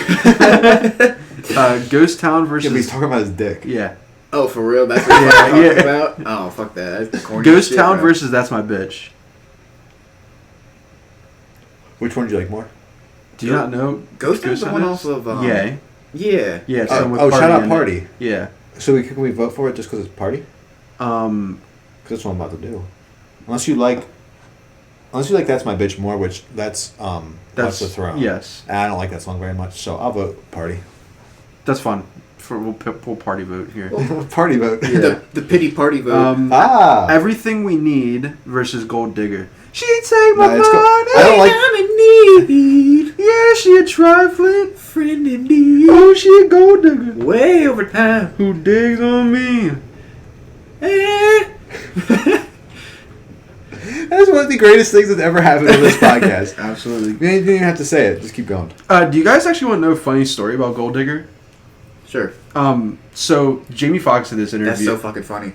Speaker 2: Ghost Town
Speaker 1: Yeah, but he's
Speaker 2: versus...
Speaker 1: talking about his dick.
Speaker 2: Yeah.
Speaker 3: Oh, for real? That's what you're talking
Speaker 2: Yeah.
Speaker 3: about? Oh, fuck that. That's corny
Speaker 2: Ghost
Speaker 3: shit,
Speaker 2: Town
Speaker 3: bro.
Speaker 2: versus That's My Bitch.
Speaker 1: Which one do you like more?
Speaker 2: Do you not know?
Speaker 3: Ghost Town's the
Speaker 2: Town
Speaker 3: one
Speaker 2: is?
Speaker 3: off of.
Speaker 2: Yeah.
Speaker 3: Yeah.
Speaker 2: Yeah, it's the one with
Speaker 1: Oh,
Speaker 2: Party
Speaker 1: shout out
Speaker 2: in it.
Speaker 1: Party.
Speaker 2: Yeah.
Speaker 1: So can we vote for it just because it's Party? Because that's what I'm about to do. Unless you like That's My Bitch more, which that's Watch the Throne.
Speaker 2: Yes.
Speaker 1: And I don't like that song very much, so I'll vote Party.
Speaker 2: That's fun. We'll party vote here.
Speaker 1: Party vote.
Speaker 2: Yeah.
Speaker 3: The pity party vote.
Speaker 2: Everything We Need versus Gold Digger. She'd take my money.
Speaker 1: I don't like.
Speaker 3: I'm in need.
Speaker 2: Yeah, she a trifling.
Speaker 3: Friend indeed.
Speaker 2: Oh, she a gold digger.
Speaker 3: Way over time.
Speaker 2: Who digs on me?
Speaker 1: That's one of the greatest things that's ever happened on this podcast.
Speaker 2: Absolutely.
Speaker 1: You didn't even have to say it. Just keep going.
Speaker 2: Do you guys actually want to know a funny story about Gold Digger?
Speaker 3: Sure.
Speaker 2: So Jamie Foxx did this interview.
Speaker 3: That's so fucking funny.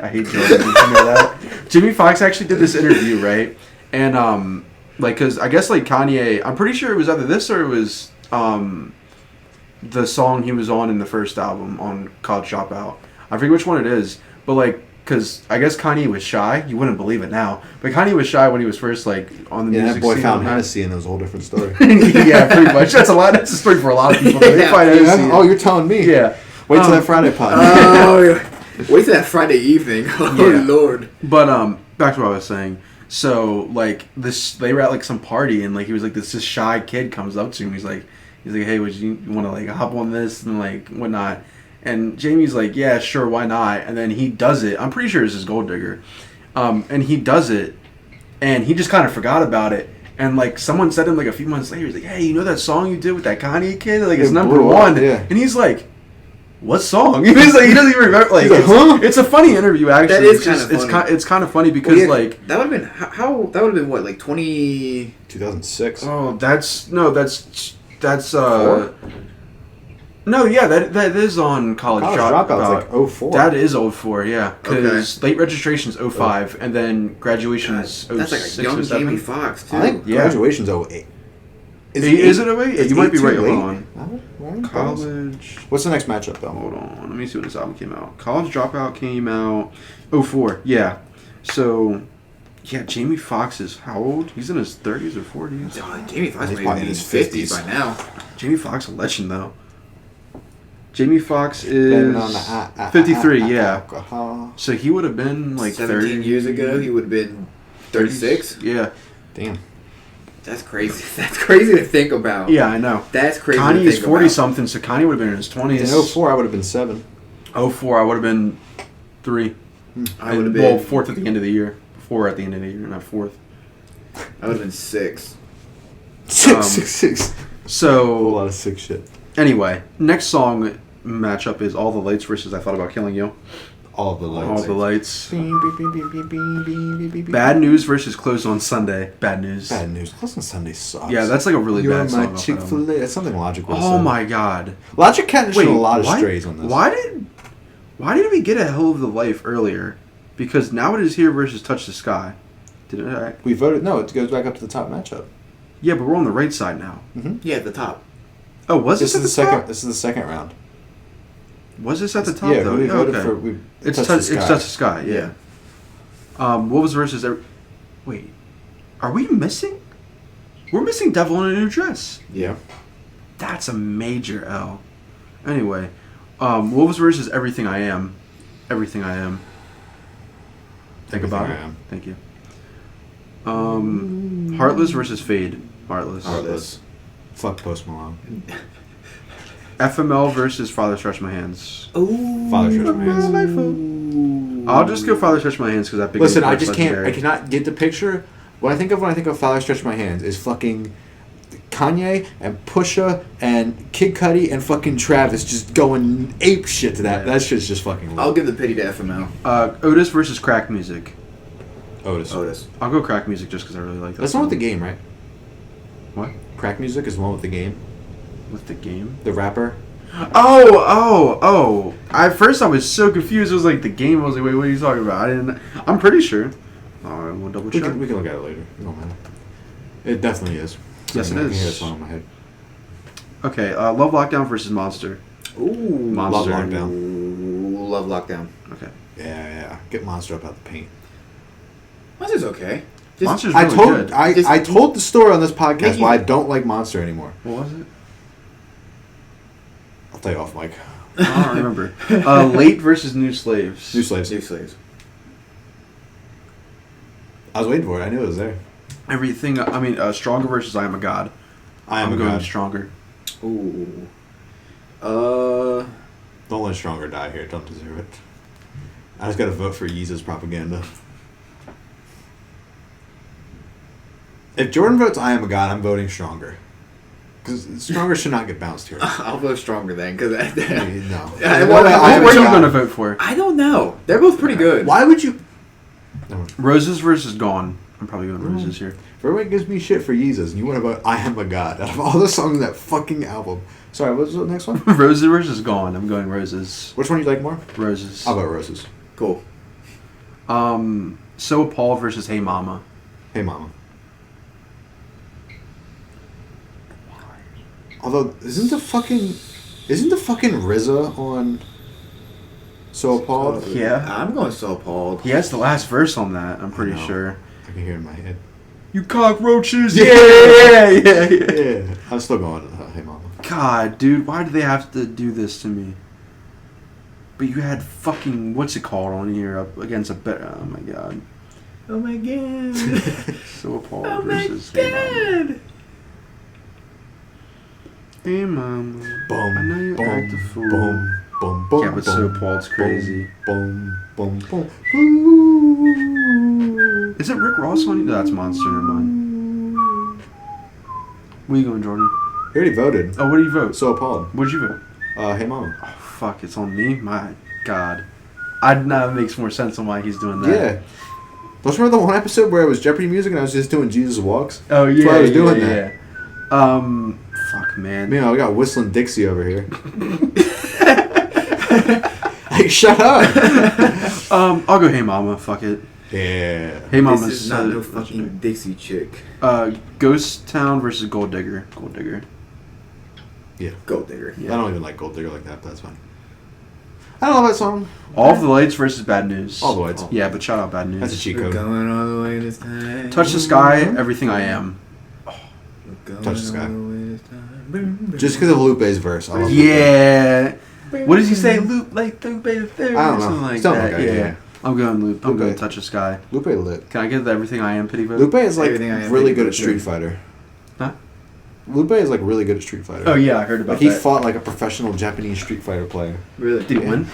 Speaker 2: I hate Jordan. Did you know that? Jamie Foxx actually did this interview, right? And cause I guess like Kanye, I'm pretty sure it was either this or it was the song he was on in the first album on College Dropout. I forget which one it is, but like, cause I guess Kanye was shy. You wouldn't believe it now, but Kanye was shy when he was first like on the music
Speaker 1: that boy
Speaker 2: scene.
Speaker 1: found Hennessy, and it was a whole different story.
Speaker 2: Yeah, pretty much. That's a story for a lot of people. They find Hennessy.
Speaker 1: Oh, you're telling me?
Speaker 2: Yeah.
Speaker 1: Wait till that Friday pod.
Speaker 3: Wait till that Friday evening. Oh,
Speaker 2: Yeah.
Speaker 3: Lord.
Speaker 2: But back to what I was saying. So like they were at like some party and like he was like this shy kid comes up to him. He's like, hey, would you want to like hop on this and like whatnot? And Jamie's like, yeah, sure, why not? And then he does it. I'm pretty sure this is Gold Digger. And he does it, and he just kind of forgot about it. And like someone said to him like a few months later, he's like, hey, you know that song you did with that Kanye kid? Like it's number one.
Speaker 1: Yeah.
Speaker 2: And he's like, what song? He's like, he doesn't even remember. Like, it's a funny interview actually.
Speaker 3: That is kind of funny.
Speaker 2: It's kind of funny because like
Speaker 3: that would have been how that would have been what, like
Speaker 1: 2006.
Speaker 2: Oh, that's
Speaker 1: Four?
Speaker 2: No, yeah, that is on College Dropout.
Speaker 1: Like 04.
Speaker 2: That is 04, yeah. Because late registration's 05, and then graduation's 06
Speaker 3: that's like a young
Speaker 2: or 7.
Speaker 3: Jamie Foxx too.
Speaker 1: I think graduation's 08.
Speaker 2: Is it 08? Yeah, you might be right. Hold on.
Speaker 1: Right?
Speaker 2: College.
Speaker 1: What's the next matchup though?
Speaker 2: Hold on. Let me see when this album came out. College Dropout came out 04. Yeah. So, yeah, Jamie Foxx is how old? He's in his 30s or 40s.
Speaker 3: Oh, Jamie Foxx
Speaker 1: He's
Speaker 3: may
Speaker 1: probably
Speaker 3: be
Speaker 1: in
Speaker 3: in
Speaker 1: his
Speaker 3: his
Speaker 1: 50s
Speaker 3: 50s by now.
Speaker 2: Jamie Foxx a legend though. Jamie Foxx is 53. Yeah. So he would have been like
Speaker 3: 17
Speaker 2: 30
Speaker 3: years ago. He would have been 36.
Speaker 2: Yeah.
Speaker 1: Damn.
Speaker 3: That's crazy. That's crazy to think about.
Speaker 2: Yeah, I know.
Speaker 3: That's crazy.
Speaker 2: Kanye
Speaker 3: to
Speaker 2: is
Speaker 3: think
Speaker 2: 40
Speaker 3: about.
Speaker 2: something, so Kanye would have been in his 20s.
Speaker 1: In 04, I would have been 7.
Speaker 2: 04, I would have been 3.
Speaker 3: I would have been
Speaker 2: 4th at the end of the year. 4 at the end of the year, not 4th.
Speaker 3: I would have been 6.
Speaker 1: 6. A
Speaker 2: So
Speaker 1: whole lot of sick shit.
Speaker 2: anyway, next song matchup is All the Lights versus I Thought About Killing You.
Speaker 1: All the lights.
Speaker 2: All the Lights. Bad News versus Closed on Sunday. Bad News.
Speaker 1: Bad News. Close on Sunday sucks.
Speaker 2: Yeah, that's like a really
Speaker 1: You're
Speaker 2: bad song.
Speaker 1: my Chick-fil-A. That's something Logic would have
Speaker 2: Oh
Speaker 1: said.
Speaker 2: my god.
Speaker 1: Logic catched a lot of
Speaker 2: what?
Speaker 1: strays on this.
Speaker 2: Why did we get a Hell of the Life earlier? Because Now It Is Here versus Touch the Sky. Did it?
Speaker 1: We voted. No, it goes back up to the top matchup.
Speaker 2: Yeah, but we're on the right side now.
Speaker 3: Yeah, at the top.
Speaker 2: Oh, was this at the
Speaker 1: second?
Speaker 2: top?
Speaker 1: This is the second round.
Speaker 2: Was this at the top
Speaker 1: Yeah,
Speaker 2: though?
Speaker 1: we voted
Speaker 2: okay.
Speaker 1: for.
Speaker 2: It's
Speaker 1: Touch
Speaker 2: Touch
Speaker 1: the Sky.
Speaker 2: the Sky. Yeah. What was versus? Wait, are we missing? We're missing Devil in a New Dress.
Speaker 1: Yeah.
Speaker 2: That's a major L. Anyway, what was versus Everything I Am? Everything I Am. Think
Speaker 1: Everything
Speaker 2: about
Speaker 1: I
Speaker 2: it.
Speaker 1: Am.
Speaker 2: Thank you. Heartless versus Fade. Heartless.
Speaker 1: Heartless. Fuck Post Malone.
Speaker 2: FML versus Father Stretch My Hands.
Speaker 3: Ooh.
Speaker 1: Father Stretch My Hands.
Speaker 2: I'll just go Father Stretch My Hands because that big.
Speaker 1: Listen, I just can't. I cannot get the picture. What I think of when I think of Father Stretch My Hands is fucking Kanye and Pusha and Kid Cudi and fucking Travis just going ape shit to that.
Speaker 2: Yeah.
Speaker 1: That shit's just fucking.
Speaker 3: I'll give the pity to FML.
Speaker 2: Otis versus Crack Music.
Speaker 1: Otis.
Speaker 2: I'll go Crack Music just because I really like that.
Speaker 1: That's the one with the game, right?
Speaker 2: What?
Speaker 1: Crack Music is the one with the game.
Speaker 2: With the game?
Speaker 1: The rapper.
Speaker 2: Oh! At first I was so confused. It was like the game. I was like, wait, what are you talking about? I'm pretty sure. I will double check.
Speaker 1: We can look at it later. It don't matter. It definitely is.
Speaker 2: Yes, it
Speaker 1: I can hear that
Speaker 2: is.
Speaker 1: song in my head.
Speaker 2: Okay, Love Lockdown versus Monster.
Speaker 3: Ooh.
Speaker 2: Monster.
Speaker 1: Love Lockdown.
Speaker 3: Ooh, love Lockdown.
Speaker 2: Okay.
Speaker 1: Yeah. Get Monster up out the paint.
Speaker 3: Monster's okay.
Speaker 2: Monster's
Speaker 1: I
Speaker 2: really
Speaker 1: told
Speaker 2: good.
Speaker 1: I told the story on this podcast
Speaker 3: Mickey-
Speaker 1: why I don't like Monster anymore.
Speaker 2: What was it?
Speaker 1: I'll tell you off mic.
Speaker 2: I don't remember. Late versus New Slaves.
Speaker 1: New Slaves.
Speaker 3: New Slaves.
Speaker 1: I was waiting for it. I knew it was there.
Speaker 2: Everything. Stronger versus I Am a God.
Speaker 1: I Am a
Speaker 2: going
Speaker 1: God.
Speaker 2: Stronger.
Speaker 3: Ooh.
Speaker 1: Don't let Stronger die here. Don't deserve it. I just gotta vote for Yeezus propaganda. If Jordan votes I Am a God, I'm voting Stronger. Because Stronger should not get bounced here.
Speaker 3: I'll vote Stronger then, because
Speaker 1: No.
Speaker 2: What are you going to vote for?
Speaker 3: I don't know. They're both pretty good.
Speaker 1: Why would you... No.
Speaker 2: Roses versus Gone. I'm probably going Roses here.
Speaker 1: Everyone gives me shit for Yeezus, and you want to vote I Am a God. Out of all the songs in that fucking album. Sorry, what's the next one?
Speaker 2: Roses versus Gone. I'm going Roses.
Speaker 1: Which one do you like more?
Speaker 2: Roses.
Speaker 1: I'll vote Roses.
Speaker 3: Cool.
Speaker 2: So Appalled versus Hey Mama.
Speaker 1: Hey Mama. Although, isn't the fucking RZA on So Appalled?
Speaker 2: Yeah.
Speaker 3: I'm going So Appalled.
Speaker 2: He has the last verse on that, I'm pretty
Speaker 1: I know.
Speaker 2: sure.
Speaker 1: I can hear it in my head.
Speaker 2: You cockroaches!
Speaker 1: Yeah.
Speaker 2: Yeah.
Speaker 1: I'm still going, Hey Mama.
Speaker 2: God, dude, why do they have to do this to me? But you had fucking, what's it called on here, up against a bet. Oh my god.
Speaker 3: Oh my god.
Speaker 2: So Appalled
Speaker 3: Oh my
Speaker 2: versus Hey Mama.
Speaker 3: god.
Speaker 2: Hey Mama.
Speaker 1: Boom,
Speaker 2: I know you
Speaker 1: boom,
Speaker 2: act a fool.
Speaker 1: boom, boom, boom.
Speaker 2: Yeah, but So Appalled's crazy.
Speaker 1: Boom, boom, boom. Ooh.
Speaker 2: Is it Rick Ross on you? No, that's Monster, never mind. Where you going, Jordan?
Speaker 1: He already voted.
Speaker 2: Oh, what do you vote?
Speaker 1: So Appalled.
Speaker 2: What'd you vote?
Speaker 1: Hey Mama.
Speaker 2: Oh, fuck, it's on me? My god. I know it makes more sense on why he's doing that.
Speaker 1: Yeah. Don't you remember the one episode where it was Jeopardy music and I was just doing Jesus Walks?
Speaker 2: Oh, yeah.
Speaker 1: That's why I was doing that.
Speaker 2: Yeah. Fuck, man.
Speaker 1: Meanwhile, we got Whistling Dixie over here. Hey, shut up!
Speaker 2: I'll go Hey Mama, fuck it.
Speaker 1: Yeah.
Speaker 2: Hey Mama's
Speaker 3: This is not no fucking Dixie chick.
Speaker 2: Ghost Town versus Gold Digger. Gold Digger.
Speaker 1: Yeah.
Speaker 3: Gold Digger.
Speaker 2: Yeah.
Speaker 1: I don't even like Gold Digger like that, but that's fine. I don't love that song.
Speaker 2: All of the Lights versus Bad News.
Speaker 1: All the Lights.
Speaker 2: Yeah, but shout out Bad News.
Speaker 1: That's a cheat
Speaker 3: We're
Speaker 1: code.
Speaker 3: going all the way this time.
Speaker 2: Touch the Sky, Everything I Am.
Speaker 3: We're going
Speaker 1: Touch the Sky.
Speaker 3: all the way this time.
Speaker 1: Just because of Lupe's verse. I love Lupe.
Speaker 2: Yeah. What does he say? Loop like Lupe the Third
Speaker 1: I don't
Speaker 2: or
Speaker 1: know.
Speaker 2: something like
Speaker 1: Something
Speaker 2: that.
Speaker 1: like that, yeah.
Speaker 2: I'm going Loop. I'm
Speaker 1: Lupe.
Speaker 2: going Touch the Sky.
Speaker 1: Lupe lit.
Speaker 2: Can I get the Everything I Am pity vote?
Speaker 1: Lupe is like
Speaker 3: Everything I Am
Speaker 1: really
Speaker 3: Pity
Speaker 1: good
Speaker 3: vote,
Speaker 1: at Street
Speaker 3: too.
Speaker 1: Fighter.
Speaker 2: Huh?
Speaker 1: Lupe is like really good at Street Fighter.
Speaker 2: Oh yeah, I heard about
Speaker 1: Like he
Speaker 2: that.
Speaker 1: fought like a professional Japanese Street Fighter player.
Speaker 3: Really?
Speaker 2: Did he win?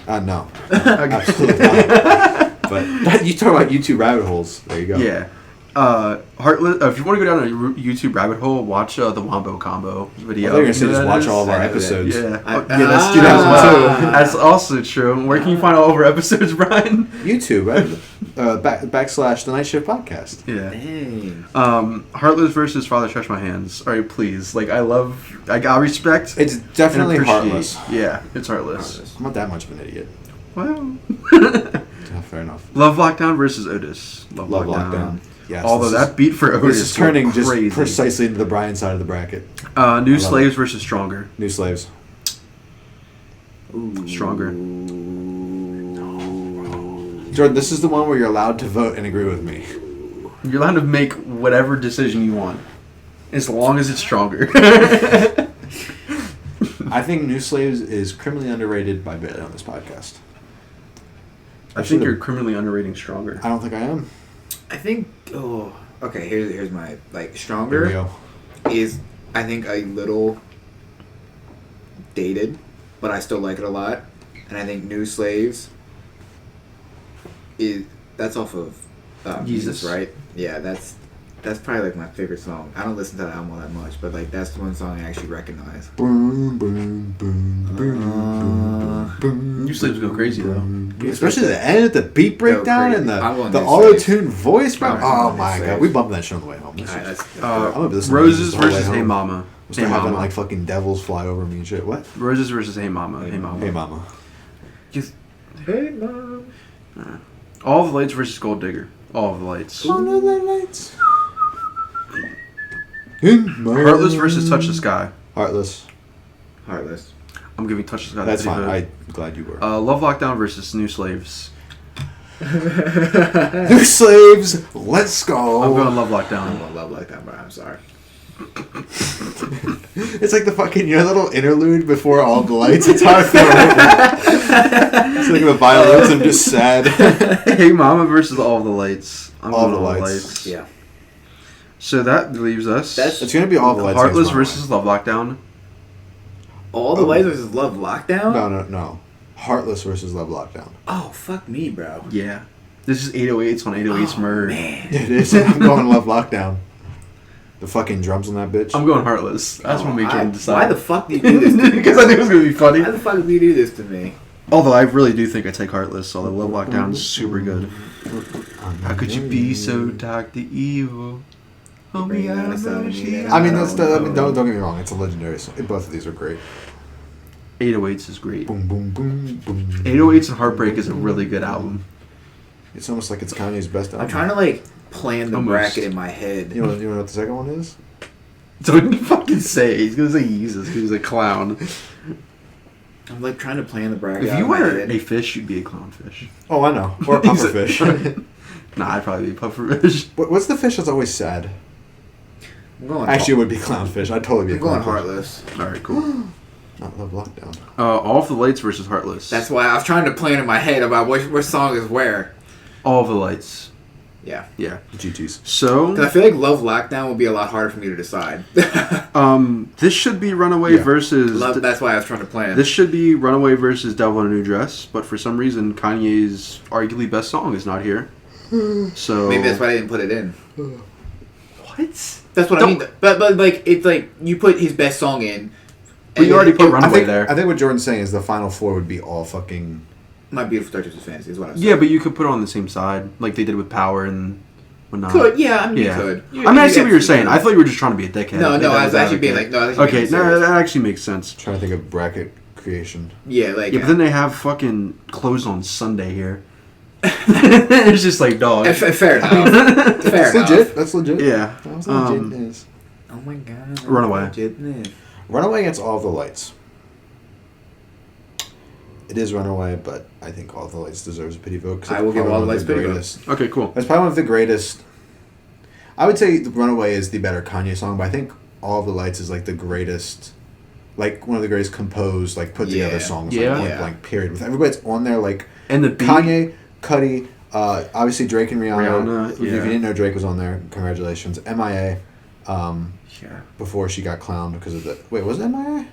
Speaker 1: No. Absolutely not. But you talk about YouTube rabbit holes. There you go.
Speaker 2: Yeah. Heartless. If you want to go down a YouTube rabbit hole, watch the Wombo Combo video.
Speaker 1: I thought you were gonna say
Speaker 2: You know
Speaker 1: just
Speaker 2: that
Speaker 1: watch
Speaker 2: is?
Speaker 1: all of our
Speaker 3: I know that.
Speaker 1: episodes.
Speaker 2: Yeah.
Speaker 3: I-
Speaker 2: Yeah, let's do that as well.
Speaker 1: Ah.
Speaker 2: That's also true. Where can you find all of our episodes, Brian?
Speaker 1: YouTube, right? / The Night Shift Podcast.
Speaker 2: Yeah.
Speaker 3: Dang.
Speaker 2: Heartless versus Father Stretch My Hands. All right, please. Like, I respect.
Speaker 1: It's
Speaker 2: and
Speaker 1: definitely
Speaker 2: appreciate-
Speaker 1: Heartless.
Speaker 2: Yeah, it's Heartless.
Speaker 1: I'm not that much of an idiot.
Speaker 2: Well.
Speaker 1: Yeah, fair enough.
Speaker 2: Love Lockdown versus Otis.
Speaker 1: Love Lockdown. Yes.
Speaker 2: Although
Speaker 1: this
Speaker 2: that beat for
Speaker 1: is,
Speaker 2: Otis
Speaker 1: this is turning
Speaker 2: was crazy.
Speaker 1: just precisely into the Brian side of the bracket.
Speaker 2: New
Speaker 1: love
Speaker 2: Slaves versus Stronger.
Speaker 1: New Slaves.
Speaker 3: Ooh.
Speaker 2: Stronger.
Speaker 1: Jordan, this is the one where you're allowed to vote and agree with me.
Speaker 2: You're allowed to make whatever decision you want, as long as it's Stronger.
Speaker 1: I think New Slaves is criminally underrated by Bailey on this podcast.
Speaker 2: I think you're criminally underrating Stronger.
Speaker 1: I don't think I am.
Speaker 3: I think. Oh. Okay. Here's my like
Speaker 1: Here we
Speaker 3: Stronger
Speaker 1: go.
Speaker 3: is I think a little dated, but I still like it a lot. And I think New Slaves that's off of Jesus,
Speaker 2: Jesus.
Speaker 3: right? Yeah, that's probably like my favorite song. I don't listen to that album all that much, but like that's the one song I actually recognize.
Speaker 1: Boom, boom, boom, boom, boom.
Speaker 2: New Slaves go crazy though.
Speaker 1: Especially the end, the beat breakdown
Speaker 3: crazy.
Speaker 1: and
Speaker 3: I'm going
Speaker 1: the
Speaker 3: New
Speaker 1: auto-tuned voice, bro.
Speaker 3: I'm
Speaker 1: Oh
Speaker 3: going
Speaker 1: my
Speaker 3: New
Speaker 1: god,
Speaker 3: Slaves.
Speaker 1: we bumped that shit on the way home.
Speaker 3: All right, that's
Speaker 1: I'm gonna be listening to
Speaker 2: Roses
Speaker 1: this the whole way
Speaker 2: versus Hey
Speaker 1: home.
Speaker 2: Mama.
Speaker 1: We'll
Speaker 2: Hey
Speaker 1: start having
Speaker 2: Mama.
Speaker 1: like fucking devils fly over me and shit. What?
Speaker 2: Roses versus Hey Mama. Hey Mama.
Speaker 1: Hey mama.
Speaker 2: Just-
Speaker 3: Hey Mom.
Speaker 2: All of the Lights versus Gold Digger. All of the Lights.
Speaker 1: Under the lights. In my
Speaker 2: Heartless versus Touch the Sky.
Speaker 1: Heartless.
Speaker 3: Heartless.
Speaker 2: I'm giving Touch the Sky.
Speaker 1: That's
Speaker 2: the
Speaker 1: fine.
Speaker 2: vote.
Speaker 1: I'm glad you were.
Speaker 2: Love Lockdown versus New Slaves.
Speaker 1: New Slaves, let's go.
Speaker 2: I'm going Love
Speaker 3: I
Speaker 2: Lockdown.
Speaker 3: don't love like that, but I'm sorry.
Speaker 1: It's like the fucking your little interlude before all the lights. It's how I feel right now. It's like the violins. I'm just sad.
Speaker 2: Hey Mama versus All of the Lights. I'm
Speaker 1: All
Speaker 2: going
Speaker 1: the
Speaker 2: All the
Speaker 1: Lights.
Speaker 2: Lights.
Speaker 3: Yeah.
Speaker 2: So that leaves us.
Speaker 3: That's-
Speaker 1: It's gonna be all the lights.
Speaker 2: Heartless
Speaker 1: against my
Speaker 2: versus Love Lockdown.
Speaker 3: All the Lights versus Love Lockdown?
Speaker 1: No. Heartless versus Love Lockdown.
Speaker 3: Oh, fuck me, bro.
Speaker 2: Yeah. This is 808s on 808s Murder.
Speaker 3: Man.
Speaker 1: It is. I'm going Love Lockdown. The fucking drums on that bitch.
Speaker 2: I'm going Heartless. That's what makes me decide.
Speaker 3: Why the fuck do you do this to me?
Speaker 2: Because I think it was going to be funny.
Speaker 3: Why the fuck do you do this to me?
Speaker 2: Although I really do think I take Heartless, although Love Lockdown is super good. How could you be so dark, the evil? Homie, I know she.
Speaker 1: I mean, don't get me wrong. It's a legendary song. Both of these are great.
Speaker 2: 808s is great.
Speaker 1: Boom, boom, boom, boom.
Speaker 2: 808s and Heartbreak is a really good album.
Speaker 1: It's almost like it's Kanye's best album.
Speaker 3: I'm trying to like plan the bracket in my head.
Speaker 1: You know what the second one is?
Speaker 2: Don't fucking say. He's gonna say Jesus because he's a clown.
Speaker 3: I'm like trying to plan the bracket.
Speaker 2: If you were a fish, you'd be a clownfish.
Speaker 1: Oh, I know. Or a pufferfish.
Speaker 2: Nah, I'd probably be a pufferfish.
Speaker 1: What's the fish that's always sad?
Speaker 3: I'm going
Speaker 1: Actually, it would be clownfish. I'd totally be a
Speaker 3: I'm going
Speaker 1: clownfish.
Speaker 3: Heartless.
Speaker 2: Alright, cool.
Speaker 1: Not Love Lockdown.
Speaker 2: All of the Lights versus Heartless.
Speaker 3: That's why I was trying to plan in my head about what song is where.
Speaker 2: All of the Lights.
Speaker 3: Yeah.
Speaker 2: Yeah.
Speaker 1: GTs.
Speaker 2: So...
Speaker 3: Because I feel like Love Lockdown would be a lot harder for me to decide.
Speaker 2: this should be Runaway versus...
Speaker 3: That's why I was trying to plan.
Speaker 2: This should be Runaway versus Devil in a New Dress, but for some reason, Kanye's arguably best song is not here. So...
Speaker 3: Maybe that's why I didn't put it in.
Speaker 2: What?
Speaker 3: That's what I mean. But like, it's like, you put his best song in.
Speaker 2: But you already put Runaway there.
Speaker 1: I think what Jordan's saying is the final four would be all fucking...
Speaker 3: My Beautiful Dark Twisted Fantasy is what I was saying.
Speaker 2: Yeah, but you could put it on the same side, like they did with Power and whatnot.
Speaker 3: Could, yeah, I mean, you could.
Speaker 2: I see what you're saying. I thought you were just trying to be a dickhead.
Speaker 3: No, I was actually being like, no, I was
Speaker 2: okay, no, that actually makes sense.
Speaker 1: I'm trying to think of bracket creation.
Speaker 3: Yeah, like...
Speaker 2: Yeah, but then they have fucking closed on Sunday here. It's just like, dog.
Speaker 3: Fair enough.
Speaker 1: That's legit. That's legit.
Speaker 2: Yeah.
Speaker 1: That's legit.
Speaker 3: Oh my god.
Speaker 2: Runaway.
Speaker 1: Runaway against All of the Lights. It is Runaway, but I think All of the Lights deserves a pity vote.
Speaker 3: I will give All the Lights pity vote.
Speaker 2: Okay, cool.
Speaker 1: That's probably one of the greatest. I would say Runaway is the better Kanye song, but I think All of the Lights is like the greatest, like one of the greatest composed, like put together songs.
Speaker 2: Yeah.
Speaker 1: Like point blank period. With everybody that's on there, like
Speaker 2: and the beat.
Speaker 1: Kanye, Cudi, obviously Drake and Rihanna.
Speaker 2: If
Speaker 1: you didn't know Drake was on there, congratulations. MIA. Before she got clowned because of the... Wait, was it MIA?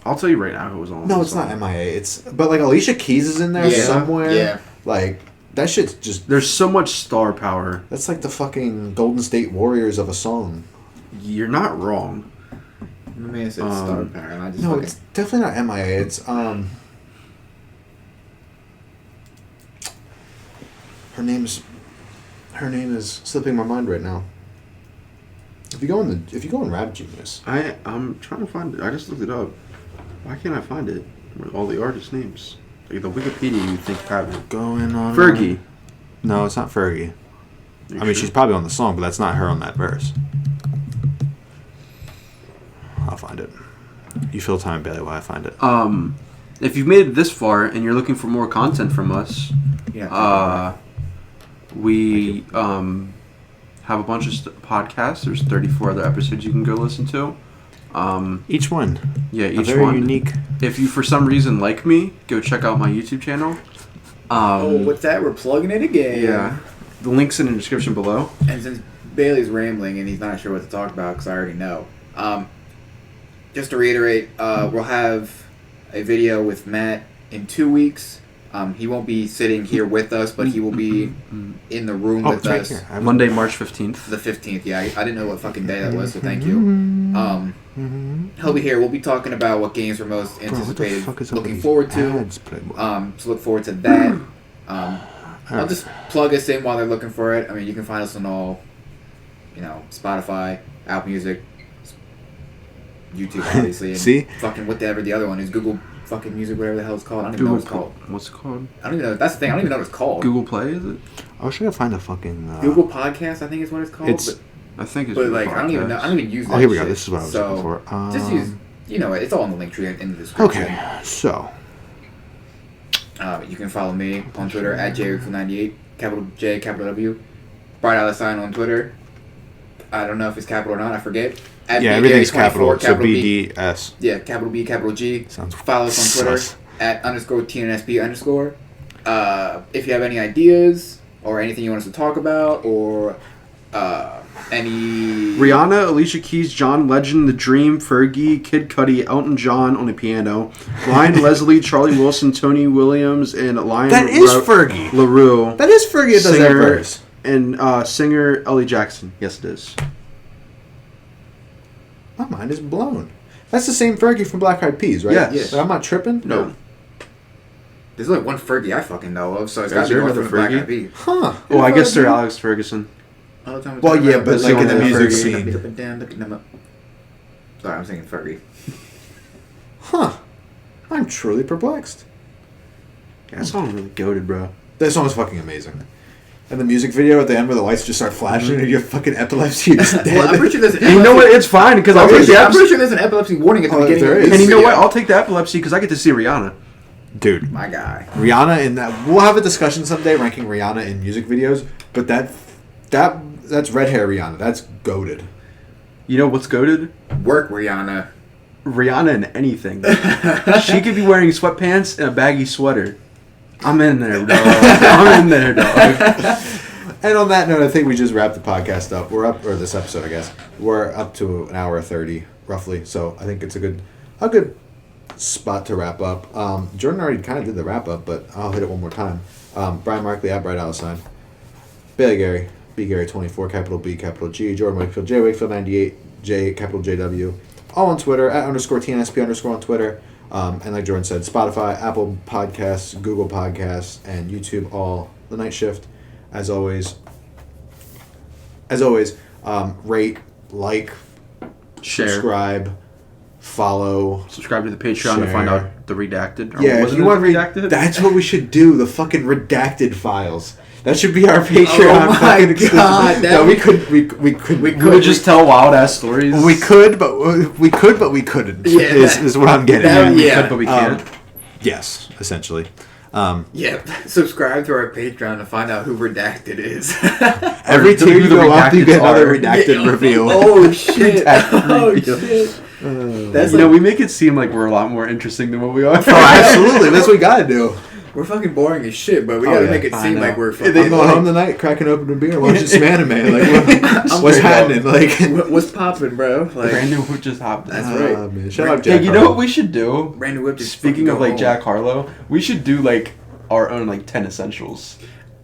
Speaker 2: I'll tell you right now who was on.
Speaker 1: No, it's not MIA. But like Alicia Keys is in there somewhere. Yeah. Like that shit's just...
Speaker 2: There's so much star power.
Speaker 1: That's like the fucking Golden State Warriors of a song.
Speaker 2: You're not wrong.
Speaker 3: I mean, it's star power. And I just
Speaker 1: no, it's definitely not MIA. It's Her name is slipping my mind right now. If you go in Rap Genius,
Speaker 2: I'm trying to find it. I just looked it up. Why can't I find it? With all the artist names, like the Wikipedia, you think have it.
Speaker 1: Going on.
Speaker 2: Fergie.
Speaker 1: No, it's not Fergie. I mean, she's probably on the song, but that's not her on that verse. I'll find it. You fill time, Bailey, while I find it.
Speaker 2: If you've made it this far and you're looking for more content from us, we have a bunch of podcasts. There's 34 other episodes you can go listen to.
Speaker 1: Each one.
Speaker 2: Yeah, each
Speaker 1: very
Speaker 2: one.
Speaker 1: Unique.
Speaker 2: If you for some reason like me, go check out my YouTube channel.
Speaker 3: What's that? We're plugging it again.
Speaker 2: Yeah. The link's in the description below.
Speaker 3: And since Bailey's rambling and he's not sure what to talk about because I already know, just to reiterate, we'll have a video with Matt in 2 weeks. He won't be sitting here with us, but he will be in the room with us.
Speaker 2: Here. Monday, March 15th.
Speaker 3: The 15th, yeah. I didn't know what fucking day that was, so thank you. He'll be here. We'll be talking about what games we're most anticipated, looking forward to. So look forward to that. I'll just plug us in while they're looking for it. I mean, you can find us on all, Spotify, Apple Music, YouTube, obviously. And
Speaker 1: See?
Speaker 3: fucking whatever the other one is. Google fucking Music, whatever the hell it's called. I don't even know what it's called.
Speaker 2: What's it called?
Speaker 3: I don't even know. That's the thing. I don't even know what it's called.
Speaker 2: Google Play, is it?
Speaker 1: I wish I could find a fucking...
Speaker 3: Google Podcast, I think is what it's called.
Speaker 2: I think it's
Speaker 3: But,
Speaker 2: Google
Speaker 3: I don't even know. I don't even use that.
Speaker 1: Oh, here we
Speaker 3: shit.
Speaker 1: go. This is what I was looking for.
Speaker 3: Just use... it's all in the link tree in the description.
Speaker 1: Okay, so...
Speaker 3: You can follow me on Twitter at JRickful98, capital J, capital W. Bright $sign on Twitter. I don't know if it's capital or not. I forget. At
Speaker 1: everything's capital. So
Speaker 3: B,
Speaker 1: BDS.
Speaker 3: Yeah, capital B, capital G.
Speaker 1: Sounds
Speaker 3: follow us on Twitter at _TNSB_. If you have any ideas or anything you want us to talk about or Any
Speaker 4: Rihanna, Alicia Keys, John Legend, The Dream, Fergie, Kid Cudi, Elton John on the piano, Ryan Leslie, Charlie Wilson, Tony Williams, and Lion
Speaker 1: That is Fergie.
Speaker 4: LaRue.
Speaker 1: That is Fergie. It does that verse.
Speaker 4: And singer Ellie Jackson. Yes, it is.
Speaker 1: My mind is blown. That's the same Fergie from Black Eyed Peas, right?
Speaker 4: Yes.
Speaker 1: I'm not tripping?
Speaker 4: No.
Speaker 3: There's only one Fergie I fucking know of, so it's
Speaker 4: Is
Speaker 3: gotta be
Speaker 4: there
Speaker 3: one from the
Speaker 4: another
Speaker 3: Black
Speaker 4: Fergie?
Speaker 3: Eyed Peas.
Speaker 1: Huh.
Speaker 4: Well, I guess they're Alex Ferguson.
Speaker 3: All the time
Speaker 1: Well, yeah, but
Speaker 4: like in the music
Speaker 1: scene.
Speaker 3: Up and down, looking them up. Sorry, I'm singing Fergie.
Speaker 1: Huh. I'm truly perplexed.
Speaker 4: Yeah, that song really goated, bro.
Speaker 1: That song is fucking amazing. And the music video at the end where the lights just start flashing and you have fucking epilepsy, you're just dead.
Speaker 3: Well, I'm pretty sure there's an
Speaker 4: And you know what? It's fine because I'll take the
Speaker 3: I'm pretty
Speaker 4: epilepsy.
Speaker 3: sure there's an epilepsy warning at the beginning
Speaker 1: there
Speaker 3: of
Speaker 1: is.
Speaker 3: this
Speaker 4: And you know
Speaker 3: video.
Speaker 4: what? I'll take the epilepsy because I get to see Rihanna.
Speaker 1: Dude.
Speaker 3: My guy.
Speaker 1: Rihanna in that. We'll have a discussion someday ranking Rihanna in music videos, but that's red hair Rihanna. That's goated.
Speaker 4: You know what's goated?
Speaker 3: Work, Rihanna.
Speaker 4: Rihanna in anything. She could be wearing sweatpants and a baggy sweater. I'm in there, dog. I'm in there, dog.
Speaker 1: And on that note, I think we just wrapped the podcast up. We're up, or this episode, I guess. We're up to an hour 30, roughly. So I think it's a good spot to wrap up. Jordan already kind of did the wrap up, but I'll hit it one more time. Brian Markley at Bright Alcine. Bailey Gary, B Gary 24, capital B, capital G. Jordan Wakefield, J Wakefield 98, J, capital JW. All on Twitter, at _TNSP_ on Twitter. And like Jordan said, Spotify, Apple Podcasts, Google Podcasts, and YouTube, all The Night Shift. As always, rate, like,
Speaker 4: Share.
Speaker 1: subscribe, follow.
Speaker 4: Subscribe to the Patreon to find out the redacted. Or
Speaker 1: Yeah, if
Speaker 4: wasn't
Speaker 1: you
Speaker 4: it
Speaker 1: want
Speaker 4: redacted?
Speaker 1: that's what we should do. The fucking redacted files. That should be our Patreon.
Speaker 3: Oh my
Speaker 1: fucking exclusive.
Speaker 3: God, that
Speaker 1: No,
Speaker 3: would-
Speaker 1: we could.
Speaker 4: We would just tell wild ass stories.
Speaker 1: We could, but we couldn't.
Speaker 3: Yeah,
Speaker 1: is what I'm getting
Speaker 3: that-
Speaker 1: at.
Speaker 4: We
Speaker 3: yeah.
Speaker 4: could, but we can't.
Speaker 1: Yes, essentially.
Speaker 3: Yep. Subscribe to our Patreon to find out who Redacted is.
Speaker 1: Every
Speaker 4: Or
Speaker 1: tier
Speaker 4: who
Speaker 1: you
Speaker 4: the
Speaker 1: go up, you get
Speaker 4: redacteds
Speaker 1: another
Speaker 4: are.
Speaker 1: redacted reveal.
Speaker 3: Oh shit. Oh
Speaker 4: reveal.
Speaker 3: shit. That's
Speaker 4: You know,
Speaker 3: like,
Speaker 4: we make it seem like we're a lot more interesting than what we are.
Speaker 1: Oh, absolutely. That's what we gotta do.
Speaker 3: we're fucking boring as shit, but we
Speaker 1: Oh,
Speaker 3: gotta
Speaker 1: yeah.
Speaker 3: make it
Speaker 4: I
Speaker 3: seem
Speaker 4: know.
Speaker 3: like we're
Speaker 1: I'm
Speaker 3: fucking.
Speaker 1: going home tonight, cracking open a beer, watching some anime. Like, what's
Speaker 3: straight
Speaker 1: happening? Like,
Speaker 3: What's popping, bro? Like,
Speaker 4: Brand new whip just hopped.
Speaker 3: That's
Speaker 4: in.
Speaker 3: right.
Speaker 1: oh, man. Shout out Jack.
Speaker 4: Hey, you know what we should do?
Speaker 3: brand new whip. Just
Speaker 4: Speaking
Speaker 3: fucking
Speaker 4: of
Speaker 3: go
Speaker 4: like
Speaker 3: home.
Speaker 4: Jack Harlow, we should do like our own like 10 essentials.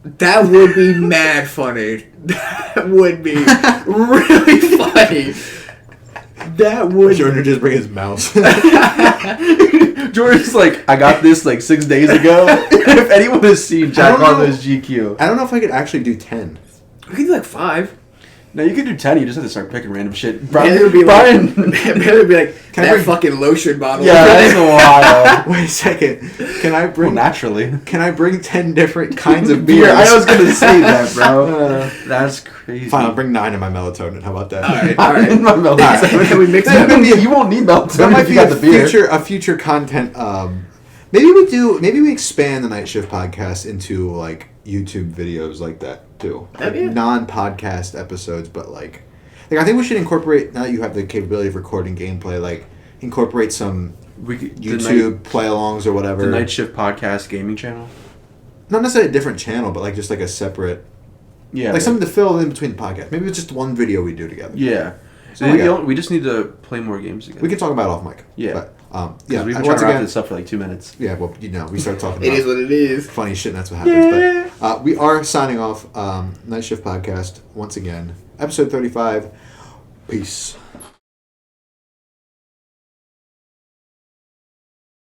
Speaker 3: That would be mad funny. That would be really funny. That would.
Speaker 1: Jordan just bring his mouse.
Speaker 4: Jordan's like, I got this like 6 days ago. If anyone has seen Jack
Speaker 1: don't know.
Speaker 4: Harlow's GQ,
Speaker 1: I don't know if I could actually do 10.
Speaker 3: We could do like 5.
Speaker 4: no, you can do 10. You just have to start picking random shit.
Speaker 3: Bailey would be
Speaker 4: Brian.
Speaker 3: like, Bailey would be like,
Speaker 1: Can I
Speaker 3: that
Speaker 1: bring-
Speaker 3: fucking lotion bottle.
Speaker 4: Yeah, that's wild.
Speaker 1: Wait a second. Can I
Speaker 4: Well,
Speaker 1: bring?
Speaker 4: naturally.
Speaker 1: Can I bring 10 different kinds of
Speaker 4: Beer.
Speaker 1: beers?
Speaker 4: I was gonna say that, bro. That's crazy.
Speaker 1: Fine, I'll bring 9 of my melatonin. How about that?
Speaker 3: All right.
Speaker 4: My melatonin.
Speaker 3: Right. Can we mix
Speaker 4: That
Speaker 3: that?
Speaker 4: would be- you won't need melatonin
Speaker 1: That might
Speaker 4: if you
Speaker 1: be
Speaker 4: got the beer.
Speaker 1: a future content. Maybe we expand the Night Shift podcast into like YouTube videos like that too.
Speaker 3: That'd be
Speaker 1: Like
Speaker 3: it.
Speaker 1: non-podcast episodes, but like I think we should incorporate, now that you have the capability of recording gameplay, like incorporate some
Speaker 4: We could,
Speaker 1: YouTube play-alongs or whatever.
Speaker 4: the Night Shift podcast gaming channel.
Speaker 1: Not necessarily a different channel, but like just like a separate,
Speaker 4: Yeah,
Speaker 1: like something to fill in between the podcast. Maybe it's just one video we do together.
Speaker 4: Yeah.
Speaker 1: So
Speaker 4: we,
Speaker 1: we got-
Speaker 4: we just need to play more games together.
Speaker 1: We can talk about it off mic.
Speaker 4: Yeah.
Speaker 1: But,
Speaker 4: Yeah, we've been trying
Speaker 1: once
Speaker 4: to wrap
Speaker 1: again,
Speaker 4: this up for like 2 minutes.
Speaker 1: yeah, well, we start talking
Speaker 3: It
Speaker 1: about
Speaker 3: is what it is.
Speaker 1: funny shit, and that's what happens. But we are signing off Night Shift Podcast once again. Episode 35. Peace.